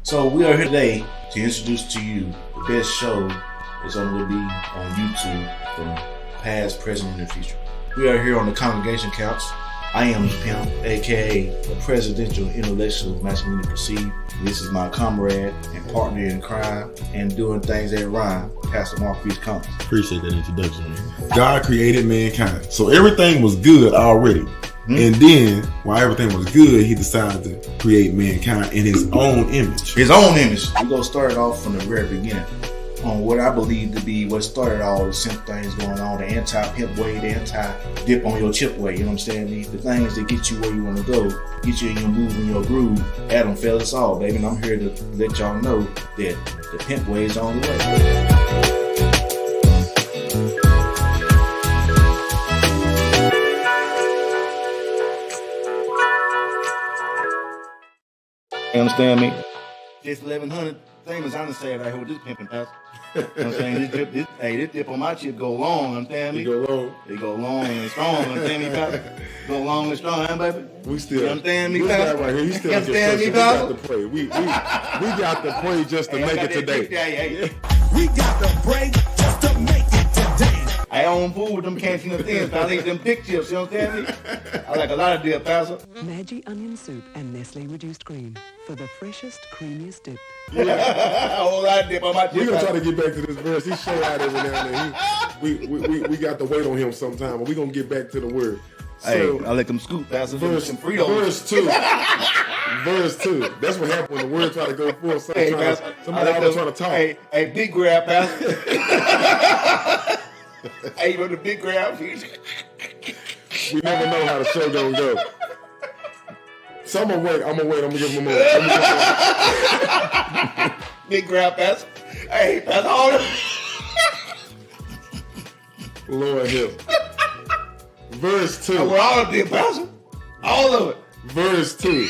So we are here today to introduce to you the best show that's going to be on YouTube from past, present, and future. We are here on the congregation couch. I am the pimp, aka the presidential intellectual masculinity perceived. This is my comrade and partner in crime and doing things that rhyme, Pastor Marquise Cummings. Appreciate that introduction, man. God created mankind, so everything was good already. And then, while everything was good, he decided to create mankind in his own image. His own image. We're going to start it off from the very beginning on what I believe to be what started all the simple things going on, the anti-pimp way, the anti-dip on your chip way, you know what I'm saying? The things that get you where you want to go, get you in your move and your groove. Adam fell us all, baby, and I'm here to let y'all know that the pimp way is on the way. You understand me? This 1100 thing is on the side right here with this pimping house. You know what I'm saying? This dip on my chip go long, understand me? It go long. It go long and strong, understand me, pal? Go long and strong, huh, baby? We still, you understand me, this pal? guy right here, he still understand me, we got to pray. We got to pray just to make it today. We got to pray just to make it today. I don't fool with them cantina things, pal. I eat them big chips, you understand me? I like a lot of dip, Pastor. Maggi onion soup and Nestle reduced cream for the freshest, creamiest dip. A whole lot of dip on my chip. We're going to try to get back to this verse. He showed out every now and then. We got to wait on him sometime, but we're going to get back to the word. So, I let them scoop, Pastor. Verse 2. Verse 2. That's what happened when the word try to go full. Somebody always trying to talk. Hey, big grab, Pastor. Hey, you know the big grab? We never know how the show gonna go. So I'm gonna wait. I'm gonna give him a moment. Big grab, Pastor. Hey, Pastor, hold on. Lord help. Verse 2. We're all up there, Pastor. All of it. Verse 2.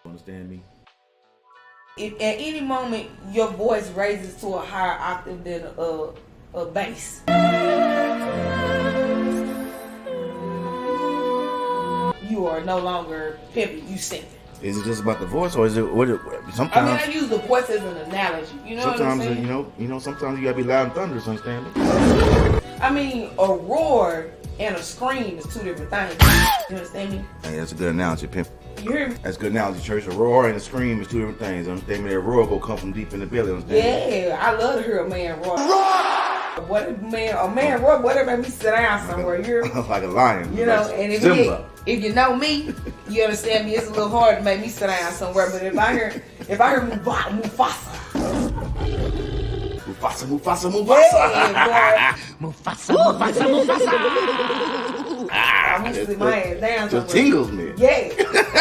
Understand me? If at any moment your voice raises to a higher octave than a bass, you are no longer pimping, you singing. Is it just about the voice, or is it what? Sometimes I use the voice as an analogy. You know what I'm sometimes saying? you know, sometimes you gotta be loud and thunderous. Understand me? I mean, a roar and a scream is two different things. You understand me? Hey, that's a good analogy, pimp. You hear me? That's a good analogy, church. A roar and a scream is two different things. Understand me? That roar go come from deep in the belly. Understand me? Yeah, I love to hear a man roar. What a man roar, boy, that made me sit down somewhere. You hear me? Like a lion. You know, like and Simba. if you know me, you understand me. It's a little hard to make me sit down somewhere. But if I hear Mufasa, Mufasa. yeah, boy, Mufasa. I'm gonna sit my ass down Just somewhere. tingles me. Yeah,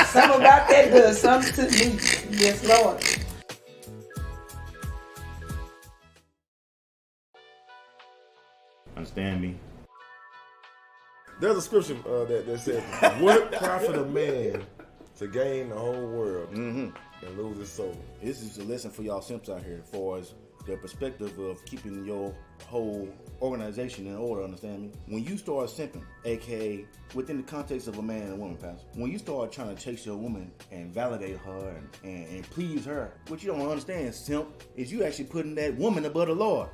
something about that does something to me. Yes, Lord. Understand me? There's a scripture that says, "What profit a man to gain the whole world and lose his soul?" This is a lesson for y'all simps out here, as far as the perspective of keeping your whole organization in order. Understand me? When you start simping, aka within the context of a man and a woman, Pastor, when you start trying to chase your woman and validate her and please her, what you don't understand, simp, is you actually putting that woman above the Lord.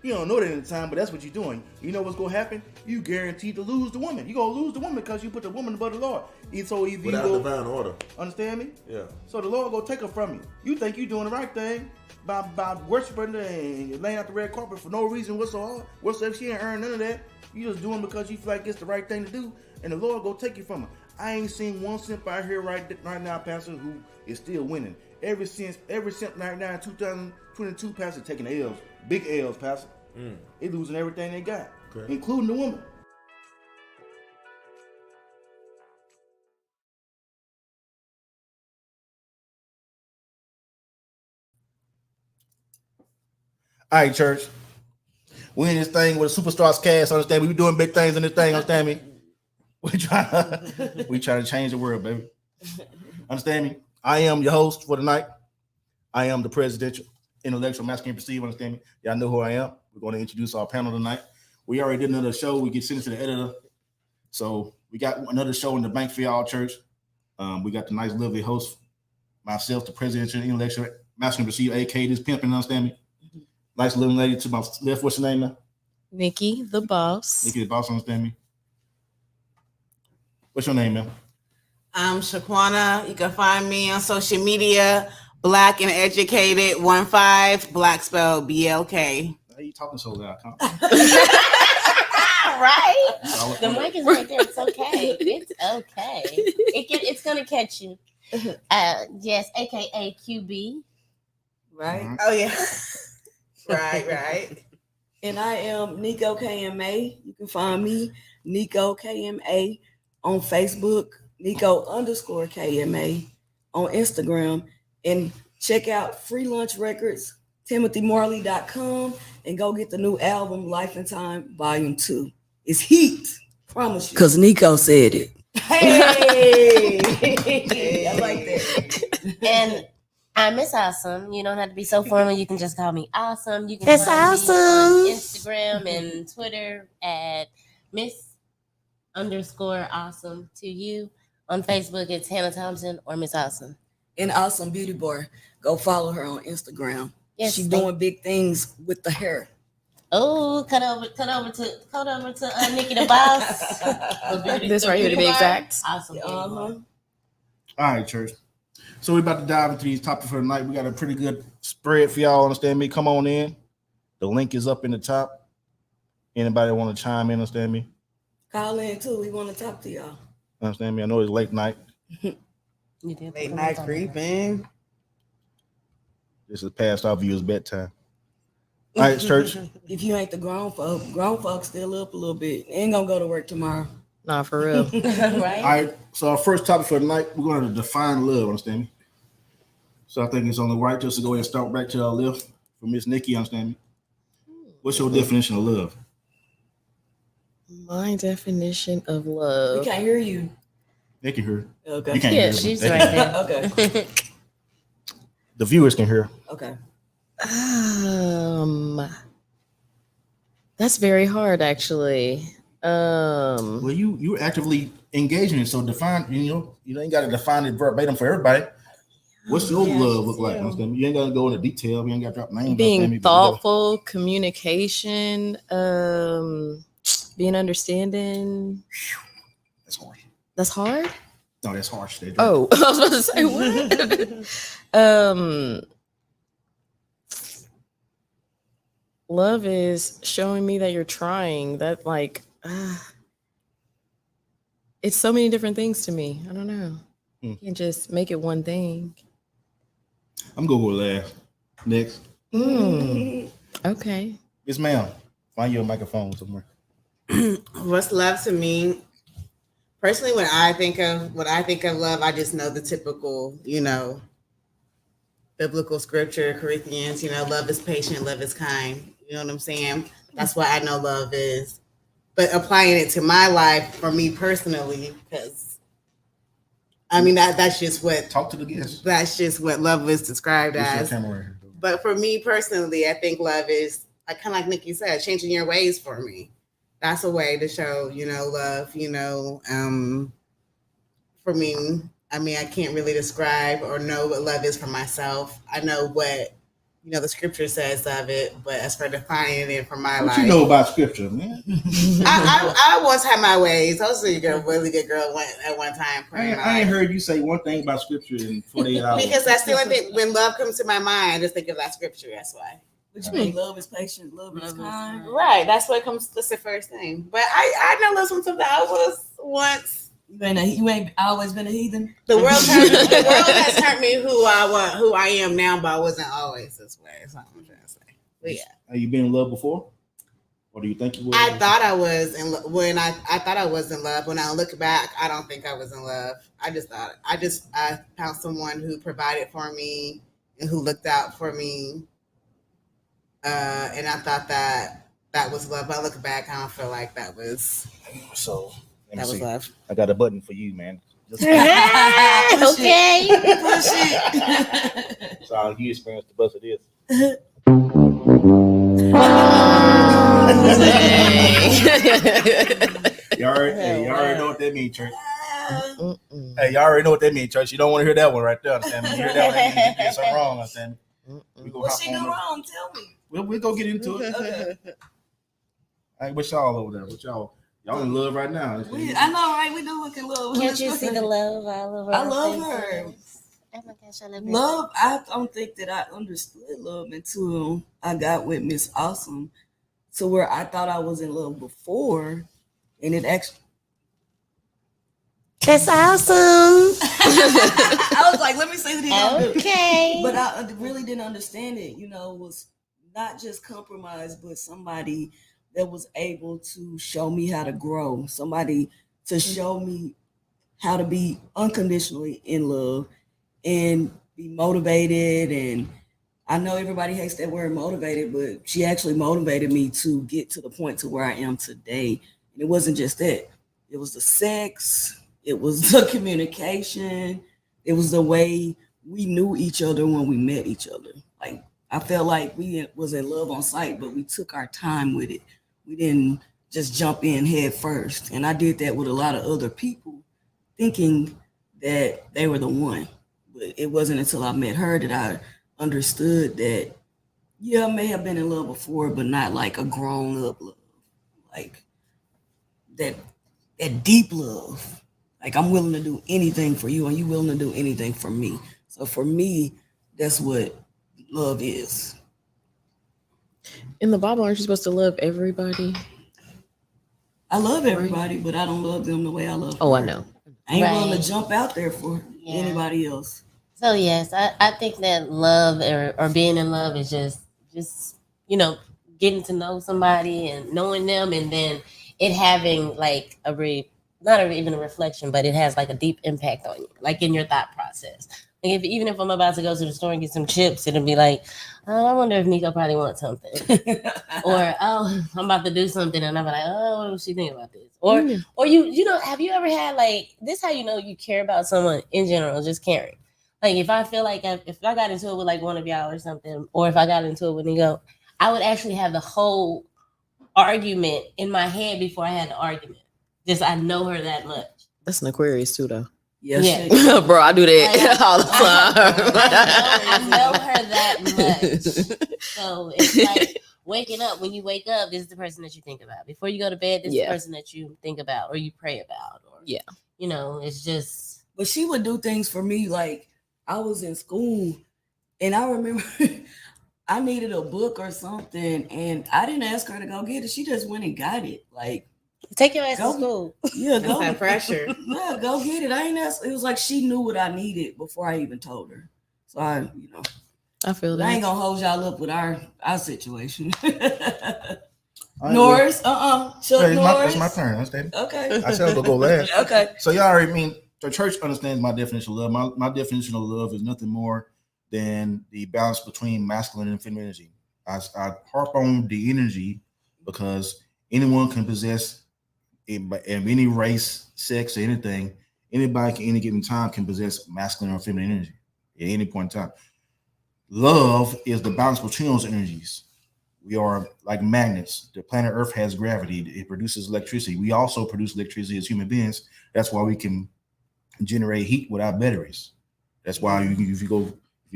You don't know that in the time, but that's what you're doing. You know what's gonna happen? You guaranteed to lose the woman. You gonna lose the woman because you put the woman above the Lord. So if Without you go, divine order. understand me? Yeah. So the Lord go take her from you. You think you doing the right thing by worshiping her and laying out the red carpet for no reason whatsoever. Whatsoever, she ain't earned none of that. You just doing because you feel like it's the right thing to do, and the Lord go take you from her. I ain't seen one simp out here right now, Pastor, who is still winning. Every simp right now in 2022, Pastor, taking L's, big L's, Pastor. They losing everything they got, including the woman. All right, church. We in this thing with a superstars cast. Understand me? We doing big things in this thing. Understand me? We trying to change the world, baby. Understand me? I am your host for tonight. I am the presidential Intellectual Masculine Perceived, understand me? Y'all know who I am. We're going to introduce our panel tonight. We already did another show. We get sent it to the editor. So we got another show in the Bank for Y'all Church. We got the nice, lovely host, myself, the president of Intellectual Masculine Perceived, AK, this pimping, understand me? Nice little lady to my left. What's your name now? Nikki, the boss. Nikki, the boss, understand me? What's your name, man? I'm Shaquana. You can find me on social media, Black and Educated 15, Black spelled BLK. Why are you talking so loud? Right? The mic is right there. It's okay. It's okay. It's gonna catch you. Yes, aka QB. Right. Mhm. Oh yeah. Right. And I am Nico KMA. You can find me, Nico KMA, on Facebook, Nico_KMA on Instagram. And check out Free Lunch Records, TimothyMarley.com, and go get the new album, Life and Time, Volume 2. It's heat. Promise you. Because Nico said it. Hey! I like that. And I'm Miss Awesome. You don't have to be so formal. You can just call me Awesome. You can Miss find Awesome. me on Instagram and Twitter at Miss_Awesome to you. On Facebook, it's Hannah Thompson or Miss Awesome. And Awesome Beauty Bar. Go follow her on Instagram. Yes, She's thank- doing big things with the hair. Oh, cut over to Nikki the boss. This right here to be exact. Awesome. Beauty Bar. All right, church. So we're about to dive into these topics for tonight. We got a pretty good spread for y'all, understand me? Come on in. The link is up in the top. Anybody want to chime in, understand me? Call in too. We want to talk to y'all. Understand me? I know it's late night. You did. Late night creeping. This is past our viewers' bedtime. All right, church. If you ain't the grown folks still up a little bit. Ain't gonna go to work tomorrow. Nah, for real. Right? All right. So our first topic for tonight, we're going to define love, understand me? So I think it's only right just to go ahead and start back to our left for Miss Nikki, understand me? What's your definition of love? My definition of We love. can't hear you. They can hear. Okay. You can't Yeah, hear. she's They can right hear. there. Okay. The viewers can hear. Okay. That's very hard, actually. Well, you actively engaging it, so define. You ain't got to define it verbatim for everybody. What's your love look like? Understand me? You ain't got to go into detail. You ain't got to drop names. understand me? Being But whatever. thoughtful, communication, being understanding. That's harsh. That's hard. No, that's harsh. Oh, I was about to say what? Love is showing me that you're trying. That it's so many different things to me. I don't know. You can't just make it one thing. I'm going to go last. Next. Okay. Yes, ma'am. Find your microphone somewhere. What's love to me? Personally, when I think of love, I just know the typical, biblical scripture, Corinthians, love is patient, love is kind. You know what I'm saying? That's what I know love is. But applying it to my life, for me personally, because that's just what Talk to the guests. that's just what love is described Where's your as. camera right here? But for me personally, I think love is kind of like Nikki said, changing your ways for me. That's a way to show, love, for me. I can't really describe or know what love is for myself. I know what, the scripture says of it, but as for defining it for my What life. you know about scripture, man? I once had my ways. I was a really good girl at one time. I ain't heard you say one thing about scripture in 48 hours. Because that's the only thing, when love comes to my mind, I just think of that scripture. That's why. What you mean? Love is patient. Love is kind. Right. That's what comes. That's the first thing. But I know love something that I was once. You ain't always been a heathen. The world has turned me who I am now, but I wasn't always this way. That's what I'm trying to say. But yeah. Have you been in love before? Or do you think you were? I thought I was in when I thought I was in love. When I look back, I don't think I was in love. I found someone who provided for me and who looked out for me. And I thought that was love. But I look back, I don't feel like that was So let me that was see. love. I got a button for you, man. Just Okay. so you experienced the buzz of this. Y'all already know what that means, church. Hey, y'all already know what that means, church. You don't want to hear that one right there, understand me? You hear that one, that means you did something wrong, understand me? We go What hop she do on wrong? Tell me. We'll go get into it. Okay. Hey, what's y'all over there? What y'all in love right now? I know, right? We do look in love. Can't you see the love all over? I our love faces? her. Oh my gosh, I love her. Love, I don't think that I understood love until I got with Miss Awesome, to where I thought I was in love before, and it actually. That's awesome. I was like, let me see what he gonna do. Okay. But I really didn't understand it. You know, it was not just compromise, but somebody that was able to show me how to grow, somebody to show me how to be unconditionally in love and be motivated. And I know everybody hates that word motivated, but she actually motivated me to get to the point to where I am today. And it wasn't just that. It was the sex, it was the communication, it was the way we knew each other when we met each other. Like, I felt like we was in love on sight, but we took our time with it. We didn't just jump in head first. And I did that with a lot of other people, thinking that they were the one. But it wasn't until I met her that I understood that, yeah, I may have been in love before, but not like a grown up love. Like that deep love. Like, I'm willing to do anything for you and you willing to do anything for me. So for me, that's what love is. In the Bible, aren't you supposed to love everybody? I love everybody, but I don't love them the way I love Oh, her. I know. I ain't willing Right. to jump out there for anybody else. So yes, I think that love or being in love is just getting to know somebody and knowing them, and then it having like even a reflection, but it has like a deep impact on you, like in your thought process. Like even if I'm about to go to the store and get some chips, it'll be like, oh, I wonder if Nico probably wants something. Or, oh, I'm about to do something and I'm like, oh, what does she think about this? Or have you ever had like this? How you know you care about someone in general, just caring. Like if I feel like if I got into it with like one of y'all or something, or if I got into it with Nico, I would actually have the whole argument in my head before I had the argument. Just I know her that much. That's an Aquarius too, though. Yes, Yeah. Bro, I do that all the I time. know her that much. So it's like waking up. When you wake up, this is the person that you think about. Before you go to bed, this is the person that you think about or you pray about. Or it's just. But she would do things for me. Like, I was in school and I remember I needed a book or something and I didn't ask her to go get it. She just went and got it. Like, take your ass to school. Yeah, go. That pressure. Yeah, go get it. I ain't asked. It was like she knew what I needed before I even told her. So I feel that. I ain't gonna hold y'all up with our situation. Norris, Chuck Norris. It's my turn. Understand? Okay. I said I'll go last. Okay. So y'all already mean the church understands my definition of love. My definition of love is nothing more than the balance between masculine and feminine energy. I harp on the energy because anyone can possess in any race, sex, or anything. Anybody at any given time can possess masculine or feminine energy at any point in time. Love is the balance between those energies. We are like magnets. The planet Earth has gravity. It produces electricity. We also produce electricity as human beings. That's why we can generate heat without batteries. That's why if you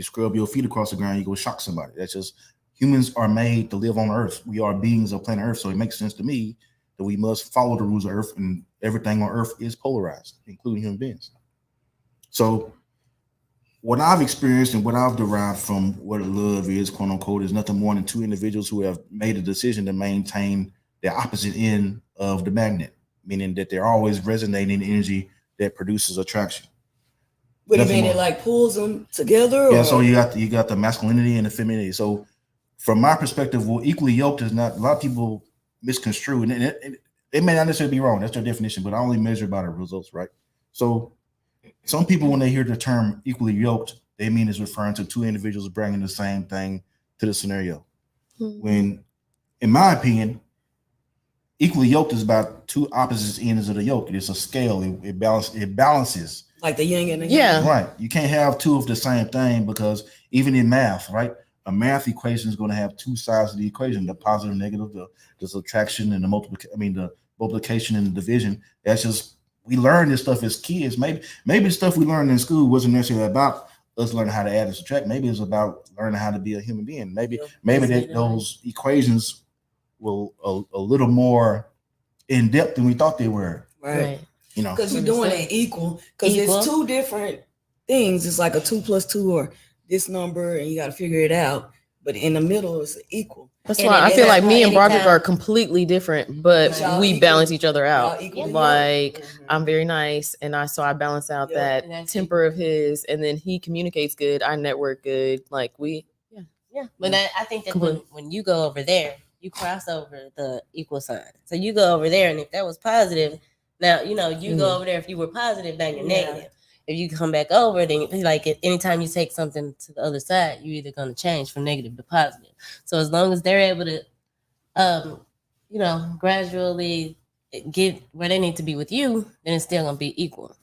scrub your feet across the ground, you go shock somebody. That's just humans are made to live on Earth. We are beings of planet Earth. So it makes sense to me that we must follow the rules of Earth, and everything on Earth is polarized, including human beings. So what I've experienced and what I've derived from what love is, quote unquote, is nothing more than two individuals who have made a decision to maintain the opposite end of the magnet, meaning that they're always resonating energy that produces attraction. What do you mean? It like pulls them together? Yeah, or? so you got the masculinity and the femininity. So from my perspective, well, equally yoked is not, a lot of people misconstrue, and it may not necessarily be wrong. That's their definition, but I only measure by the results, right? So some people, when they hear the term equally yoked, they mean it's referring to two individuals bringing the same thing to the scenario. When, in my opinion, equally yoked is about two opposite ends of the yoke. It's a scale. It balances. Like the yin and the yang. Right. You can't have two of the same thing because even in math, right? a math equation is going to have two sides of the equation: the positive, negative, the subtraction, and the the multiplication and the division. That's just we learned this stuff as kids. Maybe the stuff we learned in school wasn't necessarily about us learning how to add and subtract. Maybe it's about learning how to be a human being. Maybe those equations were a little more in depth than we thought they were. Right. You know, Because you're doing it equal. Because it's two different things. It's like a 2 + 2 or this number, and you got to figure it out. But in the middle, it's equal. That's why I feel like me and Broderick are completely different, but Y'all we equal. balance each other out. Y'all equal. Like I'm very nice, and I balance out that temper of his, and then he communicates good. I network good. Like Yeah. But I think that when you go over there, you cross over the equal sign. So you go over there, and if that was positive, now you go over there. If you were positive, now you're negative. If you come back over, then like anytime you take something to the other side, you're either going to change from negative to positive. So as long as they're able to, gradually get where they need to be with you, then it's still going to be equal.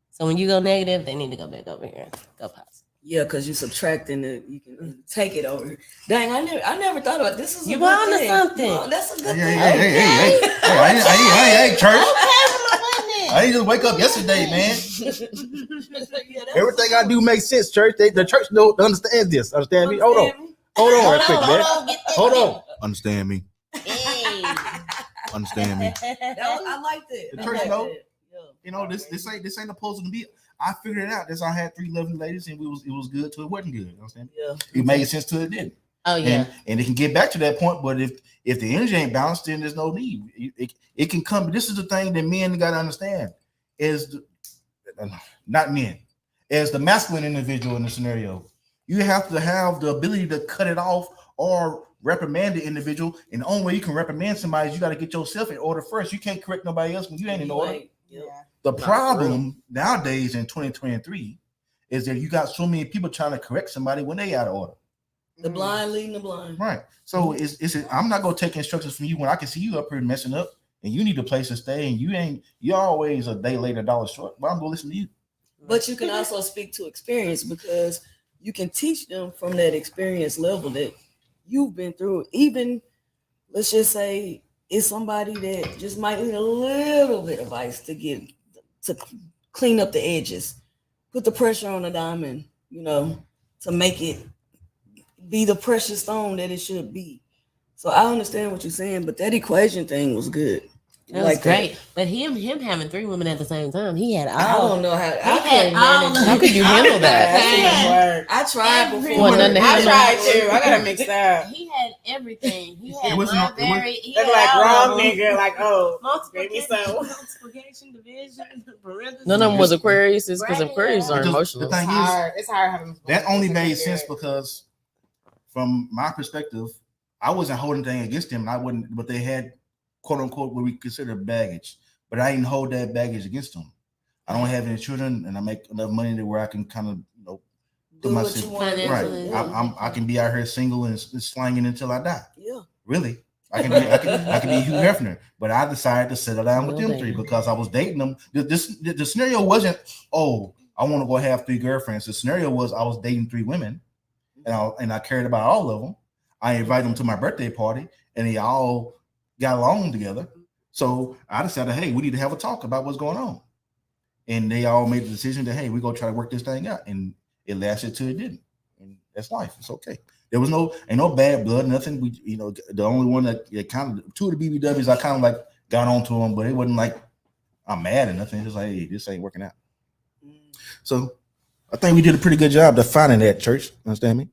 So when you go negative, they need to go back over here, go positive. Yeah, because you're subtracting it, you can take it over. Dang, I never thought about this. Is you on to something. No, that's a good thing. Hey, church. I didn't just wake up yesterday, man. Everything I do makes sense, church. The church don't understand this. Understand me? Hold on, right quick, man. Hold on. Understand me? Understand me? I like that. The church know. You know, this ain't supposed to be. I figured it out. This I had 3 lovely ladies, and it was good till it wasn't good. You understand? Yeah. It made sense till it didn't. Oh yeah. And it can get back to that point, but if the energy ain't balanced, then there's no need. It can come. This is the thing that men got to understand: not men, as the masculine individual in the scenario, you have to have the ability to cut it off or reprimand the individual. And the only way you can reprimand somebody is you got to get yourself in order first. You can't correct nobody else when you ain't in order. Yeah. The problem nowadays in 2023 is that you got so many people trying to correct somebody when they out of order. The blind leading the blind. Right. So I'm not gonna take instructions from you when I can see you up here messing up and you need a place to stay and you're always a day late, $1 short. Well, I'm gonna listen to you. But you can also speak to experience because you can teach them from that experience level that you've been through. Even let's just say it's somebody that just might need a little bit of advice to clean up the edges, put the pressure on the diamond, to make it be the precious stone that it should be. So I understand what you're saying, but that equation thing was good. That was great. But him having 3 women at the same time, he had all. I don't know how. How could you handle that? I tried before. Well, nothing to I handle. tried too. I gotta mix that up. He had everything. He had wasn't- Blackberry. He That's had like all wrong of them. nigga. Like, maybe so. Multiplication, division, parentheses. None of them was Aquarius, because Aquarius are Because emotional. the thing It's hard having that only made sense because from my perspective, I wasn't holding anything against them, and I wouldn't, but they had quote unquote what we consider baggage, but I didn't hold that baggage against them. I don't have any children, and I make enough money to where I can kind of Do what you want. Financially. right. I can be out here single and slanging until I die. Yeah. Really, I can be Hugh Hefner, but I decided to settle down with them 3 because I was dating them. The scenario wasn't, oh, I want to go have 3 girlfriends. The scenario was I was dating 3 women, and I cared about all of them. I invited them to my birthday party, and they all got along together. So I decided, hey, we need to have a talk about what's going on. And they all made the decision that, hey, we're going to try to work this thing out. And it lasted till it didn't. And that's life. It's okay. There was ain't no bad blood, nothing. We, the only one that kind of, 2 of the BBWs, I kind of like got onto them, but it wasn't like I'm mad or nothing. It's just like, hey, this ain't working out. So I think we did a pretty good job defining that, church. Understand me?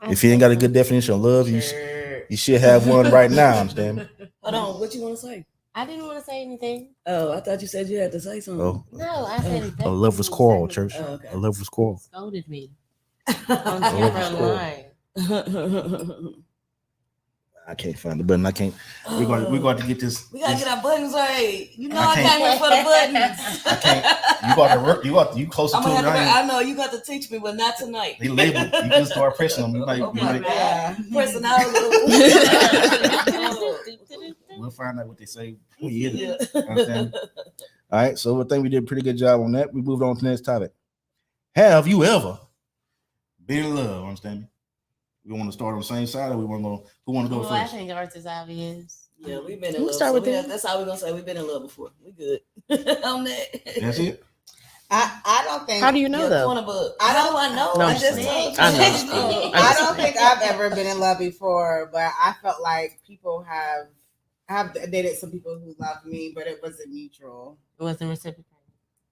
If you ain't got a good definition of love, you should have one right now. Understand me? Hold on, what you want to say? I didn't want to say anything. Oh, I thought you said you had to say something. Oh, No, I said a lover's quarrel, church. Oh, okay. A lover's quarrel. Scolded me on camera line. I can't find the button. I can't. We're going to get this. We gotta get our buttons right. I I can't. came here for the buttons. I can't. You got to work. You closer I'm to gonna it. have to, I know you got to teach me, but not tonight. They label. You just start pressing them. You might. Pressing out a little. We'll find out what they say. Yeah. Understand? All right. So I think we did a pretty good job on that. We moved on to the next topic. Have you ever been in love? Understand me? We want to start on the same side, or we want to go? Who want to go Well, I first? think ours is obvious. Yeah, we've been in We'll love. start so with we them. have- that's how we're gonna say we've been in love before. We good on that. That's it. I don't think. How do you know though? Corner bug. I How don't- do I know? No, I I'm just just told you. I know. I don't think I've ever been in love before, but I felt like people have dated some people who loved me, but it wasn't mutual. It wasn't reciprocated.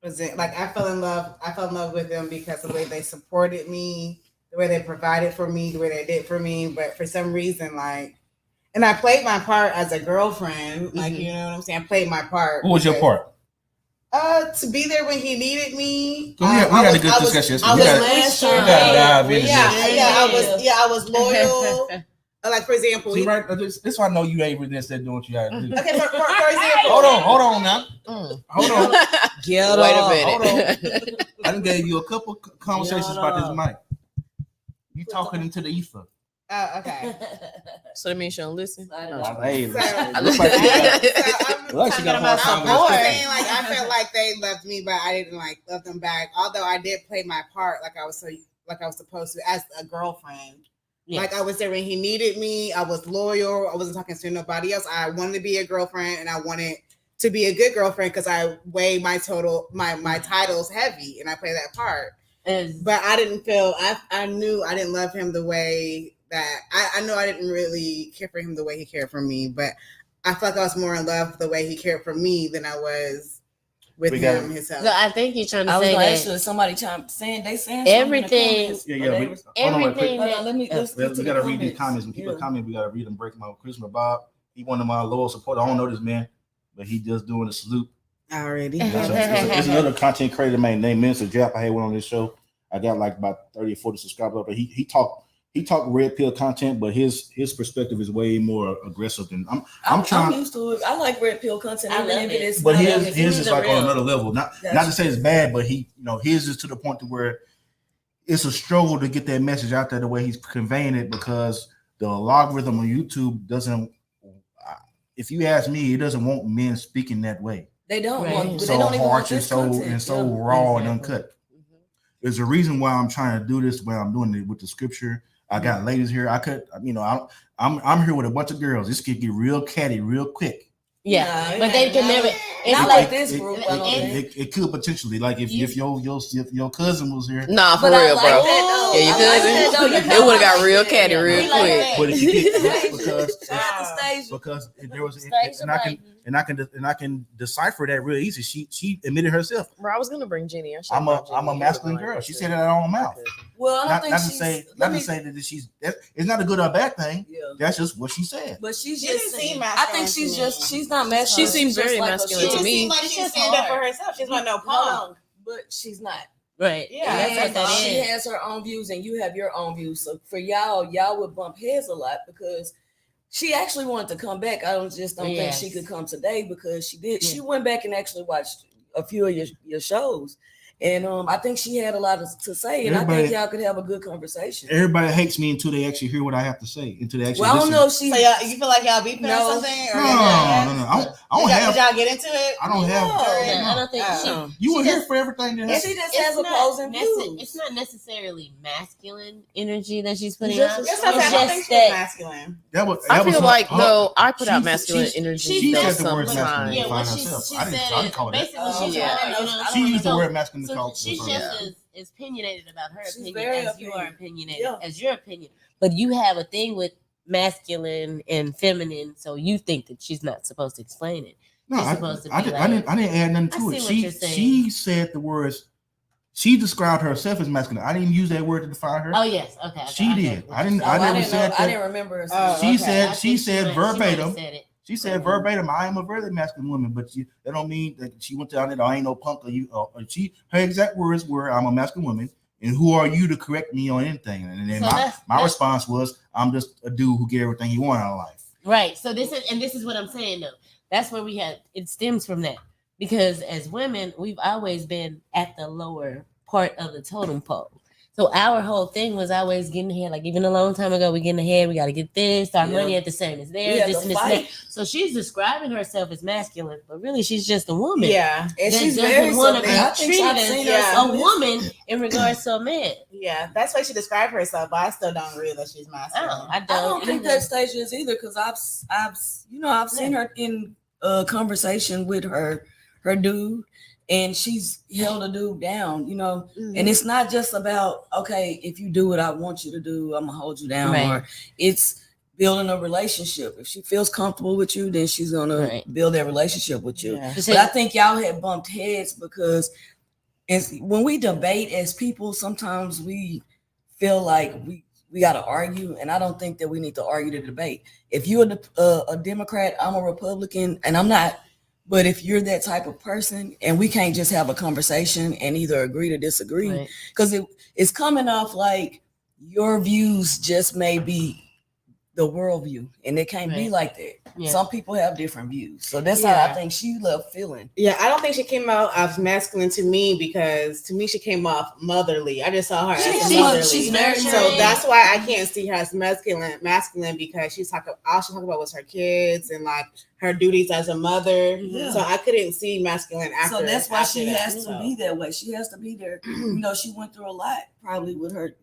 Was it like I fell in love with them because of the way they supported me, the way they provided for me, the way they did for me. But for some reason, like, and I played my part as a girlfriend, like you know what I'm saying. I played my part. What was your part? To be there when he needed me. We had a good discussion. I We was got- last we time. gotta dive into I was loyal. Like for example, See, right? This why I know you ain't really necessarily doing what you gotta do. okay, for example, Hold on now. Hold on. Get Wait a up. minute. I done gave you a couple conversations about this mic. You talking into the ether. Oh, okay. So that means you don't listen. Hey, So- it looks like you got- I'm Looks like talking you got a about hard time I'm with saying, like I felt like they loved me, but I didn't like love them back. Although I did play my part, like I was supposed to as a girlfriend. Yes. Like I was there when he needed me. I was loyal. I wasn't talking to nobody else. I wanted to be a girlfriend, and I wanted to be a good girlfriend because I weigh my titles heavy, and I play that part. But I didn't feel I knew I didn't love him the way that I know I didn't really care for him the way he cared for me, but I felt like I was more in love the way he cared for me than I was with him himself. So I think you're trying to I was say gonna that ask you, somebody saying everything- everything Hold on, let me we gotta read these comments. When people comment, we gotta read them. Break my Christmas Bob. He one of my loyal supporters. I don't know this man, but he just doing a salute. Already. There's another content creator man named Minister Jap. I had one on this show. I got like about 30 or 40 subscribers, but he talked red pill content, but his perspective is way more aggressive than I'm trying. I'm used to it. I like red pill content. I love it. But his his is like real. on another level. Not to say it's bad, but his is to the point to where it's a struggle to get that message out there the way he's conveying it, because the algorithm on YouTube doesn't. If you ask me, it doesn't want men speaking that way. They don't Right. want. They So don't even want harsh and this so content. raw and Exactly. uncut. There's a reason why I'm trying to do this. Why I'm doing it with the scripture. I got ladies here. I'm here with a bunch of girls. This could get real catty real quick. Yeah, Nah, but they can never. It's Not like like this group. I don't think. It could potentially, like if your cousin was here. Nah, for But I real, like bro. that, though. Yeah, you I like that, though. couldn't. You It would have got like real that. catty real We like quick. that. But if you get Stage. because there was Stage and I can decipher that real easy. She admitted herself. Bro, I was gonna bring Jenny. I'm a masculine girl. She said it out of her own mouth. Well, I don't think Not to she's. say let not me- to say that she's. It's not a good or bad thing. Yeah. That's just what she said. But she's She just didn't saying. seem I masculine think she's to me. just. She's not masculine. She seems She's just very like a masculine She to didn't me. seem like She's she just stand up for hard. herself. She's not no Hold punk. on, but she's not. right. Yeah, And that's she is. has her own views, and you have your own views. So for y'all would bump heads a lot because she actually wanted to come back. I don't think Yes. she could come today because she did. Yeah. She went back and actually watched a few of your shows, and I think she had a lot to say, and I think Everybody- y'all could have a good conversation. Everybody hates me until they actually hear what I have to say. Until they actually. Well, I don't listen. know if she. So y'all, you feel like y'all beefing No. or something? Or No. I don't have. Did y'all get into it? I don't have. Yeah, I don't think Oh. You were she here just- for everything that And happened. she just has opposing views. It's not necessarily masculine energy that she's putting Just out. a- Yes, It's I think just she's that masculine. That was. I that was feel her- like her- though I put out she- masculine she- energy she though said the word masculine. sometimes. Yeah, Find what herself. she I didn't said, call it that. basically she's Yeah. hard, you know. She used the So- word masculine to So call. she's to just as opinionated about her She's opinion very as you are opinionated. opinionated Yeah. as your opinion. But you have a thing with masculine and feminine, so you think that she's not supposed to explain it. No, She's I supposed to be didn't like- add nothing I to see it. what you're saying. She said the words. She described herself as masculine. I didn't use that word to define her. Oh yes, okay. She I did. get what I you're didn't- saying. I never didn't said know. that. I didn't remember her. Oh, She okay. said. I She think said might- she might have verbatim. said it. She said verbatim, I am a very masculine woman, but that don't mean that she went down there, I ain't no punk or you. Her exact words were, I'm a masculine woman, and who are you to correct me on anything? And then So that's- my response was, I'm just a dude who get everything he want out of life. Right. So this is what I'm saying though. That's where we had it stems from that. Because as women, we've always been at the lower part of the totem pole. So our whole thing was always getting ahead. Like even a long time ago, we getting ahead. We got to get this. Our money at the same as theirs. This and this and that. So she's describing herself as masculine, but really she's just a woman. Yeah, And that she's doesn't very want to submissive. I be think treated I've seen her as a submissive. woman in regards to a man. Yeah, that's why she described herself, but I still don't agree that she's masculine. Oh, I I don't think either. that Stacia is either, because I've seen her in conversation with her dude, and she's held a dude down, and it's not just about, okay, if you do what I want you to do, I'm gonna hold you down, Right. or it's building a relationship. If she feels comfortable with you, then she's gonna build that relationship with you. Yeah. But I think y'all had bumped heads because when we debate as people, sometimes we feel like we got to argue, and I don't think that we need to argue the debate. If you're a Democrat, I'm a Republican, and I'm not. But if you're that type of person, and we can't just have a conversation and either agree to disagree, because it's coming off like your views just may be the worldview, and it can't be like that. Yeah. Some people have different views, so that's how I think she loved feeling. Yeah, I don't think she came out as masculine to me, because to me she came off motherly. I just saw her as motherly. She's nurturing. So that's why I can't see her as masculine because all she talked about was her kids and like her duties as a mother. Yeah. So I couldn't see masculine after. So that's why she after that, has so. to be that way. She has to be there. She went through a lot probably with her,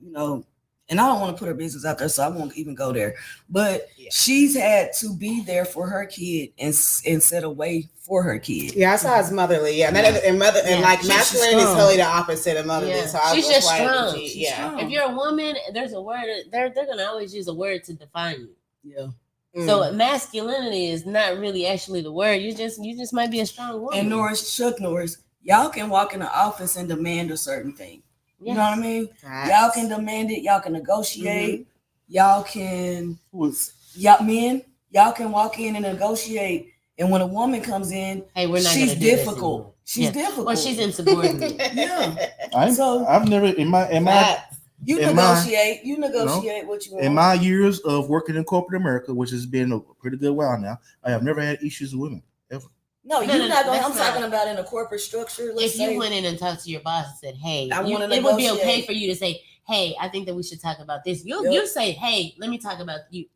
and I don't want to put her business out there, so I won't even go there. But she's had to be there for her kid and set a way for her kid. Yeah, I saw her as motherly. Yeah, and like She's masculine is strong. totally the opposite of motherly. Yeah. So She's just strong. She's strong. If you're a woman, there's a word. They're gonna always use a word to define you. Yeah. So masculinity is not really actually the word. You just might be a strong woman. And Chuck Norris, y'all can walk in the office and demand a certain thing. You know what I mean? Right. Y'all can demand it. Y'all can negotiate. Y'all can, y'all can walk in and negotiate. And when a woman comes in, hey, we're not she's gonna do this difficult. anymore. She's difficult. Well, she's insubordinate. Yeah. I've never You in negotiate what you want. In my years of working in corporate America, which has been a pretty good while now, I have never had issues with women ever. No, you're not going. I'm talking about in a corporate structure. If you went in and talked to your boss and said, "Hey," it would be okay for you to say, "Hey, I think that we should talk about this." You say, "Hey, let me talk about you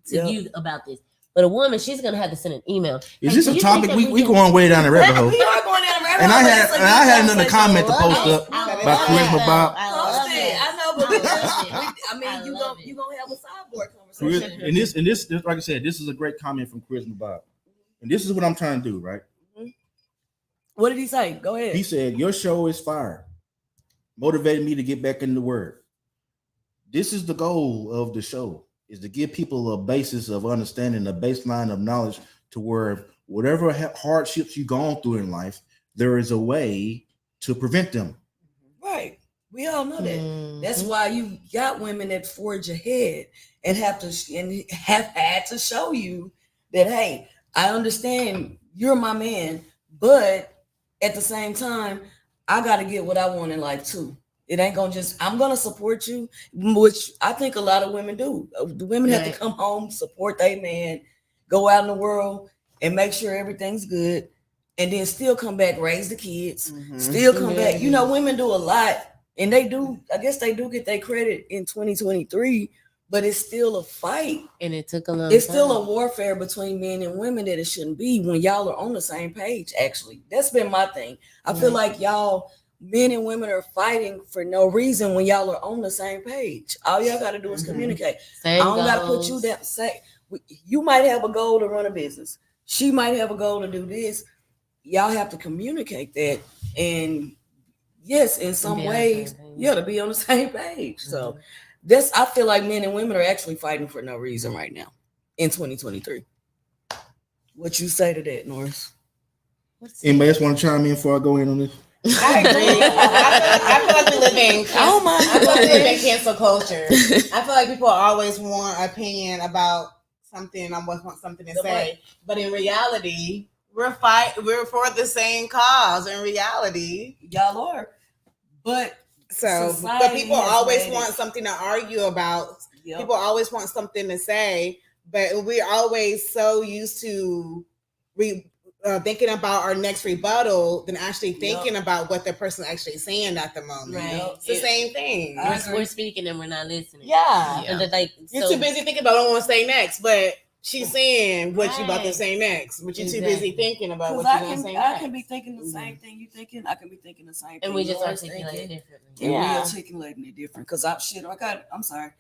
about this." But a woman, she's gonna have to send an email. Is this a topic we going way down the rabbit hole? We are going down the rabbit And hole. I had another comment to post up by Charisma Bob. I know, but you gonna have a sideboard conversation. And this, like I said, this is a great comment from Charisma Bob. And this is what I'm trying to do, right? What did he say? Go ahead. He said, "Your show is fire. Motivated me to get back in the word." This is the goal of the show, is to give people a basis of understanding, a baseline of knowledge to where whatever hardships you've gone through in life, there is a way to prevent them. Right. We all know that. That's why you got women that forge ahead and have had to show you that, hey, I understand you're my man, but at the same time, I got to get what I want in life too. It ain't gonna I'm gonna support you, which I think a lot of women do. The women have to come home, support their man, go out in the world and make sure everything's good, and then still come back, raise the kids, still come back. Women do a lot, and they do. I guess they do get their credit in 2023, but it's still a fight, and it took a long. It's still a warfare between men and women that it shouldn't be when y'all are on the same page. Actually, that's been my thing. I feel like y'all, men and women, are fighting for no reason when y'all are on the same page. All y'all got to do is communicate. I don't got to put you down. You might have a goal to run a business. She might have a goal to do this. Y'all have to communicate that, and yes, in some ways, to be on the same page. So I feel like men and women are actually fighting for no reason right now in 2023. What you say to that, Norris? Anybody else want to chime in before I go in on this? I agree. I feel like we live in cancel culture. I feel like people always want an opinion about something. Always want something to say, but in reality, we're for the same cause. In reality, y'all are, but people always want something to argue about. Yep. People always want something to say, but we're always so used to thinking about our next rebuttal than actually thinking about what the person actually saying at the moment. Right. It's the same thing. We're speaking and we're not listening. Yeah. And like you're too busy thinking about what I want to say next, but she's saying what you about to say next, but you're too busy thinking about what you want to say next. I can be thinking the same thing you thinking. I can be thinking the same thing. And we just articulate it differently. And we articulating it different. Because I'm sorry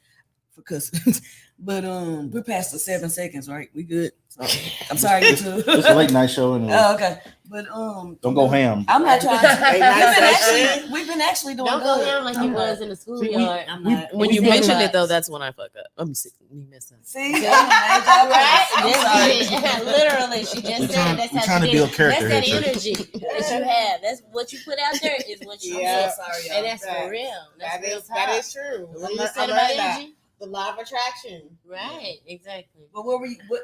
for cussing. But we're past the 7 seconds, right? We good. So, I'm sorry. It's a late night show. Anyway. Oh, okay. But don't go ham. I'm not trying to. We've been actually doing Don't go ham like you was in the schoolyard. When you mentioned it though, that's when I fuck up. I'm sick. Me messing. See, right? Literally, she just said that's how trying to build character. That's that energy that you have. That's what you put out there is what you have. And that's for real. That is true. What you said about energy? The law of attraction. Right, exactly. But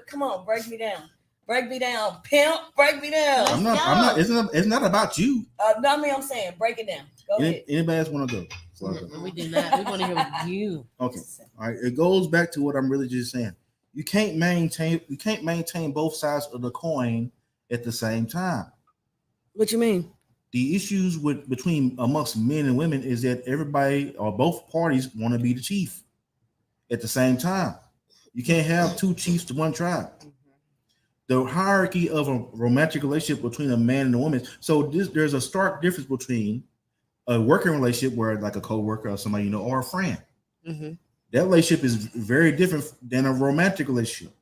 come on, break me down. Break me down, pimp. Break me down. I'm not. It's not about you. No, I mean, I'm saying, break it down. Go ahead. Anybody else want to go? We do not. We want to hear what you. Okay. All right. It goes back to what I'm really just saying. You can't maintain both sides of the coin at the same time. What you mean? The issues between amongst men and women is that everybody or both parties want to be the chief at the same time. You can't have two chiefs to one tribe. The hierarchy of a romantic relationship between a man and a woman. So there's a stark difference between a working relationship where like a co-worker or somebody you know or a friend. Mm-hmm. That relationship is very different than a romantic relationship.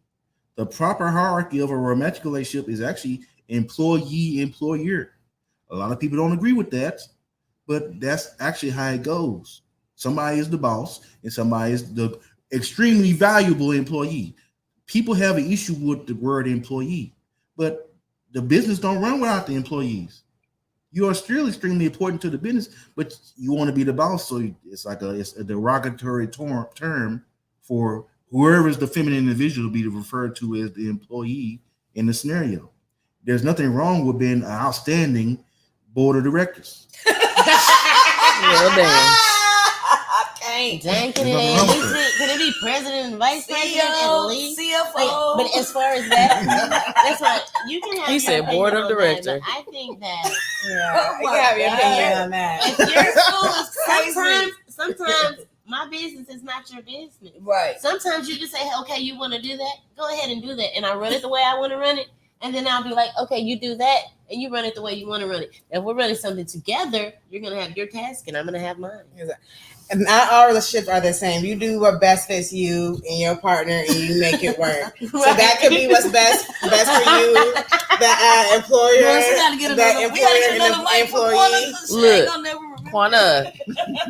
The proper hierarchy of a romantic relationship is actually employee-employer. A lot of people don't agree with that, but that's actually how it goes. Somebody is the boss and somebody is the extremely valuable employee. People have an issue with the word employee, but the business don't run without the employees. You are still extremely important to the business, but you want to be the boss. So it's a derogatory term for whoever is the feminine individual to be referred to as the employee in the scenario. There's nothing wrong with being an outstanding board of directors. Well, damn. Dang, can it be president and vice president at least? CFO. But as far as that, that's what you can have. He said board of directors. I think that you can have your opinion on that. if your school is sometimes my business is not your business. Right. Sometimes you just say, okay, you want to do that? Go ahead and do that. And I run it the way I want to run it. And then I'll be like, okay, you do that and you run it the way you want to run it. If we're running something together, you're going to have your task and I'm going to have mine. And not all relationships are the same. You do what best fits you and your partner, and you make it work. Right. So that could be what's best for you. The employer, the employee. Look, Quana,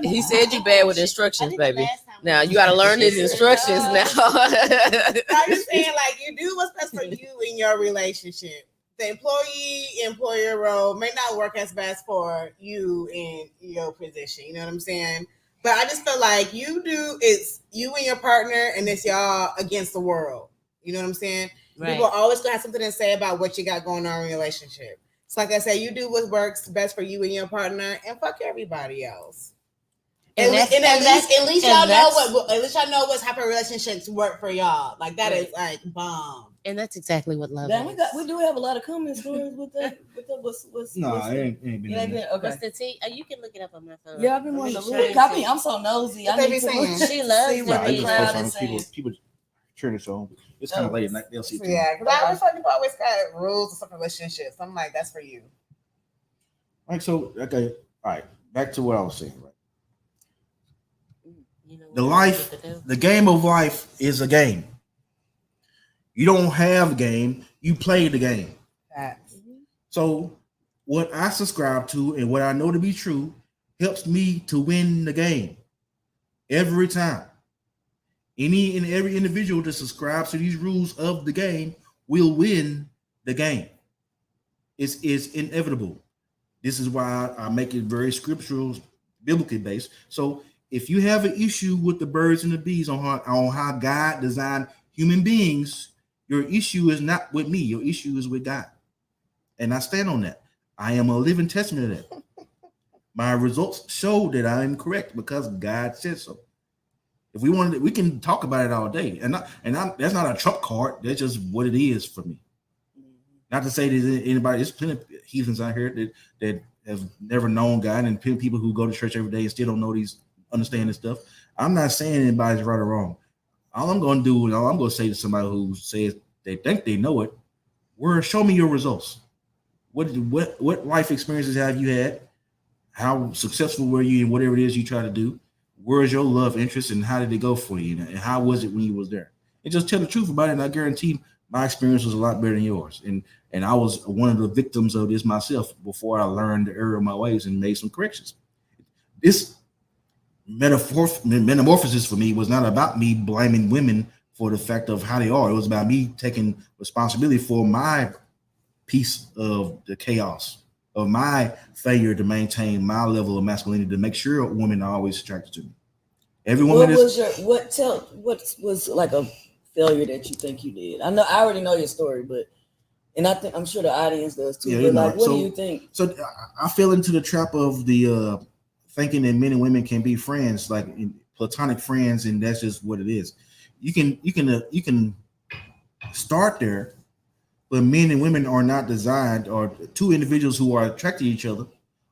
he said you bad with instructions, baby. Now you got to learn these instructions now. I'm just saying, like, you do what's best for you in your relationship. The employee-employer role may not work as best for you in your position. You know what I'm saying? But I just feel like it's you and your partner, and it's y'all against the world. You know what I'm saying? Right. People are always gonna have something to say about what you got going on in your relationship. So, like I said, you do what works best for you and your partner, and fuck everybody else. At least y'all know what type of relationships work for y'all. Like that is like bomb. And that's exactly what love is. We do have a lot of comments with that. It ain't been. Okay. What's the T? You can look it up on my phone. Yeah, I've been wanting to look. I'm so nosy. I need to look. She loves people turn this on. It's kind of late at night. They'll see. Yeah, because I always feel like people always got rules or some relationships. I'm like, that's for you. All right. So all right. Back to what I was saying. Right. The game of life is a game. You don't have a game, you play the game. So what I subscribe to and what I know to be true helps me to win the game every time. Any and every individual that subscribes to these rules of the game will win the game. It's inevitable. This is why I make it very scriptural, biblically based. So if you have an issue with the birds and the bees on how God designed human beings, your issue is not with me. Your issue is with God. And I stand on that. I am a living testament of that. My results show that I am correct because God said so. If we wanted, we can talk about it all day. And that's not a trump card. That's just what it is for me. Not to say that anybody, there's plenty of heathens out here that have never known God, and people who go to church every day and still don't understand this stuff. I'm not saying anybody's right or wrong. All I'm going to do, and all I'm going to say to somebody who says they think they know it, show me your results. What life experiences have you had? How successful were you in whatever it is you try to do? Where's your love interest, and how did it go for you? And how was it when you was there? And just tell the truth about it. And I guarantee my experience was a lot better than yours. And I was one of the victims of this myself before I learned the error of my ways and made some corrections. This metamorphosis for me was not about me blaming women for the fact of how they are. It was about me taking responsibility for my piece of the chaos, of my failure to maintain my level of masculinity, to make sure women are always attracted to me. Every woman what was like a failure that you think you did? I already know your story, but I'm sure the audience does too. Yeah, but what do you think? So I fell into the trap of the thinking that men and women can be friends, like platonic friends, and that's just what it is. You can start there, but men and women are not designed, or two individuals who are attracted to each other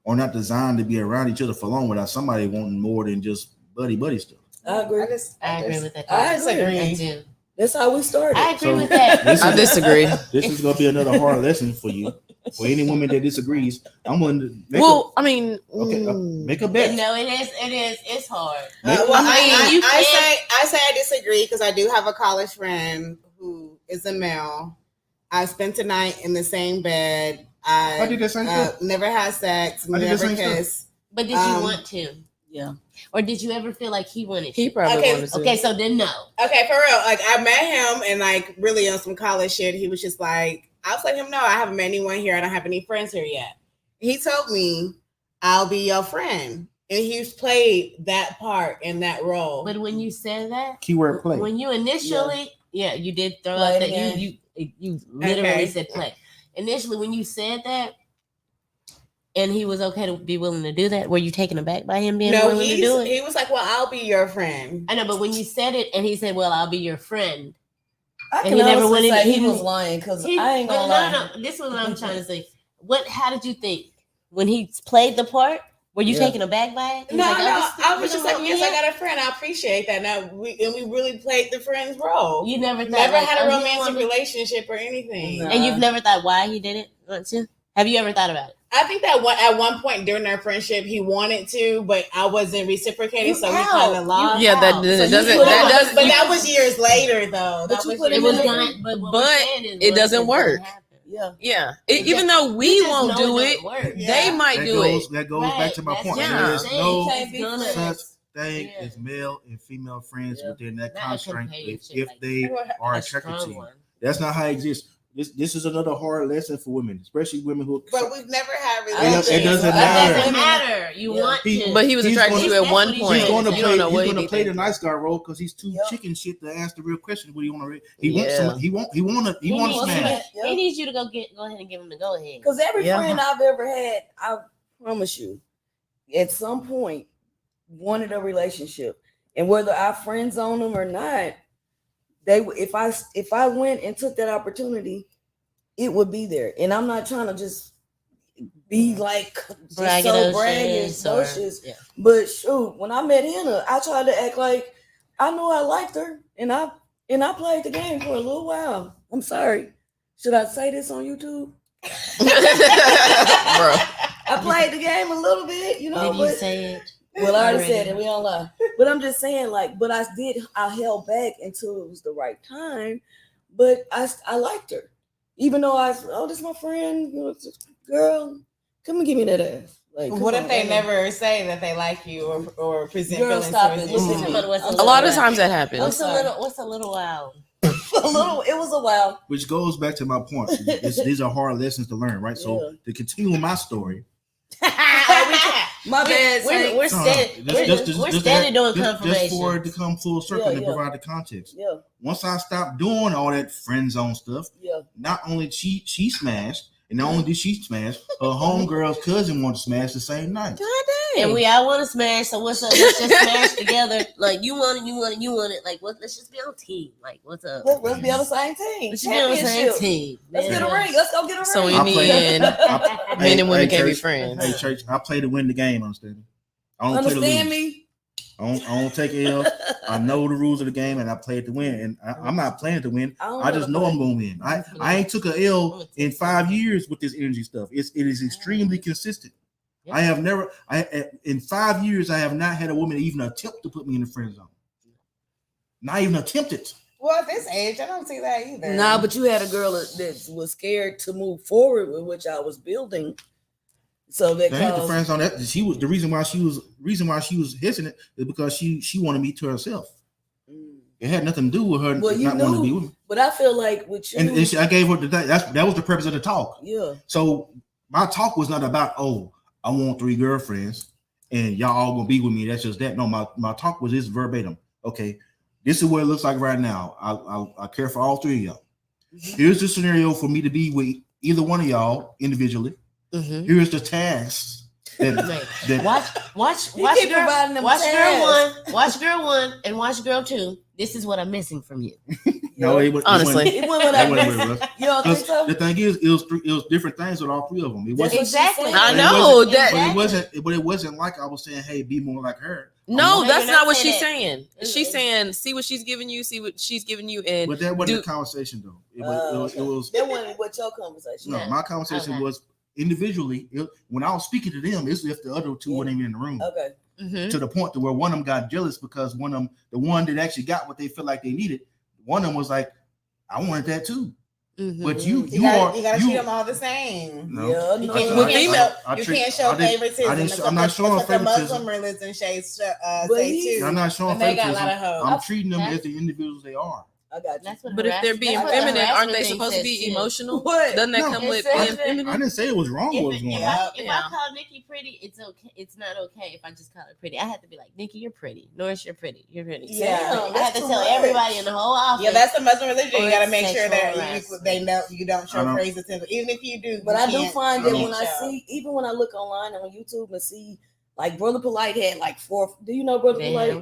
are not designed to be around each other for long without somebody wanting more than just buddy stuff. I agree. I agree with that. I disagree. That's how we started. I agree with that. I disagree. This is going to be another hard lesson for you. For any woman that disagrees, I'm going to make make a bet. No, it is. It's hard. I say I disagree because I do have a college friend who is a male. I spent the night in the same bed. I did the same thing. Never had sex. Never kissed. But did you want to? Yeah. Or did you ever feel like he wanted to? He probably wanted to. Okay, so then no. Okay, for real. Like I met him and like really on some college shit. He was just like, I was letting him know I haven't met anyone here. I don't have any friends here yet. He told me, I'll be your friend. And he's played that part in that role. But when you said that, keyword play. When you initially, you did throw out that you literally said play. Initially, when you said that, and he was okay to be willing to do that, were you taken aback by him being willing to do it? He was like, well, I'll be your friend. I know, but when you said it and he said, well, I'll be your friend. I can honestly say he was lying because I ain't gonna lie. No, this is what I'm trying to say. How did you think when he played the part? Were you taken aback by it? No, I was just like, yes, I got a friend. I appreciate that. Now we really played the friend's role. You never had a romantic relationship or anything, and you've never thought why he did it. Have you ever thought about it? I think that at one point during our friendship, he wanted to, but I wasn't reciprocating, so we kind of lost. Yeah, that doesn't. But that was years later, though. But it doesn't work. Yeah. Even though we won't do it, they might do it. That goes back to my point. There's no such thing as male and female friends within that constraint if they are attracted to you. That's not how it exists. This is another hard lesson for women, especially women who. But we've never had relationships. It doesn't matter. It doesn't matter. You want to. But he was attracted to you at one point. He's going to play the nice guy role because he's too chicken shit to ask the real question. What do you want to? He wants smash. He needs you to go ahead and give him the go ahead. Because every friend I've ever had, I promise you, at some point wanted a relationship, and whether I friend zone them or not. If I went and took that opportunity, it would be there. And I'm not trying to just be like braggadocious. But shoot, when I met Hannah, I tried to act like I knew I liked her, and I played the game for a little while. I'm sorry. Should I say this on YouTube? Bro. I played the game a little bit, Did you say it? Well, I already said it. We don't lie. But I'm just saying, I held back until it was the right time. But I liked her. Even though this is my friend, girl, come and give me that ass. What if they never say that they like you or present feelings towards you? A lot of times that happens. What's a little while? It was a while. Which goes back to my point. These are hard lessons to learn, right? So to continue my story. My bad. We're steady doing confirmation. Just for it to come full circle and provide the context. Yeah. Once I stopped doing all that friend zone stuff, not only she smashed, and not only did she smash, her homegirl's cousin wanted to smash the same night. And we all want to smash. So what's up? Let's just smash together. Like you want it. Like what? Let's just be on team. Like what's up? Let's be on the same team. Let's be on the same team. Let's get a ring. Let's go get a ring. So in the end, men and women can't be friends. Hey, church, I play to win the game. Understand me? I don't play to Understand lose. me? I don't take L's. I know the rules of the game, and I play it to win. And I'm not playing to win. I just know I'm going to win. I ain't took a L in 5 years with this energy stuff. It is extremely consistent. I have never. In 5 years, I have not had a woman even attempt to put me in the friend zone. Not even attempted. Well, at this age, I don't see that either. Nah, but you had a girl that was scared to move forward with which I was building. So that ain't the friend zone. That she was the reason why she was hesitant is because she wanted me to herself. It had nothing to do with her not wanting to be with me. But I feel like with you, and I gave her that was the purpose of the talk. Yeah. So my talk was not about I want 3 girlfriends and y'all all gonna be with me. That's just that. No, my talk was this verbatim. Okay, this is what it looks like right now. I care for all 3 of y'all. Here's the scenario for me to be with either one of y'all individually. Here's the tasks. Watch girl 1 and watch girl 2. This is what I'm missing from you. No, it was honestly. You don't think so? The thing is, it was different things with all 3 of them. It wasn't exactly. I know that. But it wasn't like I was saying, "Hey, be more like her." No, that's not what she's saying. She's saying, see what she's giving you, see what she's giving you, and but that wasn't a conversation though. It was. That wasn't what your conversation. No, my conversation was individually. When I was speaking to them, it's if the other 2 weren't even in the room. Okay. To the point to where one of them got jealous because one of them, the one that actually got what they felt like they needed, one of them was like, "I wanted that too." But you gotta treat them all the same. No. Yeah, you can't show favoritism. I'm not showing favoritism. The Muslim favoritism. religion say too. I'm not showing And they got a favoritism. lot of hope. I'm treating them as the individuals they are. I got you. But if they're being feminine, aren't they supposed to be emotional? Doesn't that come with being feminine? I didn't say it was wrong. What was going on? If I call Nikki pretty, it's okay. It's not okay if I just call her pretty. I have to be like, Nikki, you're pretty. Norris, you're pretty. You're pretty. Yeah, I have to tell everybody in the whole office. Yeah, that's the Muslim religion. You got to make sure that harassment. they know you don't show praises to them, even if you do. But I do find that when I see, even when I look online on YouTube and see, like Brother Polite had like 4. Do you know Brother Polite?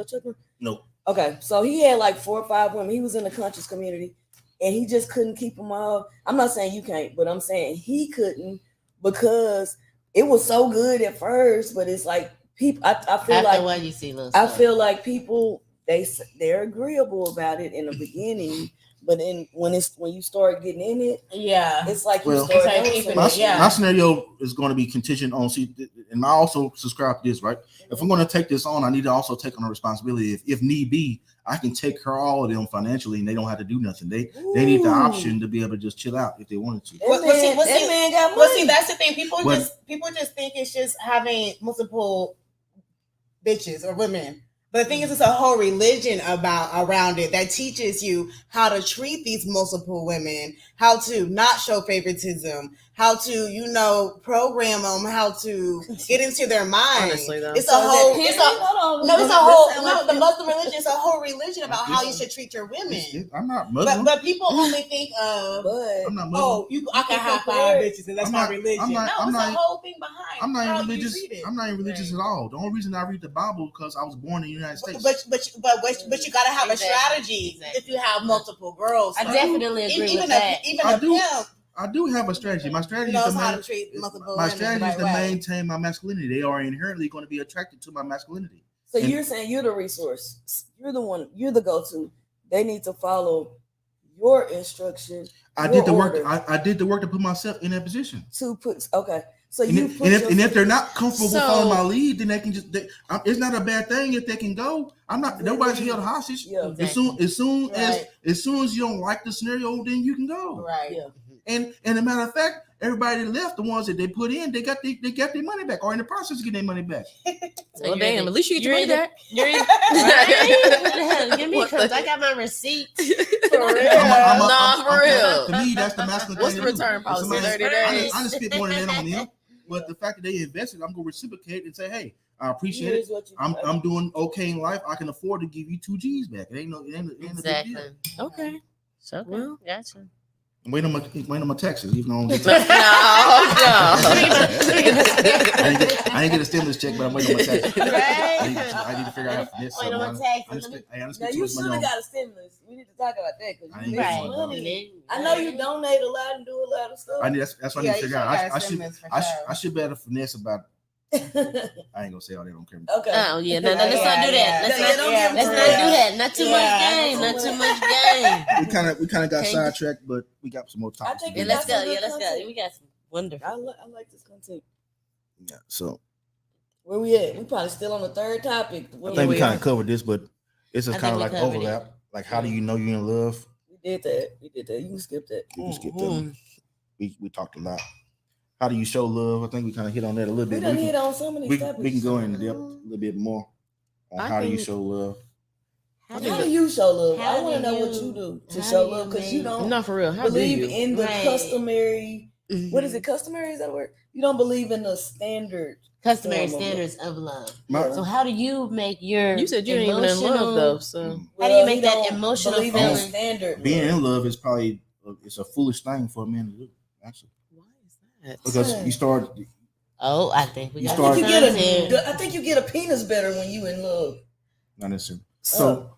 Chuckman? No. Okay, so he had like 4 or 5 women. He was in the conscious community, and he just couldn't keep them all. I'm not saying you can't, but I'm saying he couldn't because it was so good at first. But it's like people. I feel after like what you see, I feel like people they're agreeable about it in the beginning, but then when you start getting in it, it's like you start keeping it. My scenario is going to be contingent on and I also subscribe to this, right? If I'm going to take this on, I need to also take on a responsibility. If need be, I can take care of all of them financially, and they don't have to do nothing. They need the option to be able to just chill out if they wanted to. That man got money. See, that's the thing. People just think it's just having multiple bitches or women. But the thing is, it's a whole religion around it that teaches you how to treat these multiple women, how to not show favoritism, how to, program them, how to get into their mind. Honestly, though. It's a whole. The Muslim religion is a whole religion about how you should treat your women. I'm not Muslim. But people only think of, I'm not Muslim. I can have 5 bitches, and that's not religion. It's a whole thing behind. I'm not even religious. I'm not even religious at all. The only reason I read the Bible because I was born in the United States. But you gotta have a strategy if you have multiple girls. I definitely agree with that. I do have a strategy. My strategy is to maintain my masculinity. They are inherently going to be attracted to my masculinity. So you're saying you're the resource. You're the one. You're the go-to. They need to follow your instruction. I did the work. I did the work to put myself in that position. Okay. So if they're not comfortable following my lead, then they can just. It's not a bad thing if they can go. I'm not. Nobody's held hostage. Yeah, exactly. As soon as you don't like the scenario, then you can go. Right. Yeah. And a matter of fact, everybody that left, the ones that they put in, they got their money back, or in the process of getting their money back. Well, damn, at least you get your money back. Give me because I got my receipt. For real. For real. To me, that's the masculine thing. What's the return policy? 30 days. I just spent more than that on them. But the fact that they invested, I'm gonna reciprocate and say, hey, I appreciate it. I'm doing okay in life. I can afford to give you 2 G's back. It ain't a big deal. Okay. So well, gotcha. Wait on my taxes, even though I don't get No, I didn't get a stimulus check, but I'm waiting on my taxes. Right? I need to figure out how to this. Wait on my taxes. Now you should have got a stimulus. We need to talk about that because I you ain't make getting some one, money. I know you donate a lot and do a lot of stuff. That's what I need to figure out. I should be able to finesse about. I ain't gonna say all that on camera. Okay. Oh yeah, no, let's not do that. Let's not do that. Not too much game. Not too much game. We kind of got sidetracked, but we got some more topics. Yeah, let's go. Yeah, let's go. We got some wonderful. I like this content. Yeah. So where we at? We probably still on the third topic. I think we kind of covered this, but it's just kind of like overlap. Like, how do you know you're in love? We did that. You can skip that. You can skip that. We talked a lot. How do you show love? I think we kind of hit on that a little bit. We done hit on some of these topics. We can go into depth a little bit more on how do you show love. How do you show love? I want to know what you do to show love because you don't. Not for real. How believe do you? in the customary. What is it? Customary? Is that a word? You don't believe in the standard. Customary standards of love. So how do you make your? You said you ain't even in love though. So how do you make that emotional feeling? Standard. Being in love is probably it's a foolish thing for a man to do. Actually. Because you start. Oh, I think we. I think you get a penis better when you in love. Not necessarily. So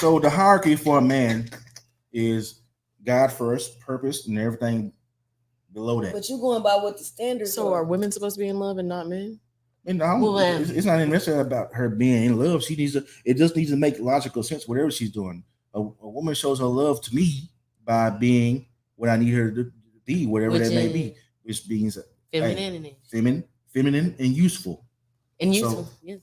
so the hierarchy for a man is God first, purpose, and everything below that. But you going by what the standards. So are women supposed to be in love and not men? And it's not even necessarily about her being in love. She needs to. It just needs to make logical sense. Whatever she's doing, a woman shows her love to me by being what I need her to be, whatever that may be, which means femininity, feminine, and useful. And useful. Yes.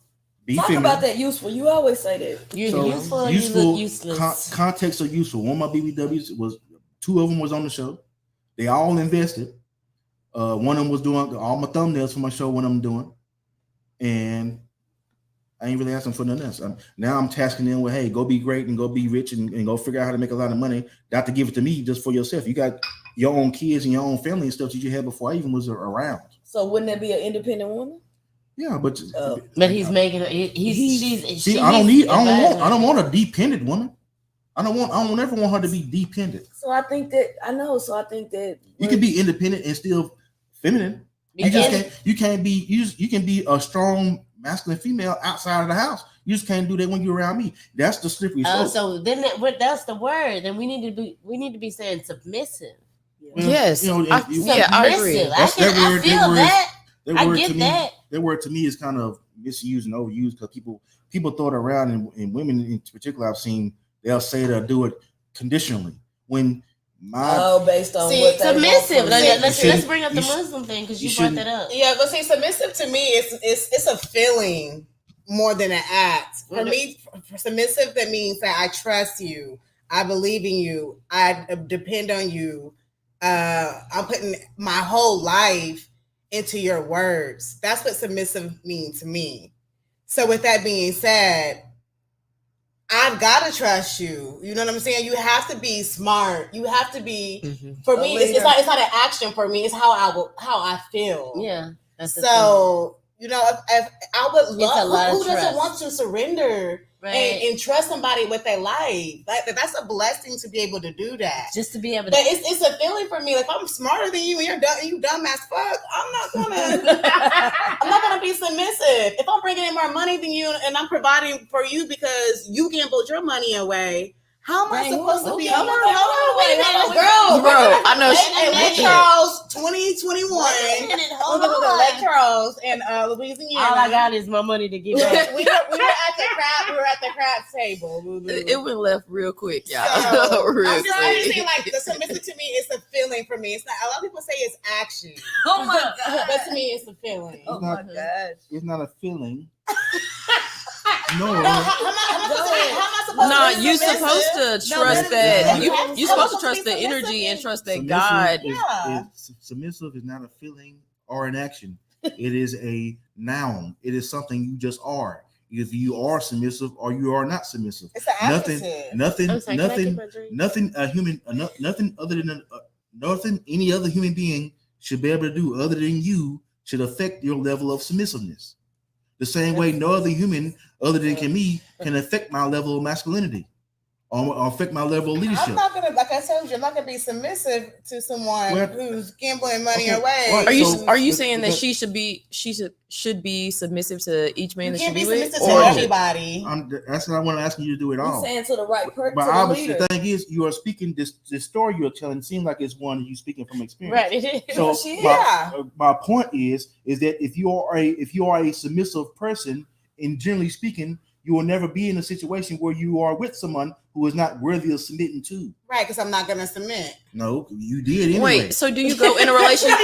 Talk feminine. About that useful. You always say that. Useful. You look useless. Context of useful. One of my BBWs was 2 of them was on the show. They all invested. One of them was doing all my thumbnails for my show. One of them doing, and I ain't really asking for nothing else. Now I'm tasking them with, hey, go be great and go be rich and go figure out how to make a lot of money. Not to give it to me, just for yourself. You got your own kids and your own family and stuff that you had before I even was around. So wouldn't that be an independent woman? Yeah, but he's making I don't want a dependent woman. I don't ever want her to be dependent. So I think that you can be independent and still feminine. You can be a strong masculine female outside of the house. You just can't do that when you're around me. That's the slippery slope. So then that's the word. Then we need to be saying submissive. Well, yes, I agree. I feel that. I get that. That word to me is kind of misused and overused because people throw it around, and women in particular, I've seen they'll say they'll do it conditionally when based on what submissive. Let's bring up the Muslim thing because you brought that up. Yeah, but see, submissive to me it's a feeling more than an act. For me, submissive, that means that I trust you, I believe in you, I depend on you. I'm putting my whole life into your words. That's what submissive means to me. So with that being said, I've got to trust you. You know what I'm saying? You have to be smart. You have to be. For me, it's not an action. For me, it's how I feel. Yeah. So you know, if I would love, who doesn't want to surrender and trust somebody with their life? That's a blessing to be able to do that. Just to be able to. But it's a feeling for me. Like, I'm smarter than you, and you dumb as fuck. I'm not gonna be submissive. If I'm bringing in more money than you and I'm providing for you because you gambled your money away, how am I supposed to be? Hold on, wait a minute, bro. I know. Lake Charles, 2021. Hold on, Lake Charles and Louisiana. All I got is my money to give back. we were at the crab table. It went left real quick, y'all. So, real I'm quick. saying, like, the submissive to me is a feeling for me. It's not. A lot of people say it's action. Oh my god! But to me, it's a feeling. Oh my gosh! It's not a feeling. No. How am I supposed No, to be you're submissive? supposed to trust that. You're supposed to trust the energy and trust that God. Submissive is not a feeling or an action. It is a noun. It is something you just are. If you are submissive or you are not submissive. It's an opposite. Nothing any other human being should be able to do other than you should affect your level of submissiveness. The same way no other human other than me can affect my level of masculinity or affect my level of leadership. I'm not gonna, like I told you, I'm not gonna be submissive to someone who's gambling money away. Right. Are you saying that she should be submissive to each man that she be with, or everybody? That's what I want to ask you to do it all. You're saying to the right person. But obviously, the thing is, you are speaking this story you're telling. Seems like it's one you speaking from experience. Right. It is. So my point is that if you are a submissive person, and generally speaking, you will never be in a situation where you are with someone who is not worthy of submitting to. Right, because I'm not gonna submit. No, you did anyway. Wait, so do you go in a relationship?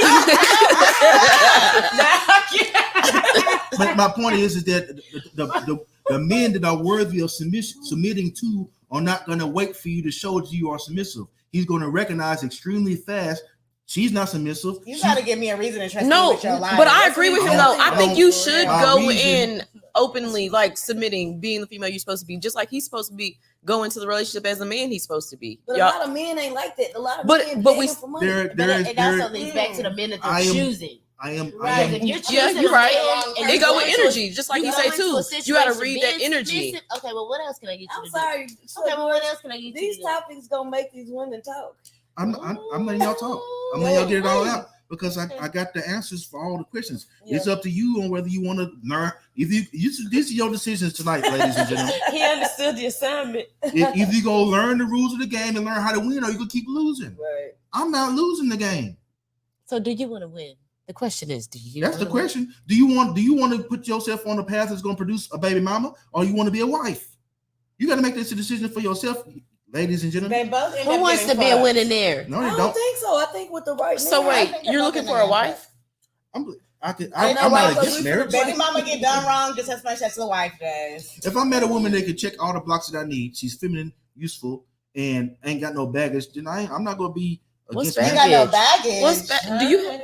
But my point is that the men that are worthy of submitting to are not going to wait for you to show that you are submissive. He's going to recognize extremely fast she's not submissive. You got to give me a reason to trust no, you with your life. but I agree with him though. I think you should go reason, in openly, like submitting, being the female you're supposed to be, just like he's supposed to be. Go into the relationship as the man he's supposed to be. But a lot of men ain't like that. A lot of men but we for money. It also leads back to the men that they're choosing. Right. If you're choosing you're right. And it go with energy, just like you say too. You got to read that energy. Okay, well, what else can I get you I'm to sorry. do? Okay, well, what else can I get you to do? These topics gonna make these women talk. I'm letting y'all talk. I'm letting y'all get it all out because I got the answers for all the questions. Yeah. It's up to you on whether you want to learn. If this is your decisions tonight, ladies and gentlemen. He understood the assignment. if you go learn the rules of the game and learn how to win, or you can keep losing. Right. I'm not losing the game. So, do you want to win? The question is, do you? That's the question. Win? Do you want to put yourself on the path that's going to produce a baby mama, or you want to be a wife? You got to make this decision for yourself. Ladies and gentlemen, they both who wants to be a winner there? No, they I don't think so. I think with the right. So wait, you're looking for a wife? I'm not against marriage. Baby mama get done wrong just as much as the wife does. If I met a woman that can check all the blocks that I need, she's feminine, useful, and ain't got no baggage, then I'm not gonna be. What's baggage? You got no baggage. What's baggage?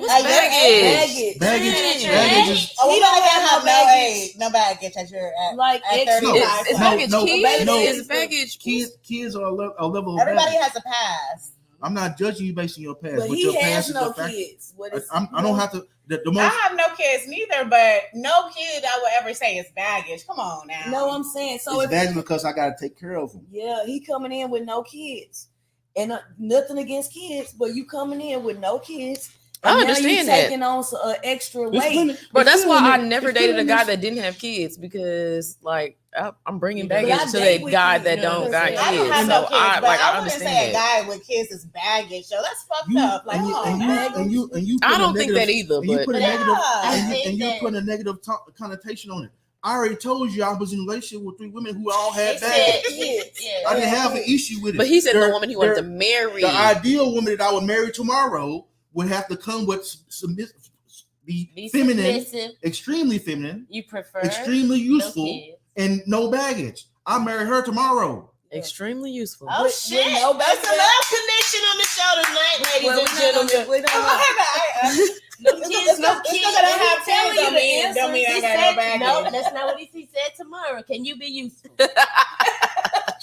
Baggage. Oh, you don't even have no age, no baggage at your like at 35. Is baggage kids? Is baggage kids are a level of everybody baggage. has a past. I'm not judging you based on your past, but your he past has is no a fact. kids. I don't have to. The most, I have no kids neither, but no kid I would ever say is baggage. Come on now. No, I'm saying so. It's baggage because I got to take care of them. Yeah, he coming in with no kids, and nothing against kids, but you coming in with no kids. I understand that. Taking on extra weight, but that's why I never dated a guy that didn't have kids because, like, I'm bringing baggage to that guy that don't got kids. I don't have no kids, but I wouldn't understand say a guy with kids is baggage. So that's fucked up. Like, you. I don't think that either. You But put a negative, you put a negative connotation on it. I already told you I was in a relationship with 3 women who all had baggage. I didn't have an issue with it. But he said the woman he wanted to marry. The ideal woman that I would marry tomorrow would have to come with be feminine, submissive. Extremely feminine. You prefer extremely useful and no baggage. I'll marry her tomorrow. Extremely useful. Oh shit! That's a love connection on the show tonight, ladies and gentlemen. No kids. Don't mean I got no baggage. No, that's not what he said. Tomorrow, can you be useful?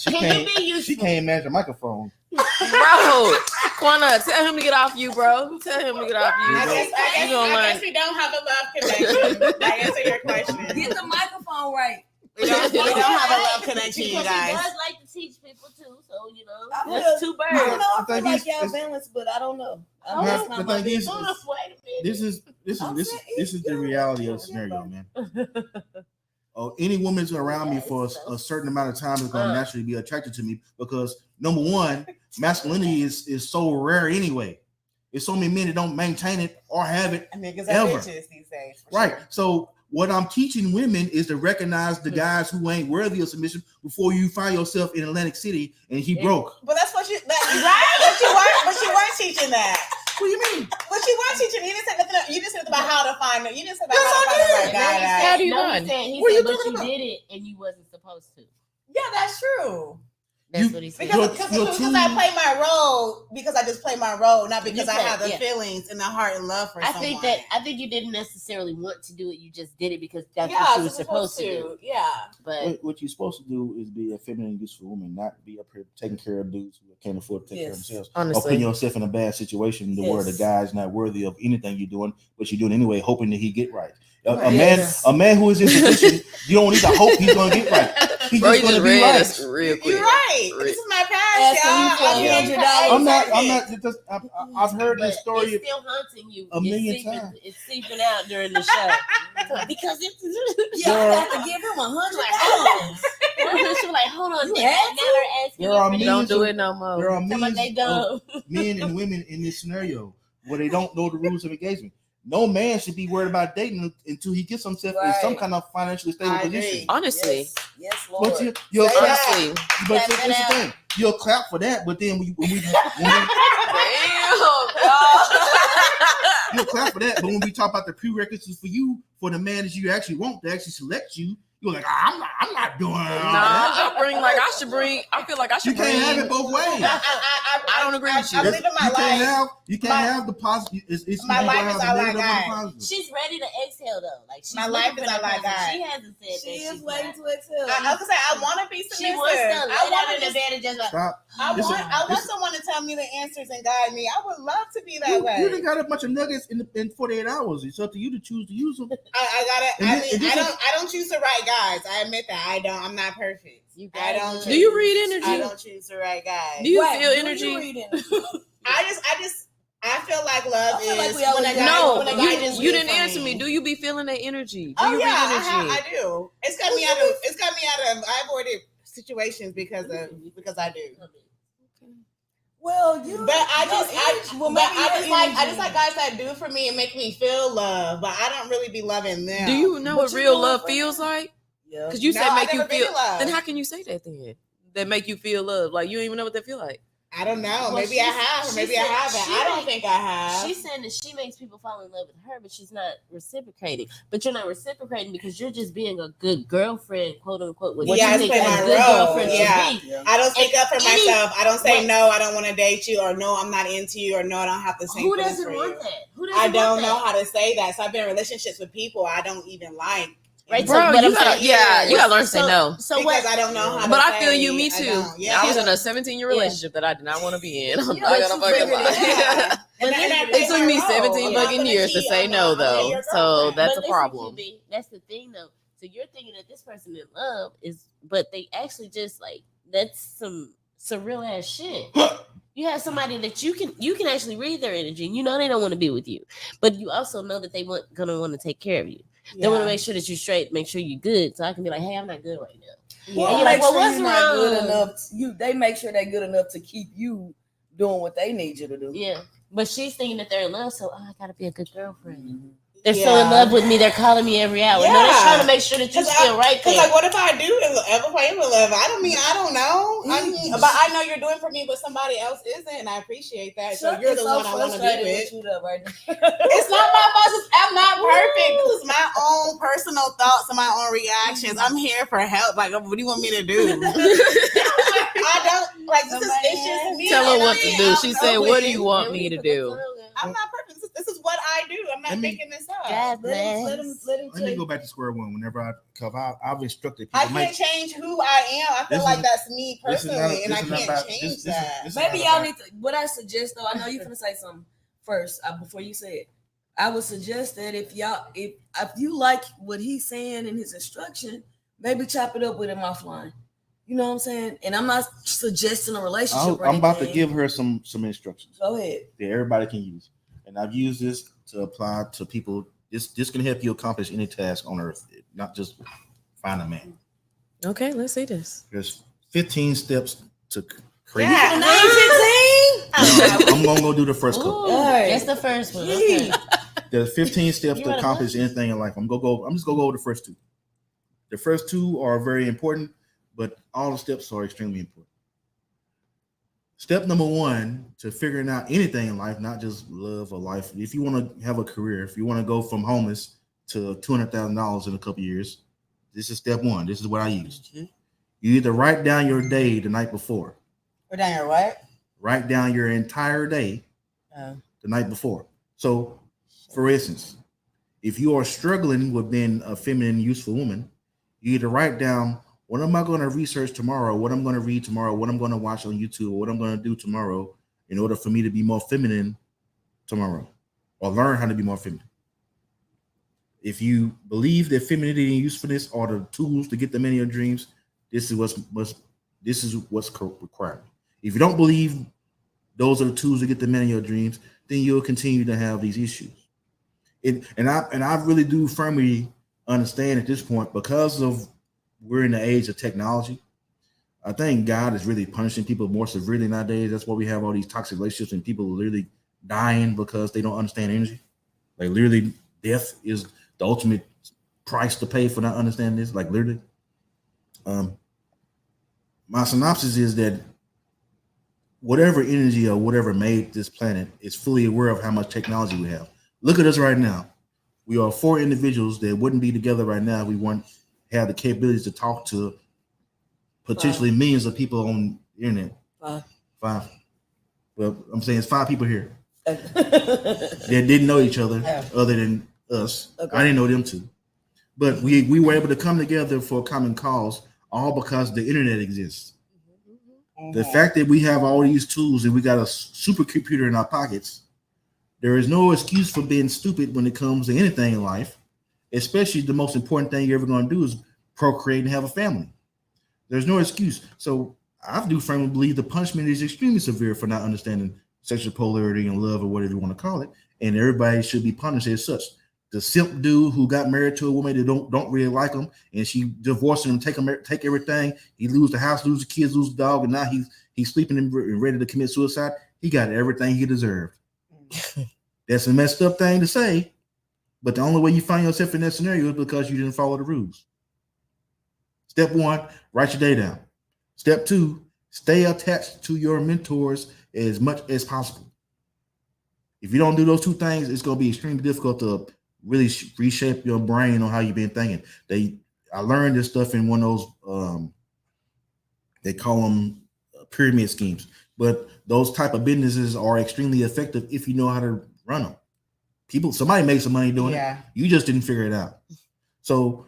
Can you be useful? She can't manage a microphone. Bro, Quana, tell him to get off you, bro. Tell him to get off you. I guess we don't have a love connection. I answer your question. Get the microphone right. We don't have a love connection, you guys. He does like to teach people too, so you know, that's 2 birds. I feel like y'all balanced, but I don't know. The thing is, this is the reality of the scenario, man. Any woman around me for a certain amount of time is going to naturally be attracted to me because number one, masculinity is so rare anyway. There's so many men that don't maintain it or have it ever. These days, right. Sure. So what I'm teaching women is to recognize the guys who ain't worthy of submission before you find yourself in Atlantic City and he broke. But that's what right. But you weren't teaching that. What do you mean? But you weren't teaching. You didn't say nothing. You just said about how to find it. You didn't say about how to find the right guy. How do you find? He said, but you did it and you wasn't supposed to. Yeah, that's true. That's what he said. Because I play my role because I just play my role, not because I have the feelings and the heart and love for someone. I think you didn't necessarily want to do it. You just did it because that's what you were supposed to do. Yeah. But what you're supposed to do is be a feminine, useful woman, not be up here taking care of dudes who can't afford to take care of themselves. Honestly. Or putting yourself in a bad situation where the guy's not worthy of anything you're doing, but you're doing anyway, hoping that he get right. A man who is in position, you don't need to hope he's gonna get right. He's Bro, just you gonna just be read right. us real quick. You're right. This is my past, y'all. I'm not. Just, I've heard this story It's still haunting you. a million times. It's seeping out during the show because it's. Yeah, I have to give him $100. She was like, hold on. You Now had they're asking. There are me. Don't do it no more. There are Tell me they millions don't. of men and women in this scenario where they don't know the rules of engagement. No man should be worried about dating until he gets himself in some kind of financially stable position. Honestly. Yes, Lord. But you'll clap. Honestly. But here's the thing: you'll clap for that, but then when we you'll clap for that, but when we talk about the prerequisites for you, for the man that you actually want to actually select you, you're like, I'm not doing that. I feel like I should You can't have it both ways. I don't agree with you. I'm living my life. You can't have the positive. It's My life is all I negative and got. positive. She's ready to exhale though. Like she's My life looking is for all that I got. person. She hasn't said She that is waiting to exhale. I was gonna say I want to be submissive. She wants to lay I down want in the bed and just like. Stop. I Listen, want someone to tell me the answers and guide me. I would love to be that You way. done got a bunch of nuggets in 48 hours. It's up to you to choose to use them. I don't choose the right guys. I admit that I don't. I'm not perfect. I don't. Do you read energy? I don't choose the right guys. Do you feel energy? I feel like love I feel like is we always when a guy, No, when a guy just you do didn't for answer me. Do you be feeling that energy? Do Oh you yeah, read energy? I do. It's got me out of. I avoided situations because I do. Well, you. But I just like guys. guys that do for me and make me feel love, but I don't really be loving them. Do you know what real love feels like? Yeah. Because you No, said I've make you never been feel. in love. Then how can you say that then? That make you feel love? Like you don't even know what that feel like. I don't know. Well, Maybe I have, or maybe I haven't. I don't think I have. She's saying that she makes people fall in love with her, but she's not reciprocating. But you're not reciprocating because you're just being a good girlfriend, quote unquote. What Yeah, I you think play a my good role. girlfriend Yeah. should be. I don't speak up for And any- myself. I don't say What? no. I don't want to date you, or no, I'm not into you, or no, I don't have the same. Who feelings doesn't for want you. that? Who doesn't I don't want know that? how to say that. So I've been in relationships with people I don't even like. Right, Bro, but you I'm gotta, saying- you gotta learn to say no. So Because what? I don't know how. But to I feel say you, me I too. don't. Yeah. I was in a 17-year relationship that I did not want to be in. I'm not but gonna you fucking figured it lie. out. But It took me 17 fucking years to say no, though. So that's a listen, problem. QB, that's the thing, though. So you're thinking that this person in love is, but they actually just like that's some real ass shit. You have somebody that you can actually read their energy. You know they don't want to be with you, but you also know that they gonna want to take care of you. They want to make sure that you're straight, make sure you're good. So I can be like, hey, I'm not good right now. Well, And you're like, well, sure what's you're not good wrong? enough. They make sure they're good enough to keep you doing what they need you to do. Yeah, but she's thinking that they're in love, so I gotta be a good girlfriend. They're so in love with me. They're calling me every hour. No, they're trying to make sure that you still right there. Because like, what if I do ever play with love? I don't know. I mean, but I know you're doing for me, but somebody else isn't, and I appreciate that. So you're the one I want to be with. It's not my fault. I'm not perfect. This is my own personal thoughts and my own reactions. I'm here for help. Like, what do you want me to do? I don't like. It's just me. Tell her what to do. She said, "What do you want me to do?" I'm not perfect. This is what I do. I'm not making this up. Let him Let me go back to square one. Whenever I've instructed people. I can't change who I am. I feel like that's me personally, and I can't change that. Maybe y'all need to. What I suggest, though, I know you're gonna say something first before you say it. I would suggest that if you like what he's saying in his instruction, maybe chop it up with him offline. You know what I'm saying? And I'm not suggesting a relationship. I'm about to give her some instructions. Go ahead. That everybody can use, and I've used this to apply to people. This can help you accomplish any task on earth, not just find a man. Okay, let's see this. There's 15 steps to create. Yeah. I'm gonna go do the first couple. That's the first one. Okay. There's 15 steps to accomplish anything in life. I'm just gonna go over the first two. The first two are very important, but all the steps are extremely important. Step number one to figuring out anything in life, not just love or life. If you want to have a career, if you want to go from homeless to $200,000 in a couple years, this is step one. This is what I used. You either write down your day the night before. Or down your what? Write down your entire day the night before. So, for instance, if you are struggling with being a feminine, useful woman, you either write down what am I going to research tomorrow, what I'm going to read tomorrow, what I'm going to watch on YouTube, or what I'm going to do tomorrow in order for me to be more feminine tomorrow, or learn how to be more feminine. If you believe that femininity and usefulness are the tools to get the man of your dreams, this is what's required. If you don't believe those are the tools to get the man of your dreams, then you'll continue to have these issues. And I really do firmly understand at this point, because of we're in the age of technology. I think God is really punishing people more severely nowadays. That's why we have all these toxic relationships and people literally dying because they don't understand energy. Like literally, death is the ultimate price to pay for not understanding this. Like literally, my synopsis is that whatever energy or whatever made this planet is fully aware of how much technology we have. Look at us right now. We are 4 individuals that wouldn't be together right now if we weren't have the capabilities to talk to potentially millions of people on the internet. 5. Well, I'm saying it's 5 people here that didn't know each other other than us. Okay. I didn't know them too. But we were able to come together for a common cause, all because the internet exists. The fact that we have all these tools and we got a supercomputer in our pockets, there is no excuse for being stupid when it comes to anything in life, especially the most important thing you're ever going to do is procreate and have a family. There's no excuse. So I do firmly believe the punishment is extremely severe for not understanding sexual polarity and love or whatever you want to call it. And everybody should be punished as such. The simp dude who got married to a woman that don't really like him, and she divorced him, take everything. He lose the house, lose the kids, lose the dog, and now he's sleeping and ready to commit suicide. He got everything he deserved. That's a messed up thing to say, but the only way you find yourself in that scenario is because you didn't follow the rules. Step 1, write your day down. Step 2, stay attached to your mentors as much as possible. If you don't do those 2 things, it's going to be extremely difficult to really reshape your brain on how you've been thinking. I learned this stuff in one of those, they call them pyramid schemes, but those type of businesses are extremely effective if you know how to run them. Somebody made some money doing it. You just didn't figure it out. So,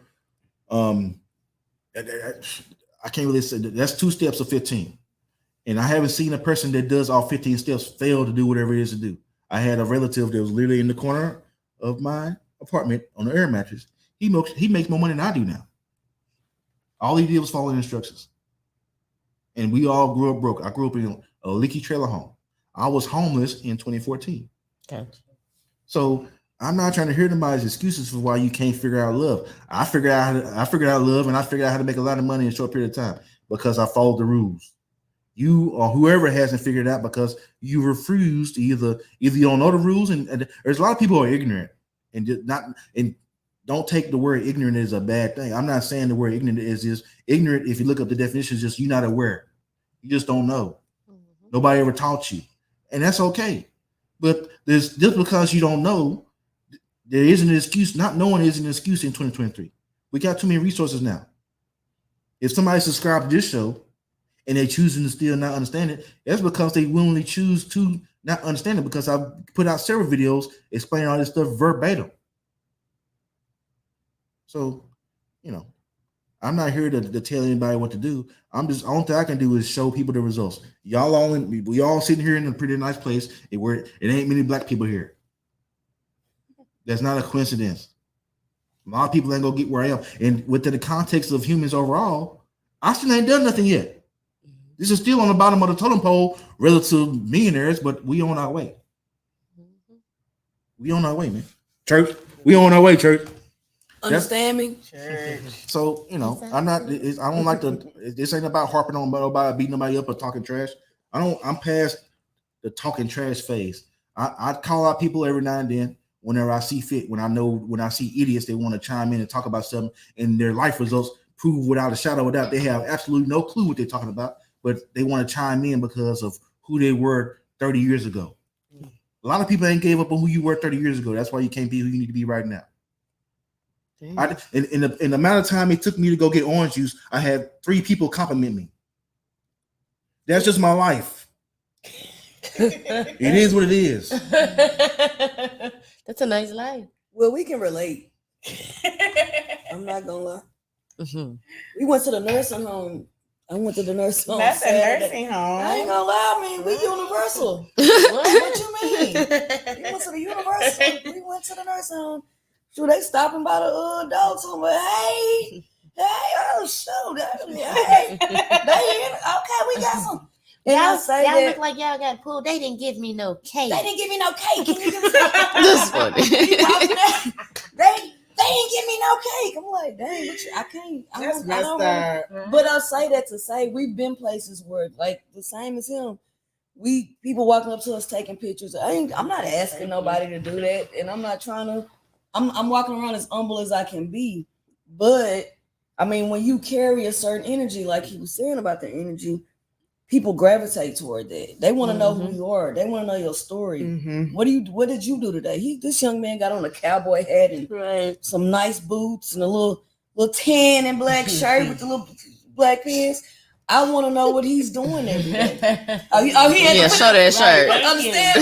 I can't really say that. That's 2 steps of 15. And I haven't seen a person that does all 15 steps fail to do whatever it is to do. I had a relative that was literally in the corner of my apartment on the air mattress. He makes more money than I do now. All he did was follow the instructions. And we all grew up broke. I grew up in a leaky trailer home. I was homeless in 2014. Gotcha. So I'm not trying to hear anybody's excuses for why you can't figure out love. I figured out love, and I figured out how to make a lot of money in a short period of time because I followed the rules. You or whoever hasn't figured it out because you refuse to either you don't know the rules, and there's a lot of people who are ignorant and don't take the word ignorant as a bad thing. I'm not saying the word ignorant is ignorant. If you look up the definition, is just you're not aware. You just don't know. Mm-hmm. Nobody ever taught you, and that's okay. But just because you don't know, there isn't an excuse. Not knowing isn't an excuse in 2023. We got too many resources now. If somebody subscribed to this show and they're choosing to still not understand it, that's because they willingly choose to not understand it, because I've put out several videos explaining all this stuff verbatim. So, I'm not here to tell anybody what to do. Only thing I can do is show people the results. We all sitting here in a pretty nice place where it ain't many black people here. That's not a coincidence. A lot of people ain't gonna get where I am. And within the context of humans overall, I still ain't done nothing yet. This is still on the bottom of the totem pole relative to millionaires, but we on our way. We on our way, man. Church, we on our way, church. Understand me? Church. So, I'm not, I don't like to, this ain't about harping on nobody, beating nobody up or talking trash. I'm past the talking trash phase. I call out people every now and then whenever I see fit, when I see idiots, they want to chime in and talk about something and their life results prove without a shadow of a doubt they have absolutely no clue what they're talking about, but they want to chime in because of who they were 30 years ago. A lot of people ain't gave up on who you were 30 years ago. That's why you can't be who you need to be right now. In the amount of time it took me to go get orange juice, I had 3 people compliment me. That's just my life. It is what it is. That's a nice life. Well, we can relate. I'm not gonna lie. Mm-hmm. We went to the nursing home. I went to the nursing home. That's Saturday. a nursing home. I ain't gonna lie, we universal. What you mean? We went to the universal. We went to the nursing home. Shoot, they stopping by the adults. I'm like, hey, oh shoot, hey, they in. Okay, we got some. And I say y'all that look like y'all got pulled. They didn't give me no cake. they didn't give me no cake. Can you give me some? That's funny. They didn't give me no cake. I'm like, dang, I can't. That's I messed don't up. But I say that to say we've been places where, like, the same as him. People walking up to us taking pictures. I'm not asking nobody to do that, and I'm not trying to. I'm walking around as humble as I can be. But I mean, when you carry a certain energy, like he was saying about the energy, people gravitate toward that. They want to know who you are. They want to know your story. What did you do today? This young man got on a cowboy hat and some nice boots and a little tan and black shirt with the little black pants. I want to know what he's doing every day. Show that shirt. Understand?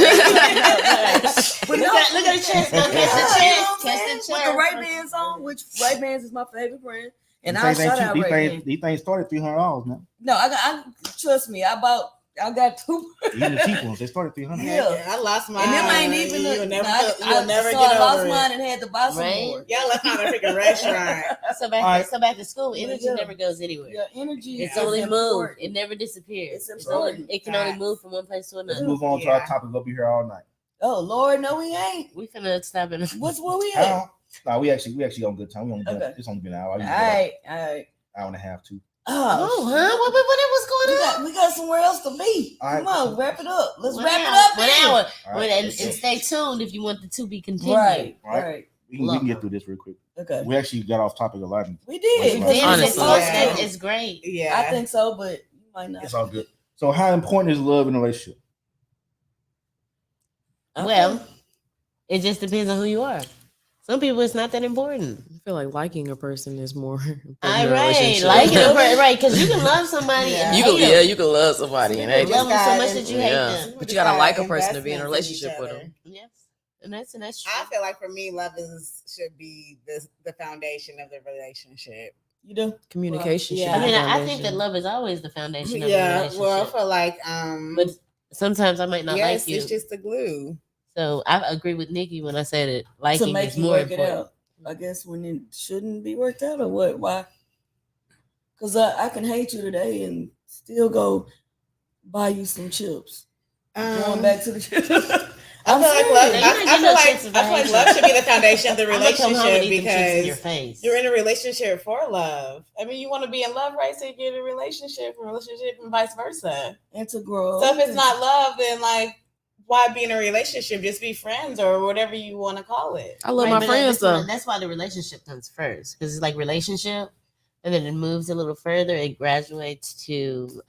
But look at the chest. Catch the chest. With the Ray-Bans on, which Ray-Bans is my favorite brand. And I shout out Ray-Bans. These things started $300, man. No, I trust me. I got two. Even the cheap ones, they started $300. Yeah, I lost mine. And them ain't even. You'll never I get lost over mine it. and had to buy some more. Y'all left out a freaking restaurant. So back to school, energy never goes anywhere. Yeah, energy. It's only move. It never disappears. It's important. It can only move from one place to another. Let's move on to our topic. We'll be here all night. Oh Lord, no, we ain't. We finna stop it. Where we at? No, we actually on good time. It's only been an hour. All right. Hour and a half too. Oh, huh? What was going on? We got somewhere else to be. All right. Come on, wrap it up. Let's wrap it up. 1 hour. Right. And stay tuned if you want the to be continued. Right. We can get through this real quick. Okay. We actually got off topic a lot. We did. Honestly. It's great. Yeah, I think so, but you might not. It's all good. So, how important is love in a relationship? Okay. Well, it just depends on who you are. Some people, it's not that important. I feel like liking a person is more important. Liking a person, right? Because you can love somebody. And you can love somebody and hate love them. them so much that you hate them. But you gotta like a person to be in a relationship with them. Yes, and that's true. I feel like for me, love should be the foundation of the relationship. You do communication. Well, I think that love is always the foundation of the relationship. Well, I feel like but sometimes I might not like you. It's just the glue. So I agree with Nikki when I said it. Liking to make is you more work important. it out. I guess when it shouldn't be worked out or what? Why? Because I can hate you today and still go buy you some chips. Going back to the chips. I feel like love should be the foundation of the relationship because you're in a relationship for love. I mean, you want to be in love, right? So you get a relationship, and vice versa. And to grow. So if it's not love, then like, why be in a relationship? Just be friends or whatever you want to call it. I love my friends though. That's why the relationship comes first, because it's like relationship, and then it moves a little further. It graduates to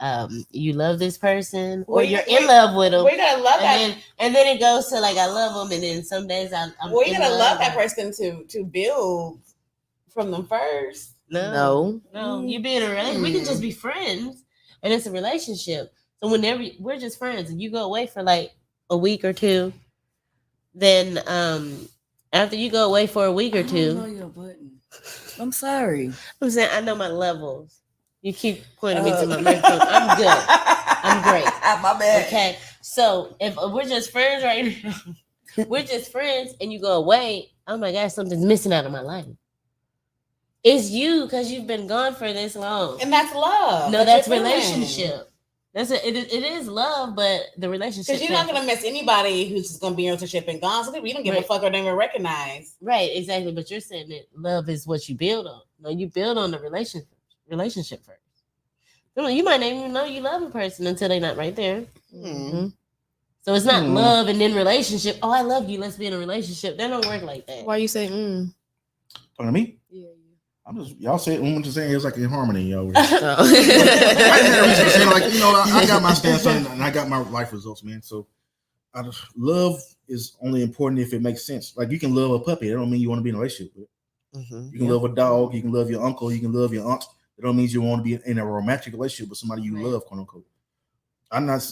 you love this person, or you're in love with them. We're gonna love that, and then it goes to like I love them, and then some days I'm. We're gonna love that person to build from them first. No. You be in a relationship. We can just be friends, and it's a relationship. So whenever we're just friends, and you go away for like a week or two, then after you go away for a week or two, I don't know your button. I'm sorry. I'm saying I know my levels. You keep pointing me to my microphone. I'm good. I'm great. My bad. Okay. So if we're just friends right now, we're just friends, and you go away. Oh my gosh, something's missing out of my life. It's you because you've been gone for this long, and that's love. No, that's relationship. It is love, but the relationship. Because you're not gonna miss anybody who's just gonna be in a relationship and gone. So people you don't give a fuck or don't even recognize. Right, exactly. But you're saying that love is what you build on. No, you build on the relationship first. You might not even know you love a person until they're not right there. Mm-hmm. So it's not love and then relationship. Oh, I love you. Let's be in a relationship. That don't work like that. Why you say Talking to me? Yeah. I'm just y'all say I'm just saying it's like in harmony, yo. I got my stance on it and I got my life results, man. So love is only important if it makes sense. Like you can love a puppy, that don't mean you want to be in a relationship with it. Mm-hmm. You can love a dog, you can love your uncle, you can love your aunt. That don't mean you want to be in a romantic relationship with somebody you love, quote unquote. I'm not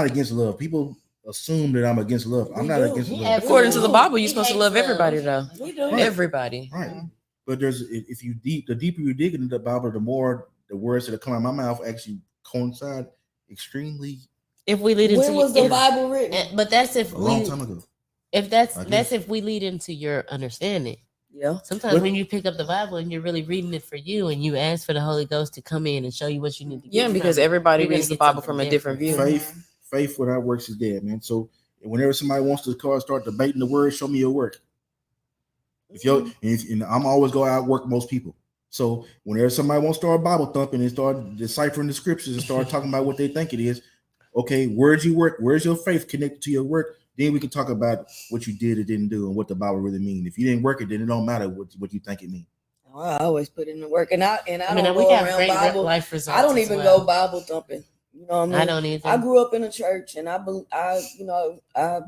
against love. People assume that I'm against love. I'm not against love. According to the Bible, you're supposed to love everybody though. We do. Everybody. Right. But the deeper you dig into the Bible, the more the words that come out of my mouth actually coincide extremely. If we lead into when was the Bible written? But that's if a long time ago. If that's if we lead into your understanding. Yeah. Sometimes when you pick up the Bible and you're really reading it for you, and you ask for the Holy Ghost to come in and show you what you need to get. Yeah, because everybody you're gonna reads the get Bible something from a different view. Faith without works is dead, man. So whenever somebody wants to start debating the word, show me your work. And I'm always go outwork most people. So whenever somebody wants to start Bible thumping and start deciphering the scriptures and start talking about what they think it is, okay, where's your work? Where's your faith connected to your work? Then we can talk about what you did or didn't do and what the Bible really means. If you didn't work it, then it don't matter what you think it means. Well, I always put in the work, and I mean, don't we go got around great Bible. life results I don't as even well. go Bible thumping. You know what I mean? I don't either. I grew up in a church, and I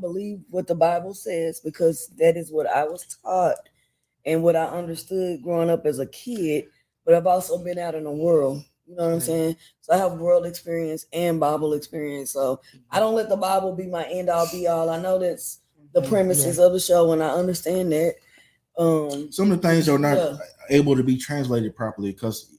believe what the Bible says because that is what I was taught and what I understood growing up as a kid. But I've also been out in the world. You know what I'm saying? So I have world experience and Bible experience. So I don't let the Bible be my end all be all. I know that's the premises of the show, and I understand that. Some of the things are not able to be translated properly because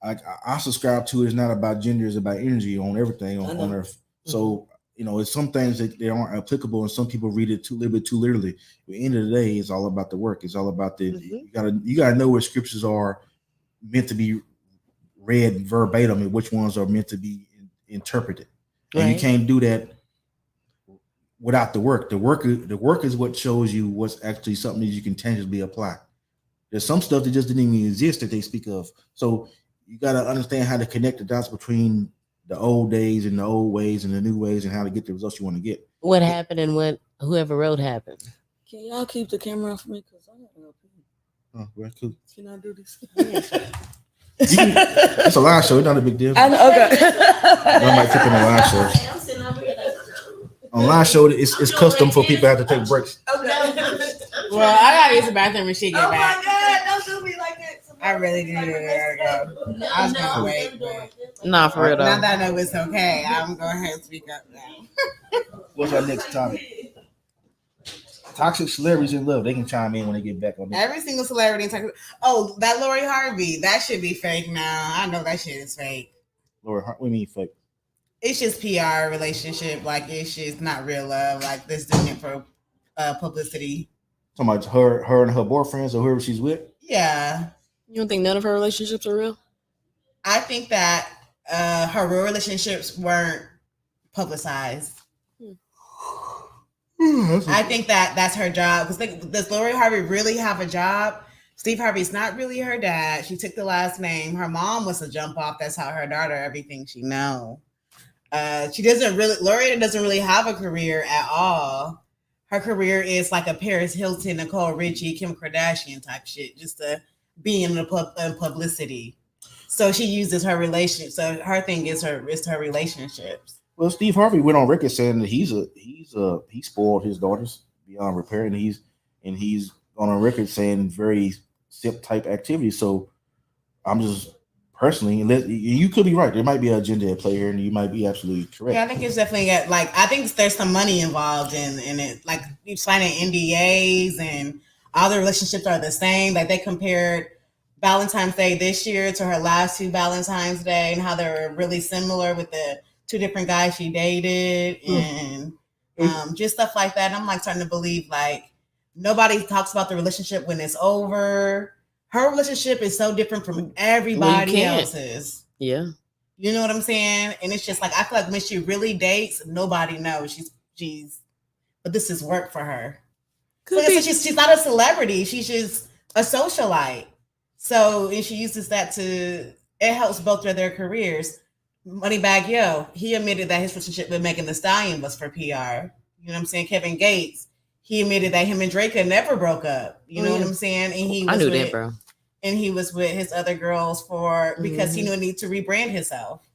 I subscribe to it's not about gender, it's about energy on everything on earth. So it's some things that they aren't applicable, and some people read it a little bit too literally. At the end of the day, it's all about the work. It's all about you gotta know what scriptures are meant to be read verbatim and which ones are meant to be interpreted. And you can't do that without the work. The work is what shows you what's actually something that you can tangibly apply. There's some stuff that just didn't even exist that they speak of. So you got to understand how to connect the dots between the old days and the old ways and the new ways and how to get the results you want to get. What happened and what whoever wrote happened. Can y'all keep the camera off me? Because I don't know. Oh, well, cool. Can I do this? It's a live show. It's not a big deal. I know, okay. I might clip in a live show. On live show, it's custom for people to have to take breaks. Well, I gotta use the bathroom when she get back. Oh my God, don't do me like that. I really do. I gotta go. I was gonna wait, but Nah, for real though. now that I know it's okay, I'm going ahead and speak up now. What's our next topic? Toxic celebrities in love. They can chime in when they get back on this. Every single celebrity in Texas. Oh, that Lori Harvey. That should be fake now. I know that shit is fake. Lord, what do you mean fake? It's just PR relationship. Like, it's just not real love. Like, this doing it for publicity. Talking about her and her boyfriends or whoever she's with? Yeah. You don't think none of her relationships are real? I think that her real relationships weren't publicized. I think that that's her job. Because does Lori Harvey really have a job? Steve Harvey's not really her dad. She took the last name. Her mom was a jump off. That's how her daughter, everything she know. Lori doesn't really have a career at all. Her career is like a Paris Hilton, Nicole Richie, Kim Kardashian type shit, just to be in the publicity. So she uses her relationship. So her thing is her relationships. Well, Steve Harvey went on record saying that he spoiled his daughters beyond repair, and he's on record saying very simp type activities. So I'm just personally, you could be right. There might be an agenda at play here, and you might be absolutely correct. Yeah, I think it's definitely I think there's some money involved in it. Like, you signing NDAs, and all the relationships are the same. Like, they compared Valentine's Day this year to her last two Valentine's Day, and how they're really similar with the two different guys she dated, and just stuff like that. And I'm like starting to believe like nobody talks about the relationship when it's over. Her relationship is so different from everybody else's. Yeah. You know what I'm saying? And it's just like, I feel like when she really dates, nobody knows but this is work for her. She's not a celebrity. She's just a socialite. So, and she uses that it helps both of their careers. Moneybagg Yo, he admitted that his relationship with Megan Thee Stallion was for PR. You know what I'm saying? Kevin Gates, he admitted that him and Drake had never broke up. You know what I'm saying? And I knew that, bro. And he was with his other girls because he knew he needed to rebrand himself.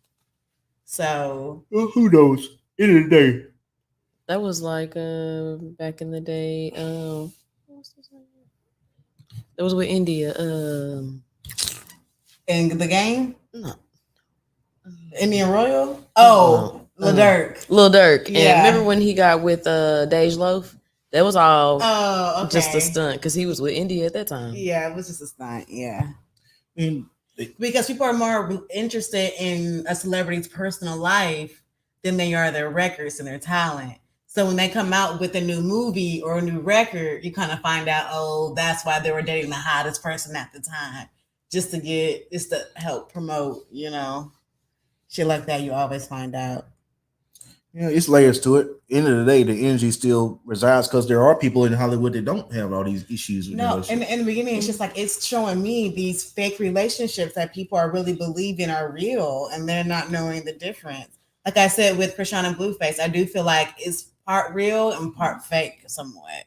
So who knows? End of the day, that was like back in the day. That was with India. In the game? No. Indian Royal? Oh, Lil Durk. Lil Durk. Yeah. And remember when he got with Dej Loaf? That was all just a stunt because he was with India at that time. Yeah, it was just a stunt. Yeah. Because people are more interested in a celebrity's personal life than they are their records and their talent. So when they come out with a new movie or a new record, you kind of find out, oh, that's why they were dating the hottest person at the time, just to help promote, shit like that. You always find out. It's layers to it. End of the day, the energy still resides because there are people in Hollywood that don't have all these issues. No, in the beginning, it's just like it's showing me these fake relationships that people are really believing are real, and they're not knowing the difference. Like I said with Krishan and Blueface, I do feel like it's part real and part fake somewhat.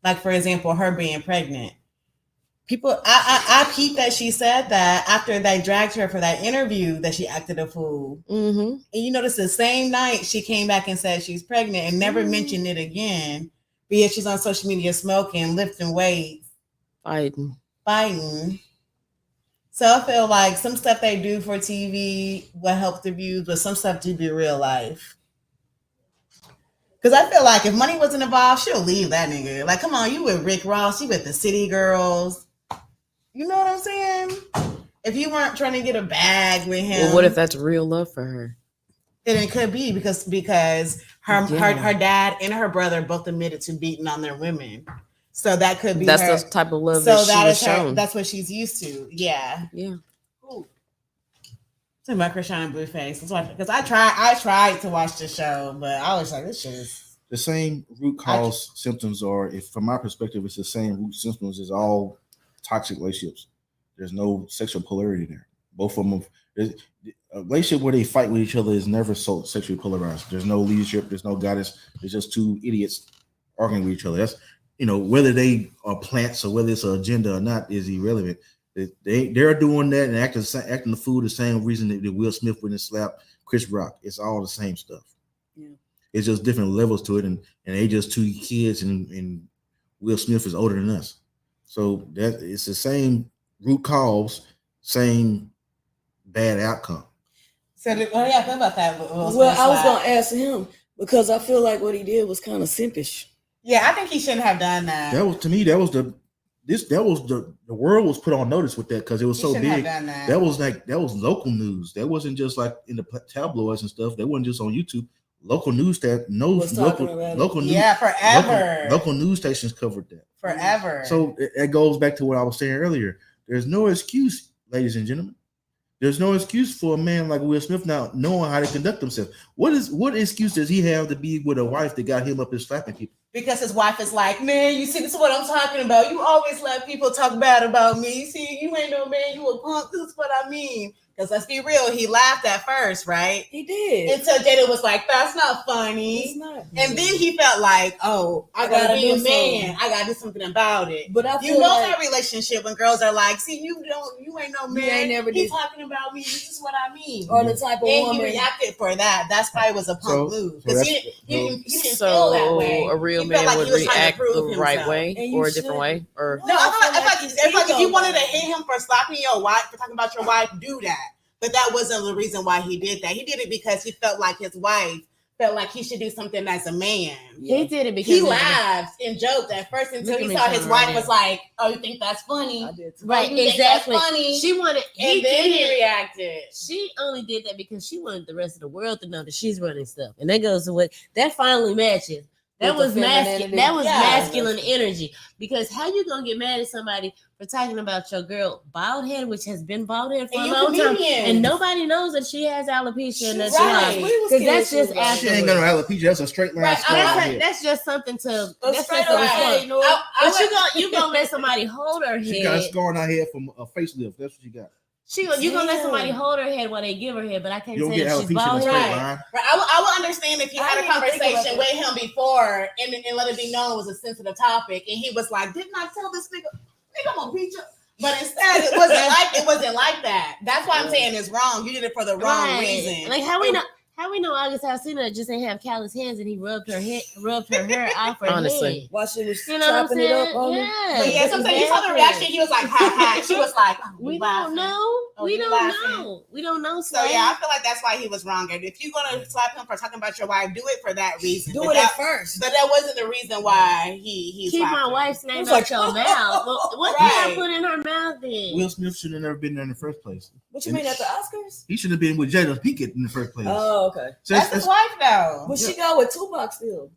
Like, for example, her being pregnant. People, I peeped that she said that after they dragged her for that interview that she acted a fool. Mm-hmm. And you notice the same night she came back and said she's pregnant and never mentioned it again. But yet she's on social media smoking, lifting weights, Fighting. So I feel like some stuff they do for TV will help the views, but some stuff do be real life. Because I feel like if money wasn't involved, she'll leave that nigga. Like, come on, you with Rick Ross, you with the City Girls. You know what I'm saying? If you weren't trying to get a bag with him. Well, what if that's real love for her? And it could be because her dad and her brother both admitted to beating on their women. So that could be that's the type of love that she was shown. That's what she's used to. Yeah. Yeah. Talking about Krishan and Blueface. Because I tried to watch the show, but I was like, this shit is the same root cause symptoms are, if from my perspective, it's the same root symptoms as all toxic relationships. There's no sexual polarity there. Both of them, a relationship where they fight with each other is never so sexually polarized. There's no leadership. There's no guidance. There's just two idiots arguing with each other. That's, whether they are plants or whether it's an agenda or not is irrelevant. They're doing that and acting the fool the same reason that Will Smith wouldn't slap Chris Rock. It's all the same stuff. Yeah. It's just different levels to it, and they just two kids, and Will Smith is older than us. So that it's the same root cause, same bad outcome. So what do you feel about that? Well, I was gonna ask him because I feel like what he did was kind of simpish. Yeah, I think he shouldn't have done that. That was the world was put on notice with that because it was so big. That was local news. That wasn't just like in the tabloids and stuff. That wasn't just on YouTube. Local news that local news. Yeah, forever. Local news stations covered that forever. So it goes back to what I was saying earlier. There's no excuse, ladies and gentlemen. There's no excuse for a man like Will Smith not knowing how to conduct himself. What excuse does he have to be with a wife that got him up and slapping people? Because his wife is like, man, you see, this is what I'm talking about. You always let people talk bad about me. See, you ain't no man, you a punk. This is what I mean. Because let's be real, he laughed at first, right? He did. Until Jada was like, that's not funny. It's not. And then he felt like, oh, I gotta be a man. I gotta do something about it. But I feel that relationship when girls are like, see, you ain't no man. You ain't never He's talking about me. This is what I mean. Or the type of woman. He reacted for that. That's why it was a punk move. Because he didn't So feel that way. a real man would react the right way or a different way? Or no, I feel like if you wanted to hit him for slapping your wife, for talking about your wife, do that. But that wasn't the reason why he did that. He did it because he felt like his wife felt like he should do something as a man. He did it because he laughed and joked at first until he saw his wife was like, "Oh, you think that's funny?" Right, exactly. Funny. She wanted, and then he reacted. She only did that because she wanted the rest of the world to know that she's running stuff, and that goes to what that finally matches. That was masculine. That was masculine energy. Because how you gonna get mad at somebody for talking about your girl bald head, which has been bald head for a long time, and nobody knows that she has alopecia and that's because that's just after. She ain't got no alopecia. That's a straight line. That's just something to. That's just but you gonna let somebody hold her head. She got a scar on her head from a facelift. That's what she got. You gonna let somebody hold her head while they give her head, but I can't say that she's bald head. Right. I would understand if you had a conversation with him before and let it be known it was a sensitive topic, and he was like, "Didn't I tell this nigga I'm gonna beat you?" But instead, it wasn't like that. That's why I'm saying it's wrong. You did it for the wrong reason. Like how we know August Alsina just ain't have callous hands and he rubbed her hair off her honestly. head. While she was chopping it up on yeah, sometimes you saw the reaction. He was like, ha ha. She was like, we don't know. We don't know. So yeah, I feel like that's why he was wrong. And if you're gonna slap him for talking about your wife, do it for that reason. Do it at first. But that wasn't the reason why he keep my wife's name out your mouth. What did I put in her mouth then? Will Smith should have never been there in the first place. What you mean at the Oscars? He should have been with Jada Pinkett in the first place. Oh, okay. So that's his wife though. But she go with Tupac still.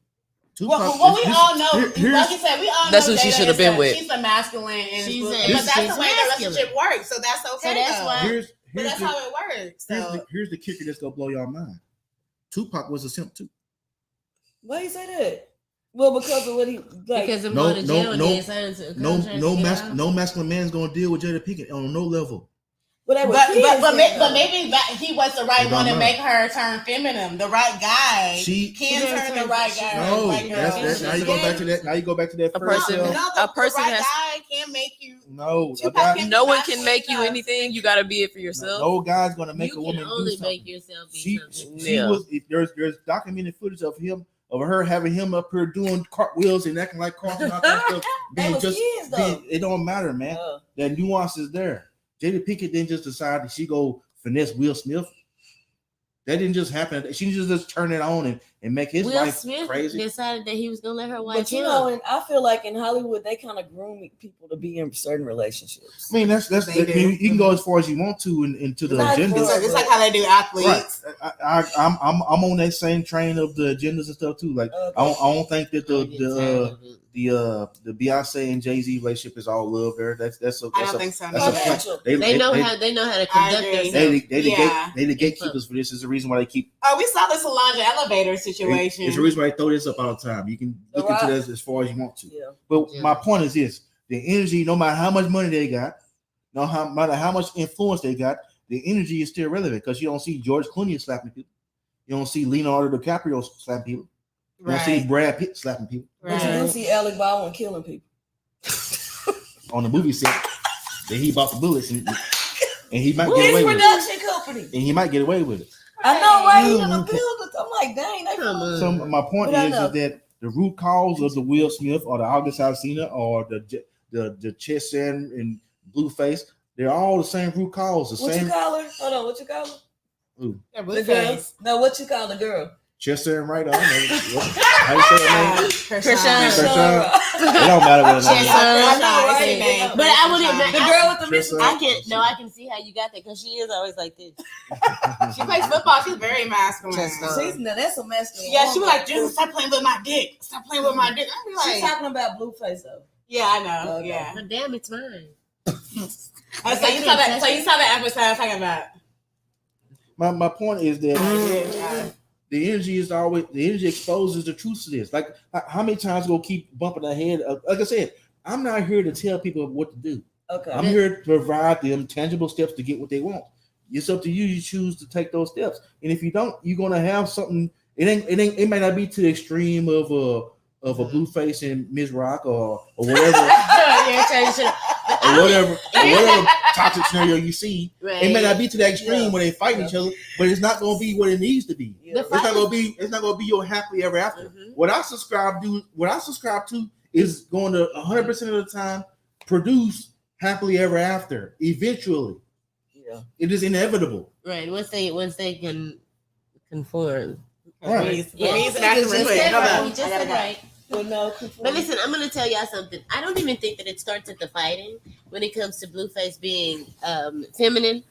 Tupac, Well, we all know, like you said, we all That's know who she Jada should have is been a- with. She's a masculine, and She's but a- that's she's the way the masculine. relationship works. So that's okay. So that's though. why- But that's how it works. So Here's the kicker that's gonna blow y'all mind. Tupac was a simp too. Why you say that? Well, because of what he like. Because of No, going to no, jail and no, then signed to a No, contract no, to get out. no masculine man's gonna deal with Jada Pinkett on no level. But they were but kids but then, though. maybe he was the right It one to don't make her turn feminine. The right guy can turn the right guy. No, right girl. that's now you go back to that. Now you go back to that A first person- self. No, A person the right has- guy can make you. No, a Tupac guy, can- No one can make you anything. You got to be it for yourself. no guy's gonna make You a woman can do only something. make yourself be She something. Yeah. was. If there's documented footage of her having him up here doing cartwheels and acting like Carlton. And all that stuff, They was kids, though. it don't matter, man. That nuance is there. Jada Pinkett didn't just decide that she go finesse Will Smith. That didn't just happen. She didn't just turn it on and make his Will life Smith crazy. decided that he was gonna let her watch But you him. know, and I feel like in Hollywood they kind of groom people to be in certain relationships. I mean, that's They do. you can go as far as you want to into the Not agendas. for- It's like how they do athletes. Right. I'm on that same train of the agendas and stuff too. Like Okay. I don't think that I get tired of it. the Beyonce and Jay-Z relationship is all love there. That's I don't think so. that's a- Financial. They know how to I conduct agree. themselves. they the gatekeepers for this. Is the reason why they keep. Oh, we saw the Solange elevator situation. It's the reason why they throw this up all the time. You can The look into Rock. this as far as you want to. Yeah. But Yeah. my point is this: the energy, no matter how much money they got, no matter how much influence they got, the energy is still relevant because you don't see George Clooney slapping people, you don't see Leonardo DiCaprio slapping people, you don't see Right. Brad Pitt slapping people But you do see Alec Baldwin killing people. on the movie set. Then he bought the bullets and he might Who get is away with it. production company? And he might get away with it. I know, right? He in the Mhm. building. I'm like, dang, they Come on. So my point But I is know. that the root cause of the Will Smith or the August Alsina or the Chess and Blueface, they're all the same root cause. The What same you call her? Hold on, what you call her? Ooh, They're The girl. Blueface. No, what you call the girl? Chester and right on. How you say her name? Krishan. Krishan. It don't matter what her name is. I know, Right? right? Yeah. But I wouldn't. The The girl with the Trisha. missing. I can see how you got that because she is always like this. She plays football. She's very masculine. She's now that's a masculine. Yeah, she was woman. like, dude, stop playing with my dick. Stop playing with my dick. I be She's like, talking about Blueface though. yeah, I know. Okay. Yeah. But damn, it's mine. So you saw that. So you saw that episode I'm talking about. My point is that the energy is always the energy exposes the truth to this. Like how many times we'll keep bumping our head? Like I said, I'm not here to tell people what to do. Okay. I'm here to provide them tangible steps to get what they want. It's up to you. You choose to take those steps, and if you don't, you're gonna have something. It may not be to the extreme of a Blueface and Ms. Rock or whatever Yeah, change it. or whatever toxic scenario you see. Right. It may not be to that extreme when they fight each other, but it's not gonna be what it needs to be. Yeah. It's not gonna be your happily ever after. Mhm. What I subscribe to is going to 100% of the time produce happily ever after. Eventually, Yeah. it is inevitable. Right. Once they can conform. Right. Yeah. Reason after Just reason. said Hold right. on. You just I gotta said go. right. But no, But listen, I'm gonna tell y'all something. I don't even think that it starts at the fighting when it comes to Blueface being feminine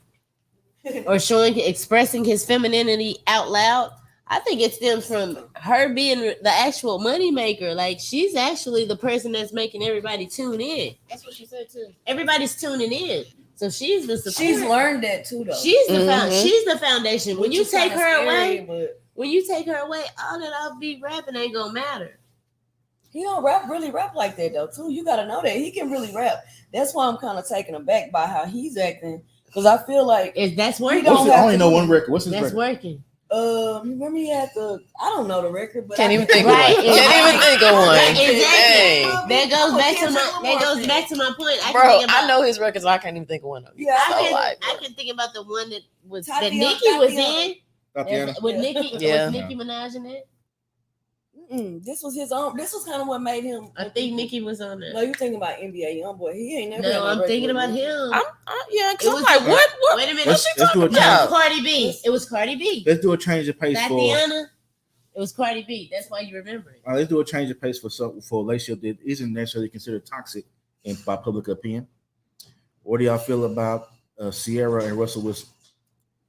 or expressing his femininity out loud. I think it stems from her being the actual money maker. Like she's actually the person that's making everybody tune in. That's what she said too. Everybody's tuning in, so she's the support. she's learned that too though. She's the she's the foundation. When Which you is take kinda her scary, away, but all that offbeat rapping ain't gonna matter. he don't really rap like that though too. You gotta know that he can really rap. That's why I'm kind of taken aback by how he's acting because I feel like If that's working, don't I have only to know be- one record. What's his that's record? working. remember he had I don't know the record, but Can't I even can- think of Right, one. Can't even think of one. Exactly. Hey. That goes back to Kendrick my Lamar point. I can Bro, think about, I know his records. I can't even think of one of them. Yeah, So, like, I can think about the one that was that Tatiana- Nicki was Tatiana. in. Tatiana. With Yeah. Nicki, Yeah. was Nicki Minaj in it? This was his own. This was kind of what made him. I think Nicki was on No, there. you thinking about NBA YoungBoy? He ain't never. had No, I'm record thinking with about Nicki. him. yeah, It because I'm was- like, what? Wait a minute. Let's do a change. about? Cardi B. It was Cardi B. Let's do a change of pace for. Tatiana. It was Cardi B. That's why you remember it. Let's do a change of pace for a relationship that isn't necessarily considered toxic by public opinion. What do y'all feel about Sierra and Russell Wilson?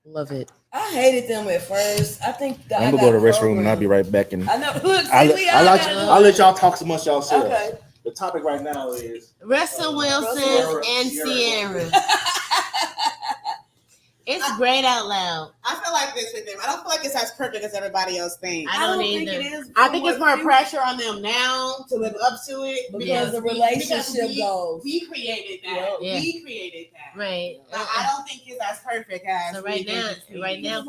Love it. I hated them at first. I think I'm gonna go to the restroom and I'll be right back. And I know. Look, I'll let y'all talk amongst yourselves. Okay. The topic right now is Russell Wilson Russell, and Sierra. It's great out loud. I feel like this with them. I don't feel like it's as perfect as everybody else thinks. I don't think either. it is. I think it's more pressure on them now to live up to it Because the relationship goals. We created that. Yeah. We created that. Right. I don't think it's as perfect as. So right now,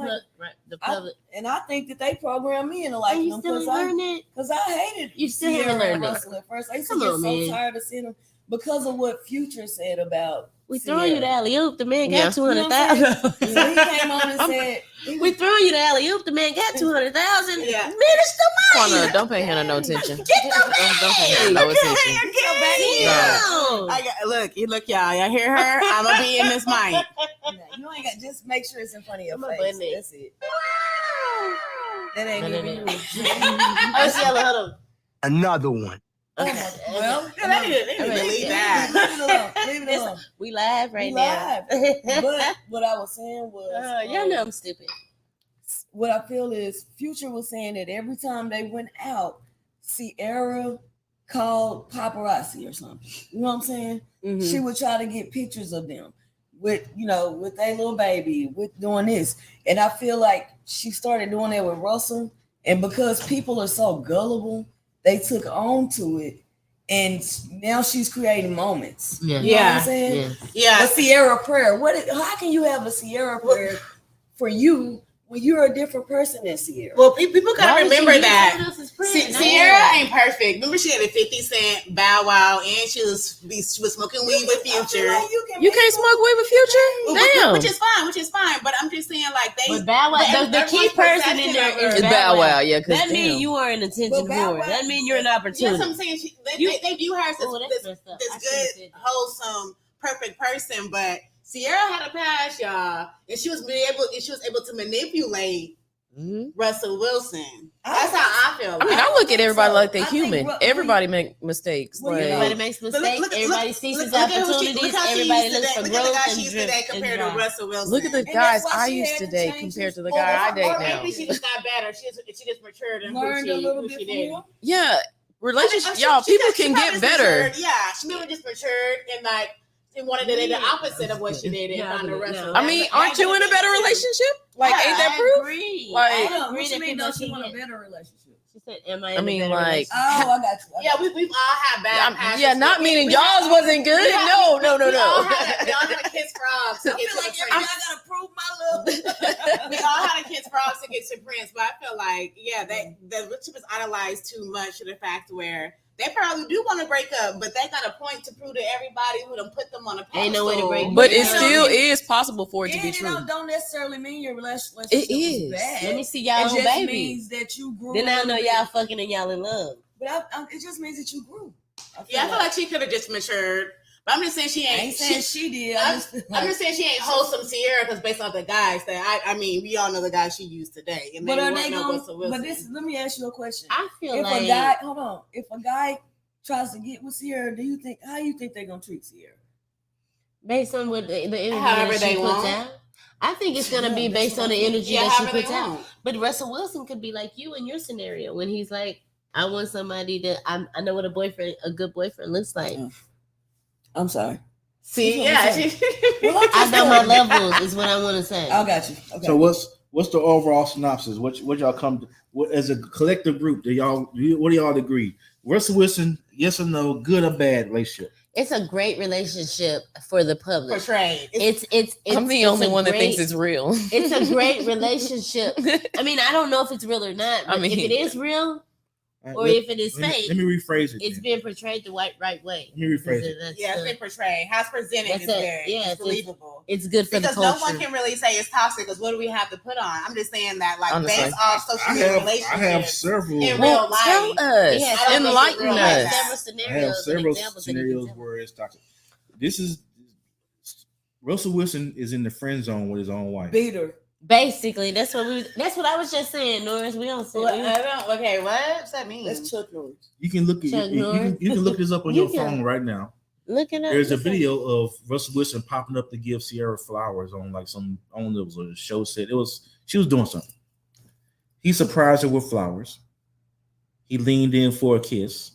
the public. And I think that they programmed me into liking you them still learn it. because I hated You still Sierra haven't and learned it. Russell at first. I used Come to get on, so man. tired of seeing them because of what Future said about. We throwing you the alley oop. The man Yeah. got 200,000. So he came on and said, We throwing you the alley oop. The man got 200,000. Yeah. Man, it's the money. Quana, don't pay Hannah no attention. Get the Don't pay Hannah no attention. Damn. Look, y'all. Y'all hear her? I'm gonna be in this mic. you ain't got just make sure it's in front of your I'm a face. button it. That's it. That ain't No, even no, you. Oh, Cielo, hold on. Another one. Okay. Well, They need to delete that. leave it alone. We live right We now. But what I was saying was, Y'all know I'm stupid. what I feel is Future was saying that every time they went out, Sierra called paparazzi or something. You know what I'm saying? Mhm. She would try to get pictures of them with, with their little baby, with doing this. And I feel like she started doing that with Russell. And because people are so gullible, they took on to it. And now she's creating moments. Yeah. You know what I'm saying? Yeah. Yeah. A Sierra prayer. How can you have a Sierra prayer for you when you're a different person than Sierra? Well, people Why gotta would you remember use that someone else's print? Sierra ain't perfect. Remember, she had a 50 Cent Bow Wow, and she was smoking weed with Future. You can't smoke weed with Future? Damn. Which is fine. But I'm just saying, like But Bow Wow, the key person in there is It's Bow Wow, yeah. That means damn. you are an attention But Bow whore. Wow- That means you're an Yes, opportunity. I'm saying they view her as Oh, that's this messed up. I should've said good, that. wholesome, perfect person. But Sierra had a past, y'all, and she was able to manipulate Russell Wilson. That's how I feel. I mean, I look at everybody like they're I think human. Ru- Everybody make mistakes. Well, like, Everybody makes mistakes. Everybody sees his opportunities. Everybody looks for Look at the growth guy and she used today compared to drive. Russell Wilson. look at the And guys that's why I she used had to today change compared to the his- guy I or date Or now. maybe she just got better. She just matured and Learned a little who bit she from did. him. Yeah, relationship, She y'all. probably People can just get better. matured. Yeah, she maybe just matured and like she wanted to do the opposite of what she did and Yeah, found a no. wrestler. I mean, aren't you in a better relationship? Like, Yeah, ain't that I proof? agree. Like- I Hold on, agree what that you mean, people don't you want a can. better relationship? She said, "Am I?" I mean, like, Oh, I got you. Yeah, we've all had bad passions. yeah, not meaning y'all's wasn't good. We No. all had to kiss frogs to I get feel to like the every time prince. I gotta prove my love. We all had to kiss frogs to get to Prince, but I feel like, yeah, the relationship is idolized too much to the fact where they probably do want to break up, but they got a point to prove to everybody who done put them on a pedestal. Ain't no way to break But it Yeah. still is possible for it to And be it true. don't necessarily mean your relationship It is is. bad. Let me see y'all It own just baby. means that you grew. Then a I little know bit. y'all fucking and y'all in love. But it just means that you grew. Yeah, I feel like she could have just matured. But I'm just saying she I ain't. ain't saying she did. I'm just saying she ain't wholesome Sierra because based on the guys that I mean, we all know the guys she used today. And But they are weren't they no going? Russell Wilson. But let me ask you a question. I feel If like a guy, hold on, if a guy tries to get with Sierra, how you think they're gonna treat Sierra? based on what the energy However that she they puts want. out. I think it's gonna be Yeah, based on the energy Yeah, that she however they puts out. want. But Russell Wilson could be like you in your scenario when he's like, I want somebody that I know what a good boyfriend looks like. I'm sorry. See, That's yeah. what I'm I know my levels is what I want to say. I got you. Okay. So what's the overall synopsis? What y'all come to, as a collective group? What do y'all agree? Russell Wilson, yes or no, good or bad relationship? It's a great relationship for the public. Portrayed. It's I'm the it's only a one that great- thinks it's real. It's a great relationship. I mean, I don't know if it's real or not, but I mean, if it is real or Let- if it is fake, let me rephrase it. it's then. being portrayed the right way. Let me rephrase it. That's Yeah, it's the- been portrayed. How it's presented That's is it. very Yeah, it's believable. It's good for Because the no culture. one can really say it's toxic because what do we have to put on? I'm just saying that, like, Honestly. based off social I media have relationships several. in Well, real life. tell us, Yeah, I don't think enlighten it's real us. like several that. I have scenarios and several examples that you can scenarios tell. where it's toxic. This is Russell Wilson is in the friend zone with his own wife. Beater. Basically, that's what I was just saying, Norris. We don't say Okay, what's that mean? That's Chuck Norris. You can look at Chuck you Norris. can look this up on You your can. phone right now. looking at. There's a video of Russell Wilson popping up to give Sierra flowers on like there was a show set. She was doing something. He surprised her with flowers. He leaned in for a kiss.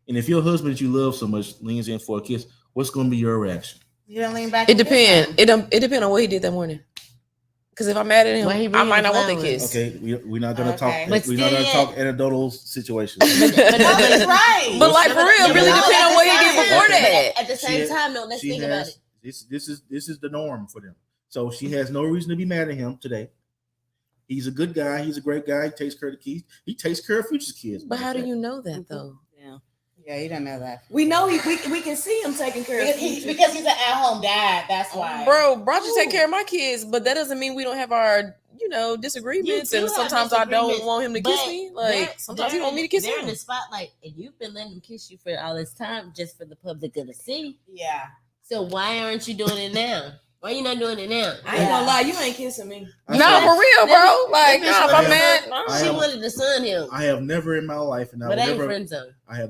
And if your husband that you love so much leans in for a kiss, what's going to be your reaction? You don't lean back. It depends. It depends on what he did that morning. Because if I'm mad at him, I might not want the kiss. Okay, we're not gonna talk. But We're not gonna talk anecdotal situations. But that's right. But like for real, really depends on what he did before that. At the same time, though, let's think about it. This is the norm for them. So she has no reason to be mad at him today. He's a good guy. He's a great guy. He takes care of the kids. He takes care of Future's kids. But how do you know that though? Yeah, you don't know that. We know we can see him taking care of because he's an at-home dad. That's why. Bro, Roger take care of my kids, but that doesn't mean we don't have our, disagreements. And sometimes I don't want him to kiss me. Like sometimes he want me to kiss him. him. In the spotlight, and you've been letting him kiss you for all this time, just for the public to see. Yeah. So why aren't you doing it now? Why are you not doing it now? I ain't gonna lie, you ain't kissing me. No, for real, bro. Like, if I'm mad, she wanted to son him. I have never in my life, and I have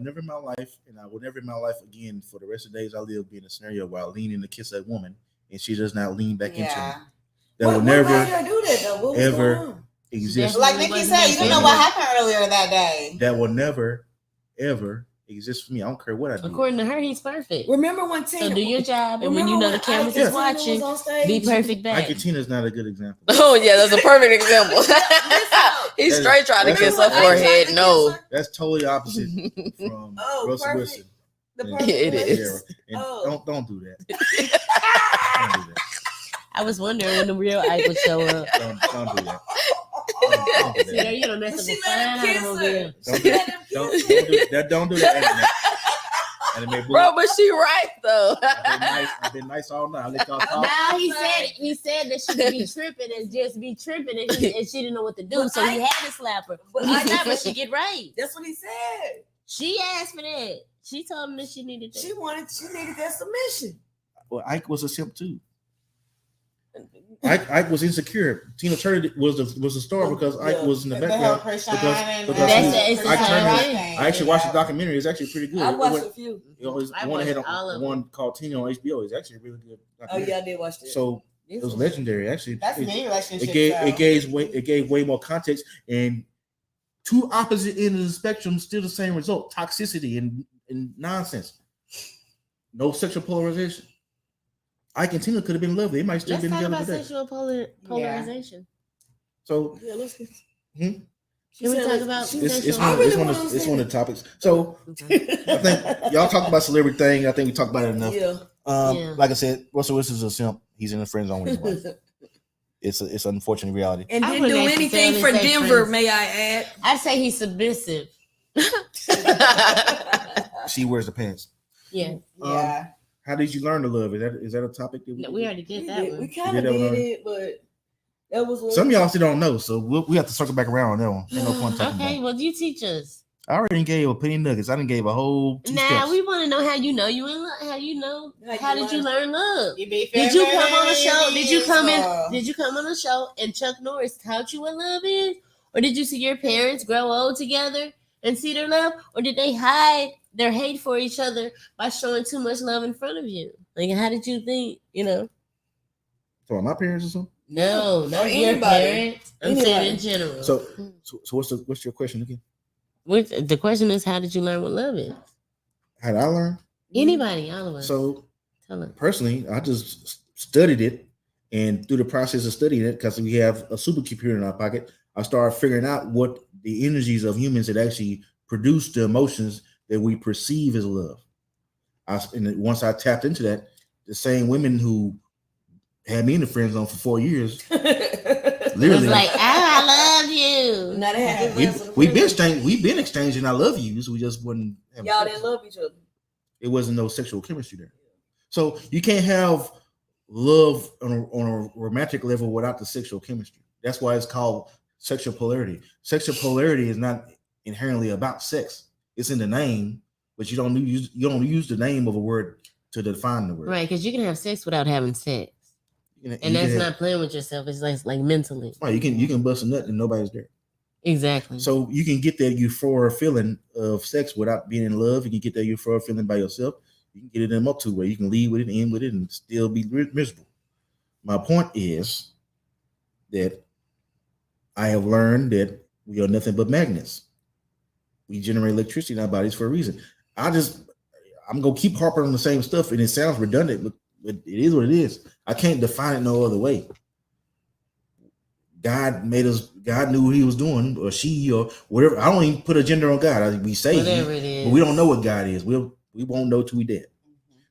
never in my life, and I will never in my life again for the rest of the days I live be in a scenario where I lean in to kiss a woman and she does not lean back into me. That will never ever exist. Like Nikki said, you don't know what happened earlier that day. That will never ever exist for me. I don't care what I do. According to her, he's perfect. Remember when Tina? So do your job, and when you know the cameras is watching, be perfect back. Ike Tina's not a good example. Oh yeah, that's a perfect example. He's straight trying to kiss her forehead. No, that's totally opposite from Russell Wilson. It is. And don't do that. Don't do that. I was wondering when the real Ike would show up. Don't do that. You don't mess with fine. Don't do that. Bro, but she right though. I've been nice all night. I let y'all talk. Now he said that she could be tripping and just be tripping, and she didn't know what to do, so he had to slap her. But she get right. That's what he said. She asked for that. She told him that she needed that. She needed that submission. Well, Ike was a simp too. Ike was insecure. Tina Turner was a star because Ike was in the background. I actually watched the documentary. It's actually pretty good. I watched a few. One called Tina on HBO. It's actually really good. Oh yeah, I did watch that. So it was legendary. Actually, that's many relationships. It gave way more context, and two opposite ends of the spectrum, still the same result: toxicity and nonsense. No sexual polarization. Ike and Tina could have been lovely. They might still be together today. Let's talk about sexual polarization. Yeah. So, Can we talk about it's one of the topics. So, I think y'all talked about celebrity thing. I think we talked about it enough. Yeah. Like I said, Russell Wilson's a simp. He's in the friend zone with his wife. It's an unfortunate reality. And didn't do anything for Denver, may I add? I'd say he's submissive. She wears the pants. Yeah. How did you learn to love? Is that a topic that we already did that one? We kind of did it, but that was some of y'all still don't know, so we have to circle back around on that one. Ain't no point talking about. Well, you teach us. I already gave a penny nuggets. I didn't give a whole 2 steps. We want to know how you know you in love. How did you learn love? Did you come on a show? Did you come on a show and Chuck Norris taught you what love is, or did you see your parents grow old together and see their love, or did they hide their hate for each other by showing too much love in front of you? Like, how did you think? For my parents or something? No, not your parents. I'm saying in general. So what's your question again? The question is, how did you learn what love is? How did I learn? Anybody, all of us. So, tell us. Personally, I just studied it, and through the process of studying it, because we have a supercomputer in our pocket, I started figuring out what the energies of humans that actually produce the emotions that we perceive as love. Once I tapped into that, the same women who had me in the friend zone for 4 years, literally, like, I love you. Now they have we've been exchanging I love yous. We just wouldn't. Y'all didn't love each other. It wasn't no sexual chemistry there. So you can't have love on a romantic level without the sexual chemistry. That's why it's called sexual polarity. Sexual polarity is not inherently about sex. It's in the name, but you don't use the name of a word to define the word. Right, because you can have sex without having sex. And that's not playing with yourself. It's like mentally. Right, you can bust a nut and nobody's there. Exactly. So you can get that euphoria feeling of sex without being in love. You can get that euphoria feeling by yourself. You can get it in a multitude way. You can lead with it, end with it, and still be miserable. My point is that I have learned that we are nothing but magnets. We generate electricity in our bodies for a reason. I'm gonna keep harping on the same stuff, and it sounds redundant, but it is what it is. I can't define it no other way. God made us. God knew what He was doing, or she, or whatever. I don't even put a gender on God. We say Whatever it is. but we don't know what God is. We won't know till we dead.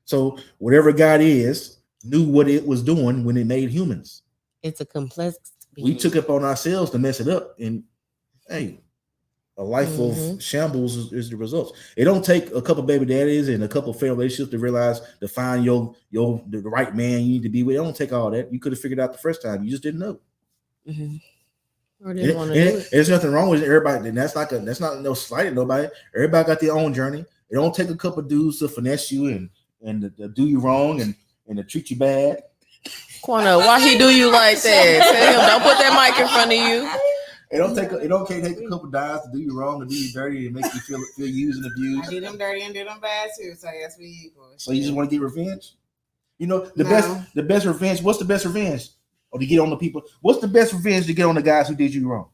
So whatever God is, knew what it was doing when it made humans. It's a complex. We took it upon ourselves to mess it up, and hey, a life of shambles is the results. It don't take a couple baby daddies and a couple failed relationships to find the right man you need to be with. It don't take all that. You could have figured out the first time. You just didn't know. Or didn't want to do it. There's nothing wrong with everybody. And that's not no slight at nobody. Everybody got their own journey. It don't take a couple dudes to finesse you and to do you wrong and to treat you bad. Quana, why he do you like that? Tell him, don't put that mic in front of you. It don't take a couple dives to do you wrong and do you dirty and make you feel used and abused. I do them dirty and do them bad too. So yes, we equal. So you just want to get revenge? You know the best revenge. What's the best revenge? Or to get on the people? What's the best revenge to get on the guys who did you wrong?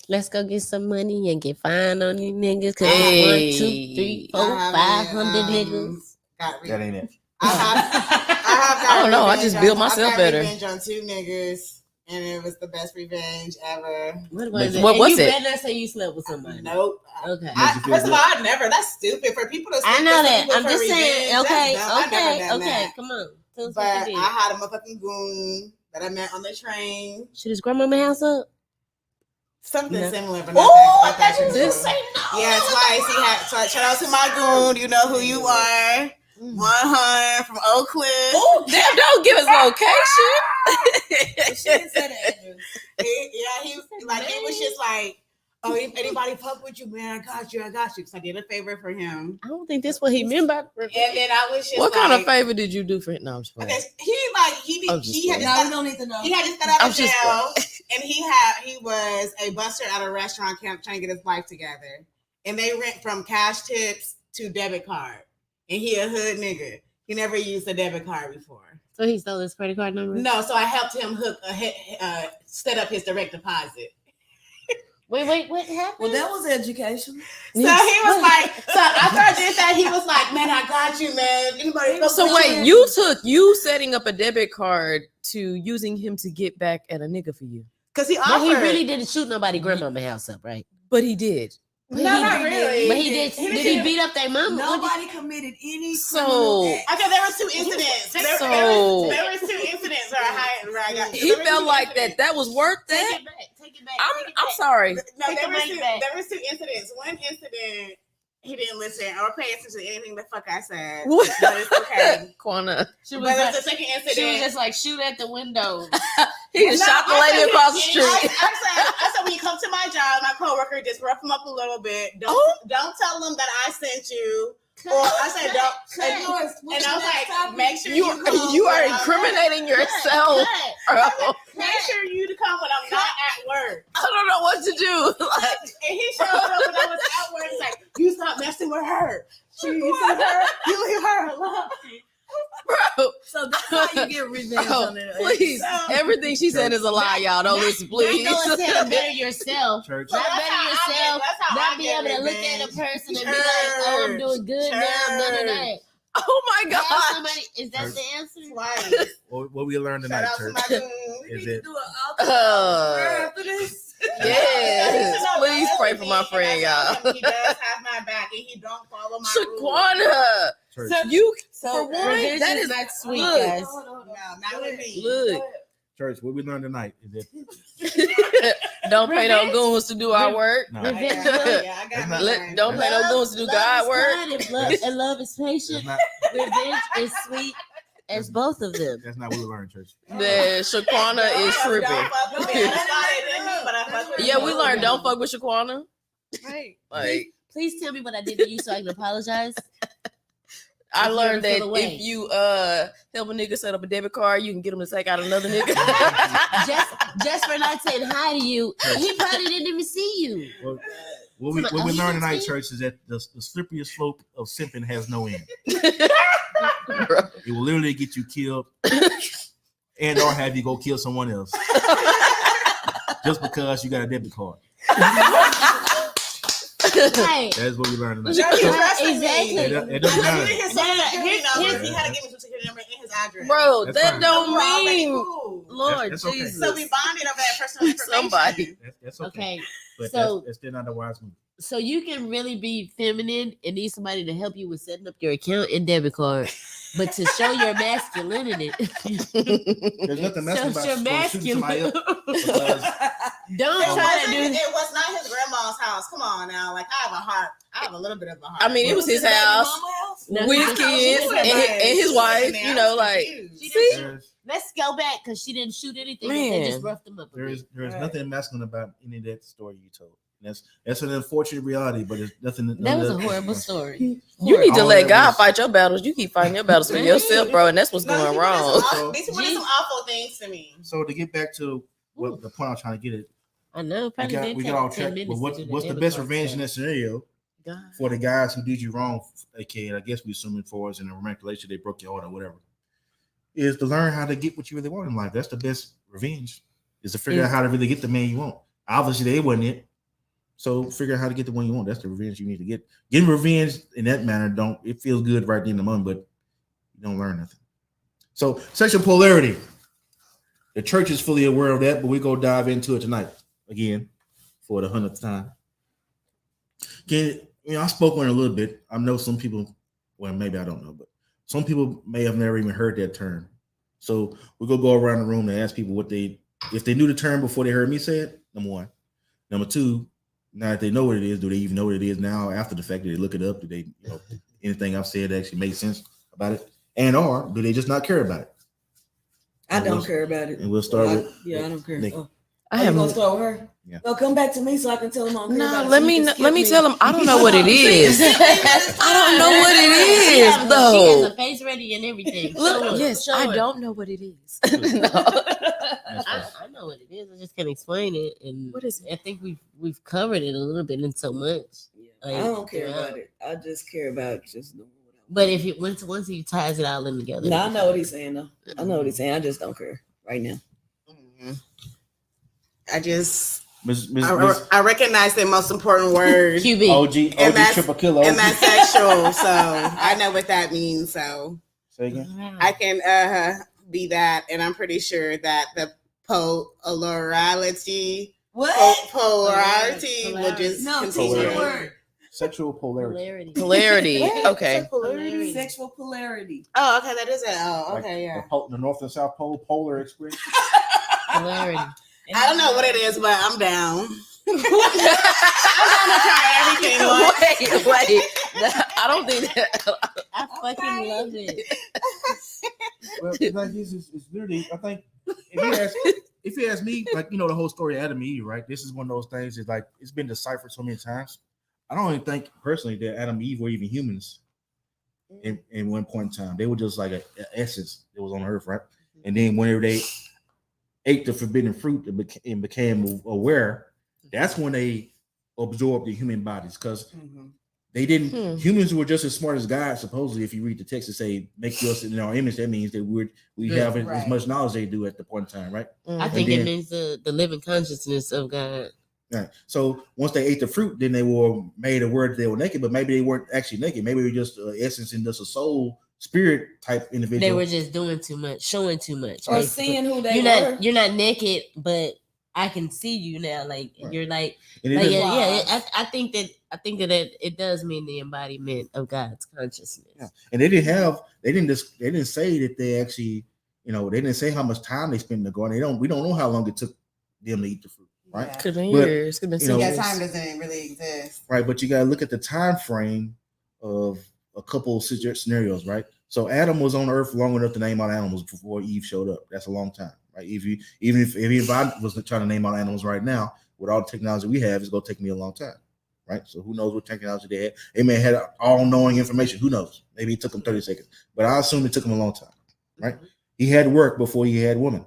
Let's go get some money and get fined on these niggas. Cause Hey. 1, 2, 3, 4, 500 niggas. That ain't it. I don't know. I just build myself better. Revenge on 2 niggas, and it was the best revenge ever. What was it? What And was you it? better not say you slept with somebody. Nope. Okay. First of all, I never. That's stupid for people to. I know that. I'm for just saying. revenge. Okay. That's dumb. I've never done Okay. that. Come on. Tell us But what you did. I had a motherfucking goon that I met on the train. Should his grandmama house up? Something No. similar, but Oh, not I thought you that. was gonna say no. Yeah, twice he had. So shout out to my goon. You know who you are. 100 from Oak Cliff. Oh, damn, don't give us location. He was like, it was just like, oh, if anybody fuck with you, man, I got you. Because I did a favor for him. I don't think that's what he meant by. And then I was just What like, kind of favor did you do for him? No, I'm just playing. okay, he had No, we don't need to know. he had just got out I'm of just jail, and he was a buster at a restaurant camp trying to get his life together, and they went from cash tips to debit card, and he a hood nigga. He never used a debit card before. So he stole his credit card number? No, so I helped him set up his direct deposit. Wait, what happened? Well, that was education. So he was like, so after I did that, he was like, man, I got you, man. Anybody fuck So with wait, you setting up a debit card to using him to get back at a nigga for you? Because he But offered. he really didn't shoot nobody grandmama house up, right? But he did. No, not really. But he did. Did he beat up their mama? Nobody committed any So- criminal act. Okay, there were 2 incidents. There was 2 incidents where I got. He felt like that was worth that. Take it back. Take it back. I'm sorry. No, Take there the money back. was 2 incidents. One incident, he didn't listen or pay attention to anything the fuck I said. What? But it's okay. Quana. She was, But like, it's the second she was incident. just like, shoot at the window. He just shot the lady across the street. I said when you come to my job, my coworker, just rough him up a little bit. Don't tell them that I sent you. Or I said don't. And I was like, make sure you come You are when I'm incriminating yourself. bro. Make sure you to come when I'm not at work. I don't know what to do. Like, And he showed up when I was at work. He's like, you stop messing with her. You leave her. You leave her alone. bro, So that's how you get revenge bro, on it. please. Everything she said is a lie, y'all. Don't listen, please. Not go and say to better yourself. Church. Not That's better how I yourself. get- that's how I Not be get able to look at a revenge. person and be like, oh, I'm doing good now. None of that. Oh my Tell god. somebody, is that the answer? Twice. What we learned Shout tonight, out to church, my goon. is it Do an after this. Yes, please pray for my friend, y'all. He does have my back, and he don't follow my rules. Shaquana, church. you So for one, revenge that is is not sweet, look, guys. No, not with me. Look, Church, what we learned tonight is that don't pay no goons to do our work. no, Revenge. Yeah, I got That's my not- friend. Don't pay no goons to do Love God is work. kind and love is that's patient. not Revenge is sweet as both of them. that's not what we learned, church. That Shaquana is tripping. Don't fuck with me. I thought it didn't mean, but I fuck with Yeah, you. we learned don't fuck with Shaquana. Right. Like Please tell me what I did to you so I can apologize. I If you learned ever that feel away. if you help a nigga set up a debit card, you can get him to take out another nigga. just for not saying hi to you, he probably didn't even see you. Well, what we learned tonight, church, is that the slipperyest slope of simping has no end. Bro. It will literally get you killed and or have you go kill someone else. just because you got a debit card. Right. That's what we learned tonight. Exactly. It doesn't matter. He had to give his social security number and his address. Bro, That's that fine. don't We're already mean, cool. Lord That's okay. Jesus. So we bonded over that personal information. Somebody. That's okay. Okay. But So- that's still not the wise move. So you can really be feminine and need somebody to help you with setting up your account and debit card, but to show your masculinity, There's nothing messing show about your going shooting somebody masculinity. up because Don't try to do. It was not his grandma's house. Come on now. Like, I have a heart. I have a little bit of a heart. I mean, it was his house No, with she his was- kids she was and his wife. You know, like, She see, didn't shoot. Let's go back because she didn't shoot anything. Man. They just roughed them up. there is nothing masculine about any of that story you told. That's an unfortunate reality, but it's nothing. That was a horrible story. you need to All let that God was- fight your battles. You keep fighting your battles for yourself, bro, and that's what's going wrong. These people did some awful things to me. So to get back to what the point I'm trying to get at, I know. we got off track. But what's the best revenge in that scenario for the guys who did you wrong? Okay, I guess we assuming for us in a romantic relationship they broke your heart or whatever. Is to learn how to get what you really want in life. That's the best revenge. Is to figure out how to really get the man you want. Obviously, they wasn't it. So figure out how to get the one you want. That's the revenge you need to get. Getting revenge in that manner it feels good right in the moment, but you don't learn nothing. So sexual polarity. The church is fully aware of that, but we go dive into it tonight again for the 100th time. I spoke on it a little bit. I know some people, well, maybe I don't know, but some people may have never even heard that term. So we're gonna go around the room and ask people if they knew the term before they heard me say it. Number one. Number two, now that they know what it is, do they even know what it is now after the fact? Do they look it up? Do they, anything I've said actually make sense about it? And or do they just not care about it? I don't care about it. And we'll start with I don't care. Nick. I am gonna start with her. Yeah. No, come back to me so I can tell them. No, let me tell them I don't know what it is. I don't know what it She is has though. a face ready and everything. Look, yes, Show I her. don't know what it is. No. I know what it is. I just can't explain it. And What is it? I think we've covered it a little bit in so much. I don't care about it. I just care about just doing whatever. But if it once he ties it all in together. No, I know what he's saying though. I know what he's saying. I just don't care right now. I just Miss I recognize the most important word. QB. OG triple kilo. And that's sexual. So I know what that means. So Say again. I can be that, and I'm pretty sure that the polarity will just continue. Sexual polarity. Polarity. Okay. Polarity. Sexual polarity. Oh, okay, that is it. Oh, okay, yeah. The North and South Pole Polar Express. Polarity. I don't know what it is, but I'm down. I'm down to try everything once. Wait. I don't think that. I fucking love it. Well, like this is literally. I think if you ask me, like the whole story of Adam and Eve, right? This is one of those things. Is like it's been deciphered so many times. I don't even think personally that Adam and Eve were even humans. In one point in time, they were just like an essence that was on Earth, right? And then whenever they ate the forbidden fruit and became aware, that's when they absorbed the human bodies, because they didn't. Humans were just as smart as God, supposedly. If you read the text and say, "Make us in our image," that means that we have as much knowledge they do at the point in time, right? I think it means the living consciousness of God. Right. So once they ate the fruit, then they were made aware that they were naked, but maybe they weren't actually naked. Maybe they were just essence and just a soul, spirit type individual. They were just doing too much, showing too much, or seeing who they were. You're not naked, but I can see you now. Like you're like, I think that it does mean the embodiment of God's consciousness. Yeah. And they didn't say that they actually, they didn't say how much time they spent in the garden. We don't know how long it took them to eat the fruit. Right, could have been years. Could have been that time doesn't really exist. Right, but you got to look at the time frame of a couple of scenarios, right? So Adam was on Earth long enough to name out animals before Eve showed up. That's a long time, right? If I was trying to name out animals right now, with all the technology we have, it's gonna take me a long time, right? So who knows what technology they had? They may have had all-knowing information. Who knows? Maybe it took them 30 seconds, but I assume it took them a long time, right? He had work before he had woman,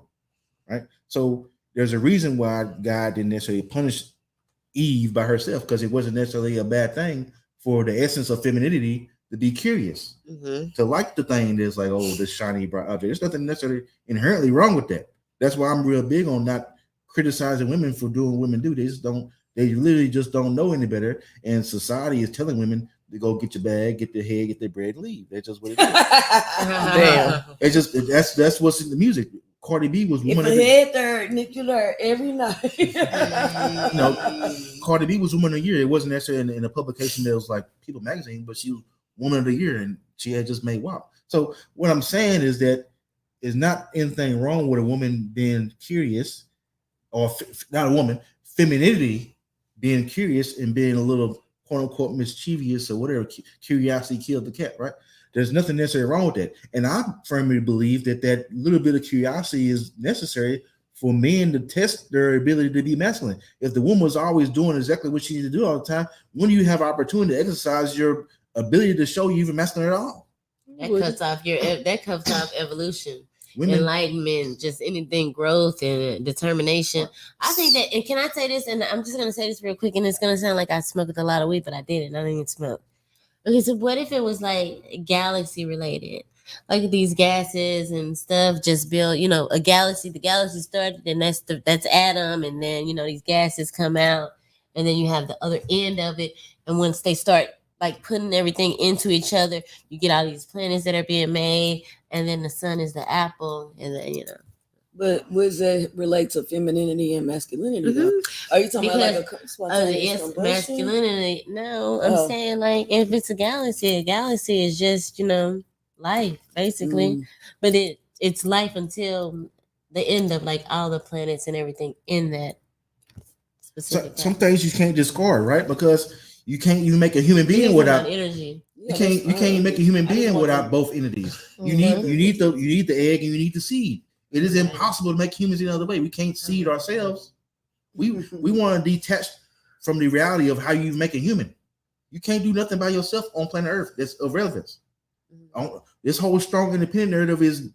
right? So there's a reason why God didn't necessarily punish Eve by herself, because it wasn't necessarily a bad thing for the essence of femininity to be curious, to like the thing that's like, oh, this shiny bright object. There's nothing necessarily inherently wrong with that. That's why I'm real big on not criticizing women for doing what women do. They literally just don't know any better. And society is telling women to go get your bag, get their head, get their bread, and leave. That's just what it is. Damn. It's just that's what's in the music. Cardi B was If woman a of the head third, Nick, you learn every night. Cardi B was woman of the year. It wasn't necessarily in a publication that was like People Magazine, but she was woman of the year, and she had just made WAP. So what I'm saying is that there's not anything wrong with a woman being curious, or not a woman, femininity being curious and being a little quote unquote mischievous or whatever. Curiosity killed the cat, right? There's nothing necessarily wrong with that. And I firmly believe that little bit of curiosity is necessary for men to test their ability to be masculine. If the woman was always doing exactly what she needs to do all the time, when do you have opportunity to exercise your ability to show you even masculine at all? That cuts off evolution, Women, enlightenment, just anything, growth and determination. I think that, and can I say this? And I'm just gonna say this real quick, and it's gonna sound like I smoked a lot of weed, but I didn't. I didn't even smoke. Okay, so what if it was like galaxy related? Like these gases and stuff just build, a galaxy. The galaxy started, and that's Adam, and then these gases come out, and then you have the other end of it. And once they start like putting everything into each other, you get all these planets that are being made, and then the sun is the apple, and then But does that relate to femininity and masculinity? Though? Are you talking about like a spontaneous combustion? Masculinity? No, I'm saying like if it's a galaxy is just life basically, but it's life until the end of like all the planets and everything in that specific. Some things you can't discard, right? Because you can't even make a human being without energy. You can't even make a human being without both entities. You need the egg and you need the seed. It is impossible to make humans any other way. We can't seed ourselves. We want to detach from the reality of how you make a human. You can't do nothing by yourself on planet Earth. That's of relevance. This whole strong independent narrative is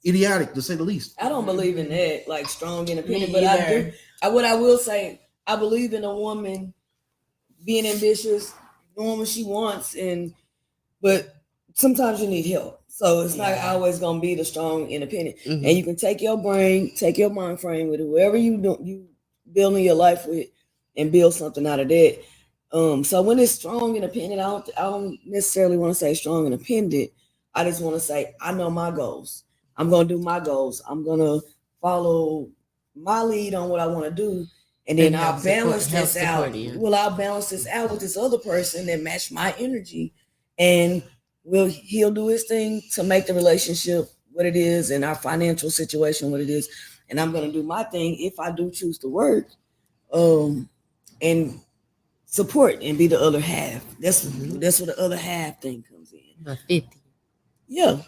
idiotic, to say the least. I don't believe in that, like strong independent. But I do. What I will say, I believe in a woman being ambitious, doing what she wants, but sometimes you need help. So it's not always gonna be the strong independent. And you can take your brain, take your mind frame with whoever you building your life with, and build something out of that. So when it's strong independent, I don't necessarily want to say strong independent. I just want to say I know my goals. I'm gonna do my goals. I'm gonna follow my lead on what I want to do. And then I'll balance this out. Well, I'll balance this out with this other person that match my energy, and he'll do his thing to make the relationship what it is and our financial situation what it is. And I'm gonna do my thing if I do choose to work, and support and be the other half. That's where the other half thing comes in. 50. Yeah.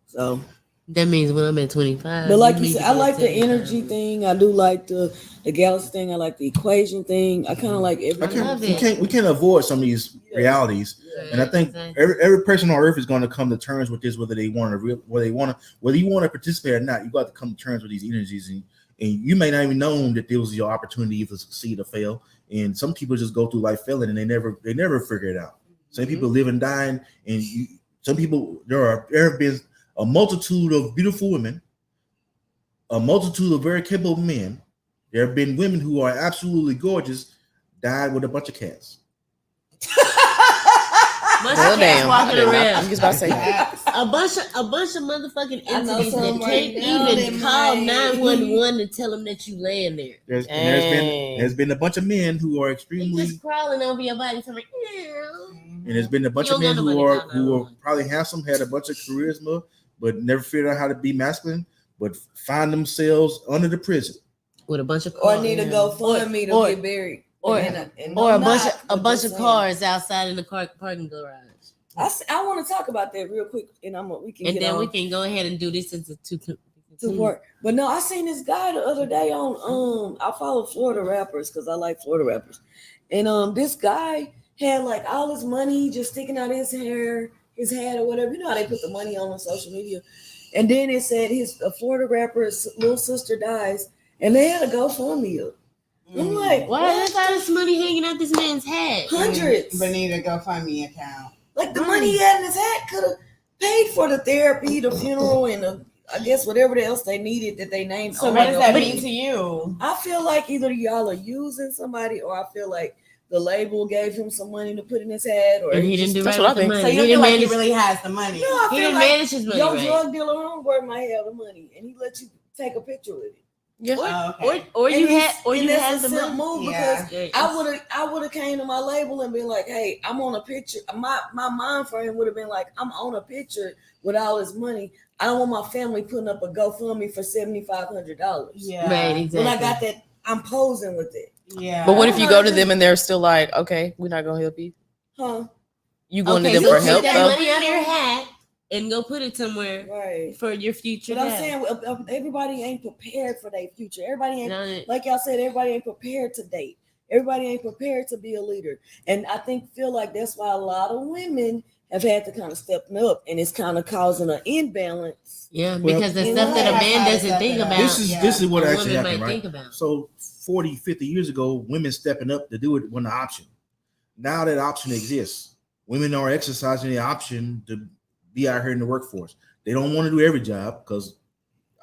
So that means when I'm at 25. But like you said, I like the energy thing. I do like the galaxy thing. I like the equation thing. I kind of like everything. We can't avoid some of these realities, and I think every person on Earth is going to come to terms with this, whether you want to participate or not. You got to come to terms with these energies, and you may not even know that this was your opportunity to succeed or fail. And some people just go through life failing, and they never figure it out. Some people live and die, and some people there have been a multitude of beautiful women, a multitude of very capable men. There have been women who are absolutely gorgeous, died with a bunch of cats. Walking around. I'm just about to say that. A bunch of motherfucking entities that can't even call 911 to tell them that you laying there. There's been a bunch of men who are extremely just crawling over your body, like, and there's been a bunch of men who are probably handsome, had a bunch of charisma, but never figured out how to be masculine, but find themselves under the prison with a bunch of or need to go fund me to get buried. Or a bunch of cars outside in the parking garage. I want to talk about that real quick, and we can go ahead and do this as a two part. But no, I seen this guy the other day on I follow Florida rappers because I like Florida rappers, and this guy had like all his money just sticking out his hair, his hat or whatever. You know how they put the money on social media, and then it said a Florida rapper's little sister dies, and they had a GoFundMe up. I'm like, why is all this money hanging out this man's hat? Hundreds. But need a GoFundMe account. Like the money he had in his hat could have paid for the therapy, the funeral, and I guess whatever else they needed that they named. So what does that mean to you? I feel like either y'all are using somebody, or I feel like the label gave him some money to put in his head, or And he didn't do That's right what with I the think. money. So you He feel didn't like he manage. really has the money? No, I He feel didn't like manage his money your right. drug dealer homeboy might have the money, and he let you take a picture with it. Yeah. Oh, okay. Or And you he's- had, or and you that's had a the simple money. move Yeah. because I would have came to my label and been like, hey, I'm on a picture. My mind frame would have been like, I'm on a picture with all this money. I don't want my family putting up a GoFundMe for $7,500. Yeah. Right, exactly. When I got that, I'm posing with it. Yeah. But what if you go to them and they're still like, okay, we're not gonna help you? Huh? You going Okay, to them so for take help that though? money out of your hat and go put it somewhere Right. for your future. But I'm dad. saying everybody ain't prepared for their future. Everybody ain't, No, like y'all said, everybody ain't prepared to date. Everybody ain't prepared to be a leader. And I feel like that's why a lot of women have had to kind of step up, and it's kind of causing an imbalance. Yeah, Well, because the you stuff know, that a that's man how doesn't it's think set up. about. This is what a actually woman happened, might right? think about. So 40, 50 years ago, women stepping up to do it wasn't an option. Now that option exists. Women are exercising the option to be out here in the workforce. They don't want to do every job because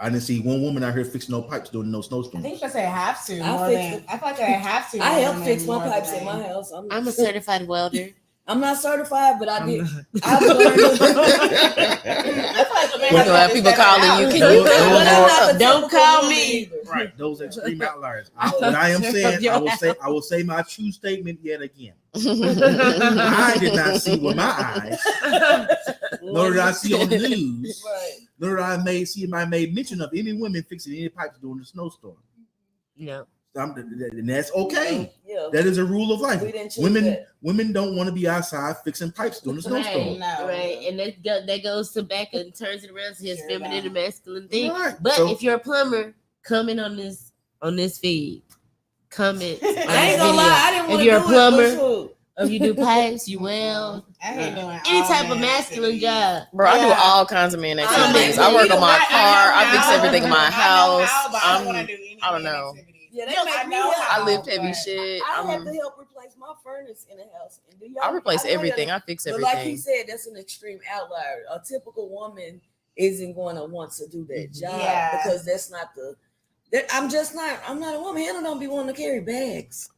I didn't see one woman out here fixing no pipes during no I snowstorms. think because they have to. I more fix than, it. I feel like they have to. I more help than fix my more pipes than in my house. I'm a certified welder. I'm not certified, but I did. I I've feel learned. like the man When has to people step it calling out. you, can Those- you those come But I'm not the Don't typical call woman me. either. Right, those extreme outliers. What I am saying, I will say my true statement yet again. I did not see with my eyes, nor did I see on the news, Right. nor did I made mention of any women fixing any pipes during the snowstorm. No. And that's okay. Yeah. That is a rule of life. We didn't choose that. Women don't want to be outside fixing pipes during the snowstorm. No. Right, and that goes to back and turns it around to his Sure feminine does. and masculine thing. Right. But So- if you're a plumber, comment on this feed. Comment. on I this ain't gonna video. lie. I didn't If want to you're a do plumber, it. But shoot. or you do pipes, you weld, I hate doing any all type of man masculine activities. job. Bro, I do Yeah. all kinds of man activities. I I work do on my I car. I know fix how, everything in my I know house. how, but I don't want to do any I don't man know. activities. Yeah, they Look, make I me know help. how, I lift heavy but- shit. I have to help replace my furnace in the house. And do y'all, I replace know y'all- everything. I fix But like he everything. said, that's an extreme outlier. A typical woman isn't going to want to do that job Yeah. because that's not the. I'm not a woman. Hannah don't be wanting to carry bags.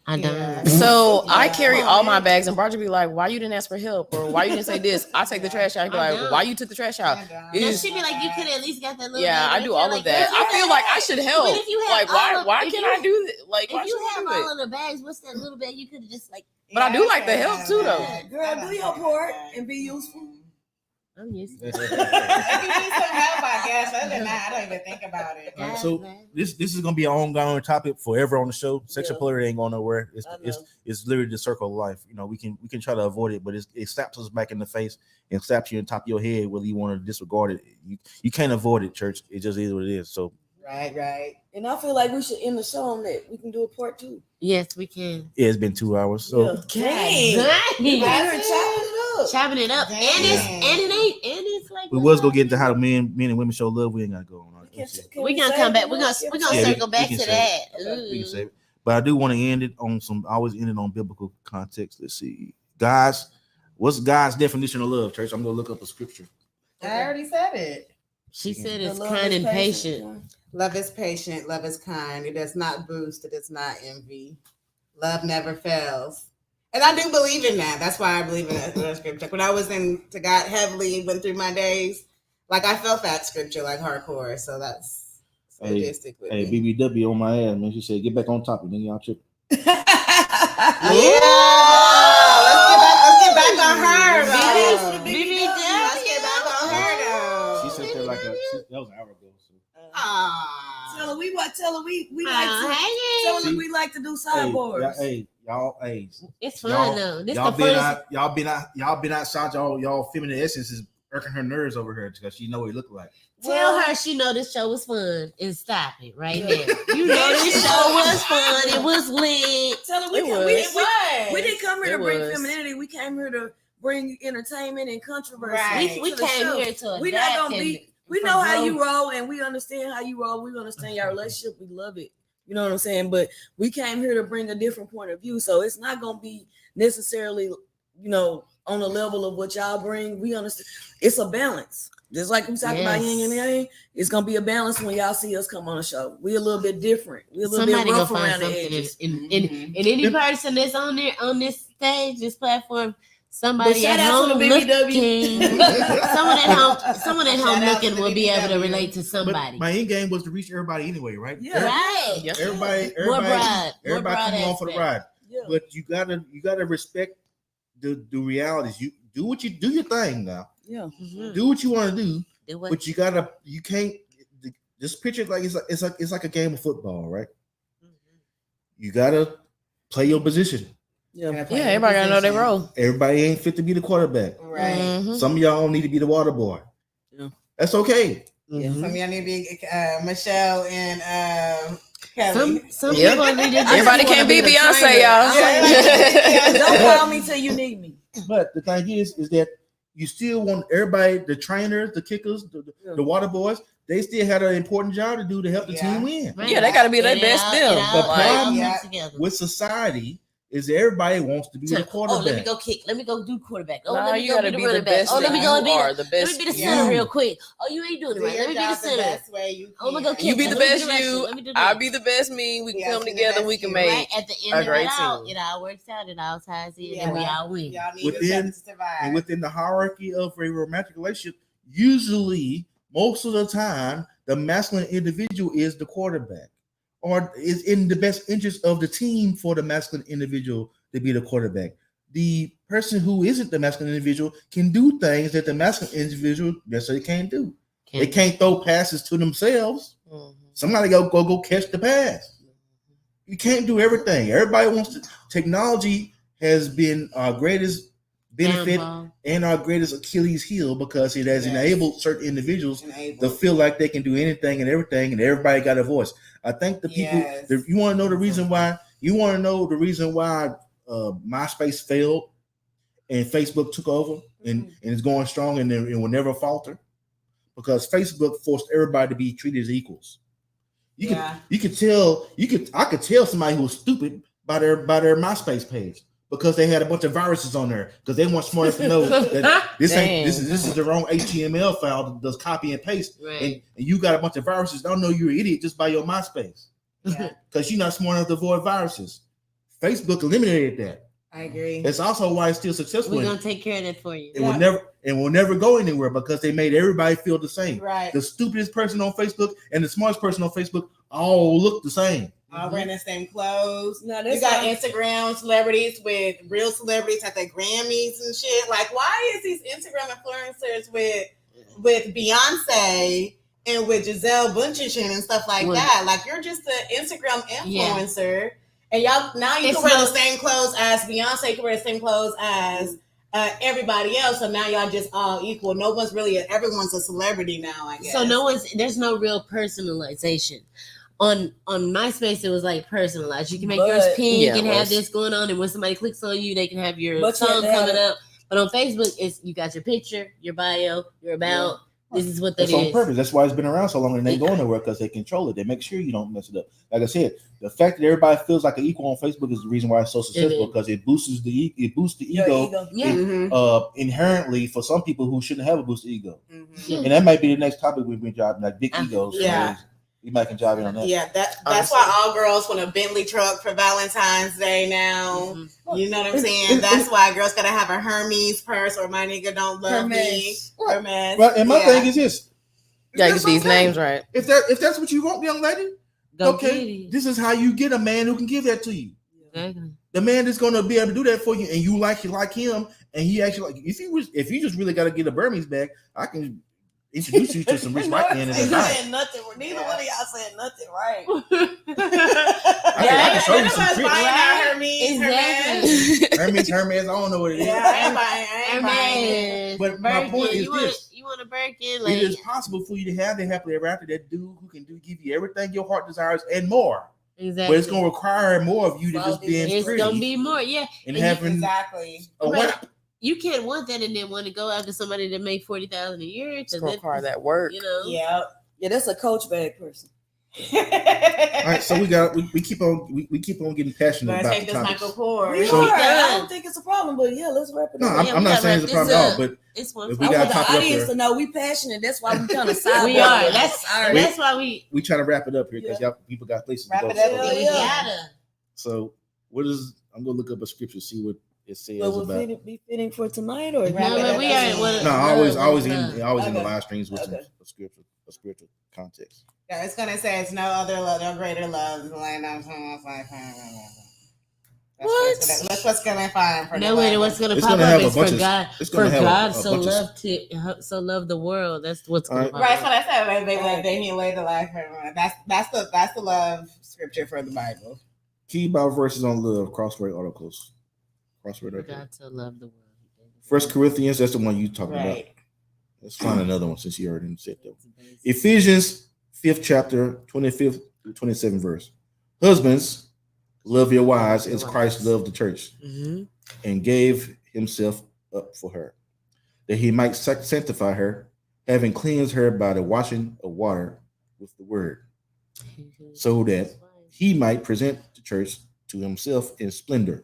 I don't. Yeah. So I Yeah. carry all my bags, and Roger be like, "Why you didn't ask for help, or why you didn't say this?" I take the trash out. He be I like, know. "Why you took the trash out?" I don't. It No, is- she be like, you could at least got that little. Yeah, bit I right do there. all Like, of that. if you I feel had- like I should help. But if you had Like, why? all of- Why if can't you- I do that? Like, why If should you I have do all it? of the bags, what's that little bag? You could have just like. But I do like the said help that. too, though. Girl, do your part and be useful. I'm used to If you need some help, I guess. Other than that, I don't even think about it. All right, so this is gonna be an ongoing topic forever on the show. Sexual Yeah. polarity ain't going nowhere. I know. It's literally the circle of life. You know, we can try to avoid it, but it slaps us back in the face and slaps you on top of your head whether you want to disregard it. You can't avoid it, church. It just is what it is. So Right. And I feel like we should end the show on that. We can do a part 2. Yes, we can. yeah, it's been 2 hours. So Yeah. Dang. Dang. We out here chopping it up. Chopping it up, Dang. and it's like we was gonna get into how men and women show love. We ain't gotta go on. We're gonna come back. We're gonna Yeah, circle we back can to save that. it. We can Ooh. save it. But I do want to end it on some. I always end it on biblical context. Let's see, guys. What's God's definition of love, church? I'm gonna look up a scripture. I already said it. She said it's The love kind is and patient. Love is patient. Love is kind. It does not boost. It does not envy. Love never fails. And I do believe in that. That's why I believe in that scripture. When I was into God heavily, went through my days, like I felt that scripture like hardcore. So that's sadistic with Hey, me. BBW on my ass, man. She said, "Get back on topic, nigga. Y'all tripping." Yeah. Let's get back on her. though. BBW. Let's get back on her though. She said that like that was an hour ago. So. Aw. Tell her we like Hey, tell her See? we like to do Hey, sideboards. y'all, it's fun y'all, though. This y'all the been first. y'all been outside y'all feminine essences irking her nerves over here because she know what it look like. Tell her she know this show was fun and stop it right now. You know this show was fun. It was lit. Tell her we It can, was. we didn't come here It to bring was. femininity. We came here to bring entertainment and controversy. Right. We to the came show. here to We're not adapt gonna and be. We know how you promote. roll, and we understand how you roll. We understand your relationship. We love it. You know what I'm saying? But we came here to bring a different point of view. So it's not gonna be necessarily, on the level of what y'all bring. We understand it's a balance. Just like we talking about yin and yang, it's gonna be a balance when y'all see us come on the show. We a little bit different. We a little Somebody bit rough gonna around find the something edges. in any person that's on there on this stage, this platform. Somebody But shout at out to home the BBW. looking, someone at home looking will be able to relate to somebody. But my end game was to reach everybody anyway, right? Yeah. Right. Everybody coming on for the ride. Yeah. But you gotta respect the realities. You do your thing now. Yeah. Do what you want to do. Do But you can't just picture it like it's like a game of football, right? You gotta play your position. Yeah. Everybody gotta know their role. Everybody ain't fit to be the quarterback. Right. Some of y'all need to be the water boy. Yeah. That's okay. Some of y'all need to be Michelle and Kelly. Some people need to Everybody can't be Beyonce, y'all. Don't call me till you need me. But the thing is that you still want everybody, the trainers, the kickers, the water boys, they still had an important job to do to help the team win. Right. Yeah, they gotta be their best them. The problem together. with society is everybody wants to be the quarterback. Oh, let me go kick. Let me go do quarterback. Oh, Nah, let me you go gotta be be the the running back. best Oh, let me that go you be are, the the let best me be the you. center real quick. Oh, you ain't doing it Do right. your Let me be the job the center. best way you can. Oh, I'm gonna go kick. You be the Let me best do that. you. Let me do I'll that. be the best me. We can Yeah, come be the together. best We can you. make Right at the end a of great it out, team. it all works out. It all ties in, Yeah. and we all win. Y'all need each other to survive. And within the hierarchy of a romantic relationship, usually most of the time, the masculine individual is the quarterback, or is in the best interest of the team for the masculine individual to be the quarterback. The person who isn't the masculine individual can do things that the masculine individual necessarily can't do. They can't throw passes to themselves. Somebody go catch the pass. You can't do everything. Everybody wants to. Technology has been our greatest benefit Downfall. and our greatest Achilles heel because it has Yes. enabled certain individuals to feel like they can do anything and everything, and everybody got a voice. I think the people. Yes. You want to know the reason why? You want to know the reason why MySpace failed and Facebook took over and is going strong and it will never falter because Facebook forced everybody to be treated as equals. I could tell somebody who was stupid by their MySpace page because they had a bunch of viruses on there because they weren't smart enough to know that this is the wrong HTML file that does copy and paste, Right. and you got a bunch of viruses. Don't know you're an idiot just by your MySpace because you're not smart enough to avoid viruses. Facebook eliminated that. I agree. That's also why it's still successful. We're gonna take care of that for you. It will never go anywhere because they made everybody feel the same. Right. The stupidest person on Facebook and the smartest person on Facebook all look the same. All wearing the same clothes. No, You got Instagram celebrities with real celebrities at the Grammys and shit. Like, why is these Instagram influencers with Beyonce and with Giselle Bundchen and stuff like that? Like, you're just an Instagram influencer, and y'all now you can wear the same clothes as Beyonce. You can wear the same clothes as everybody else, so now y'all just all equal. No one's really everyone's a celebrity now, I guess. So there's no real personalization. On MySpace, it was like personalized. You can make yours pink, you can have this going on, and when somebody clicks on you, they can have your song coming up. But on Facebook, it's you got your picture, your bio, your about. This is what that That's is. on purpose. That's why it's been around so long and they go nowhere because they control it. They make sure you don't mess it up. Like I said, the fact that everybody feels like an equal on Facebook is the reason why it's so successful because it boosts the ego. Inherently for some people who shouldn't have a boosted ego. And that might be the next topic we've been dropping, like big egos. Yeah. You might can drive in on that. Yeah, that's why all girls want a Bentley truck for Valentine's Day now. You know what I'm saying? That's why girls gotta have a Hermes purse or my nigga don't love me. Hermes. Well, and my thing is this. Gotta get these names right. If that's what you want, young lady, this is how you get a man who can give that to you. Exactly. The man that's gonna be able to do that for you, and you like him, and he actually like. If you just really gotta get a Burmese bag, I can introduce you to some rich white men. Neither one of y'all said nothing right. I can show you some tricks. Hermes. I don't know what it is. Hermes. But my point is this: you want a Birkin? It is possible for you to have that happily ever after, that dude who can give you everything your heart desires and more. Exactly. But it's gonna require more of you to just being free. It's gonna be more, and having a WAP. You can't want that and then want to go after somebody that make $40,000 a year. It's gonna require that work. You know. Yeah, that's a coach bag person. All right, so we keep on getting passionate Let's about take the this topics. Michael Kors. We So- are. I don't think it's a problem, but yeah, let's wrap it No, up. I'm not saying it's a problem at all, but It's one. if I we got want a the topic up audience here, to know we passionate. That's why we kind of side. We are. That's why we we try to wrap it up here because y'all people got places Wrap to go. it up. So, we Yeah. gotta. so what is? I'm gonna look up a scripture, see what it says But will about. it be fitting for tonight or Wrap No, it but up. we are. No, I always love. in the Okay. live streams with Okay. a spiritual context. Yeah, it's gonna say it's no other love, no greater love than the land of That's what's gonna find for No, the wait, Bible. what's gonna It's pop gonna up have a is bunch for of- God. it's For gonna have God a so bunch of- loved so loved the world. That's what's gonna pop Right, up. so that's that. They he laid the life for everyone. That's the love scripture for the Bible. Key Bible verses on love. Crossword articles. Crossword For articles. God so loved the world. First Corinthians. That's the one you talking about. Right. Let's find another one since you already said that. Ephesians 5th chapter 25th through 27th verse. Husbands, love your wives as Christ loved the church Mm-hmm. and gave himself up for her, that he might sanctify her, having cleansed her by the washing of water with the word, so that he might present the church to himself in splendor,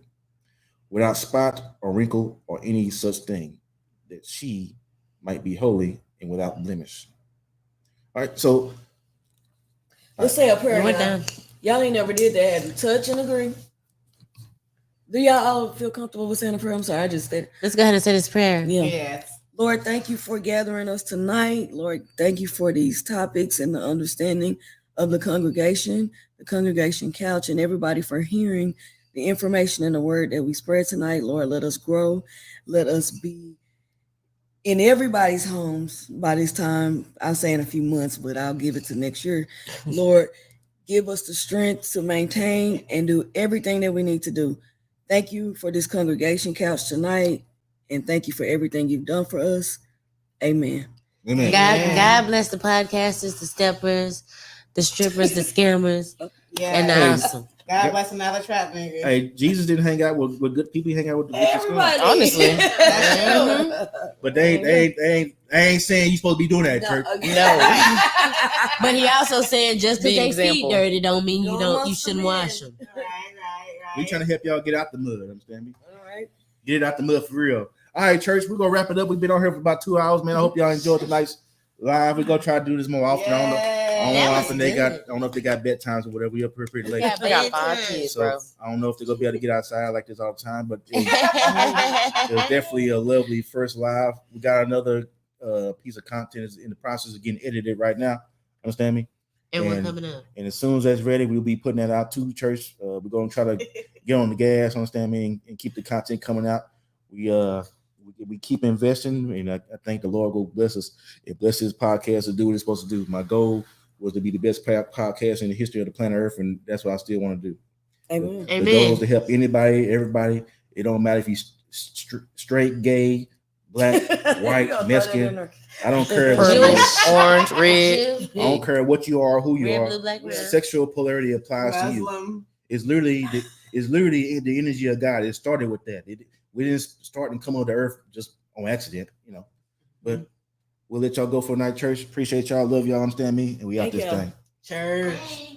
without spot or wrinkle or any such thing, that she might be holy and without blemish. All right, so let's say a prayer. We're Y'all. done. Y'all ain't never did that. Touch and agree. Do y'all all feel comfortable with saying a prayer? I'm sorry, I just said. Let's go ahead and say this prayer. Yeah. Yes. Lord, thank you for gathering us tonight. Lord, thank you for these topics and the understanding of the congregation couch, and everybody for hearing the information and the word that we spread tonight. Lord, let us grow. Let us be in everybody's homes by this time. I'll say in a few months, but I'll give it to next year. Lord, give us the strength to maintain and do everything that we need to do. Thank you for this congregation couch tonight. And thank you for everything you've done for us. Amen. amen. God bless the podcasters, the steppers, the strippers, the scammers, Yeah. and the awesome. God bless another trap nigga. Hey, Jesus didn't hang out with good people. He hang out with the wicked Everybody. scum. Honestly. But they ain't saying you supposed to be doing that, church. No. But he also said just Be because an they feet example. dirty don't mean you Don't you wash shouldn't them wash in. them. Right. We trying to help y'all get out the mud. Understand me? All right. Get it out the mud for real. All right, church, we're gonna wrap it up. We've been on here for about 2 hours, man. I hope y'all enjoyed tonight's live. We're gonna try to do this more often. I don't know. I don't know if they got bedtimes or whatever. We up here pretty late. Yeah, I got 5 kids, So bro. I don't know if they're gonna be able to get outside like this all the time, but it was definitely a lovely first live. We got another piece of content is in the process of getting edited right now. Understand me? And we're And- coming up. And as soon as that's ready, we'll be putting that out to church. We're gonna try to get on the gas, understand me, and keep the content coming out. We keep investing, and I think the Lord will bless us. It bless His podcast to do what it's supposed to do. My goal was to be the best podcast in the history of the planet Earth, and that's what I still want to do. Amen. The goal is to help anybody, everybody. It don't matter if he's straight, gay, black, white, Mexican. I don't care. Purple, Jewish. orange, red. I don't care what you are, who you Red, are. blue, black, red. Sexual polarity applies to you. Muslim. It's literally the energy of God. It started with that. We didn't start and come on the earth just on accident, But we'll let y'all go for a night, church. Appreciate y'all. Love y'all. Understand me? And we out Thank this y'all. thing. Church.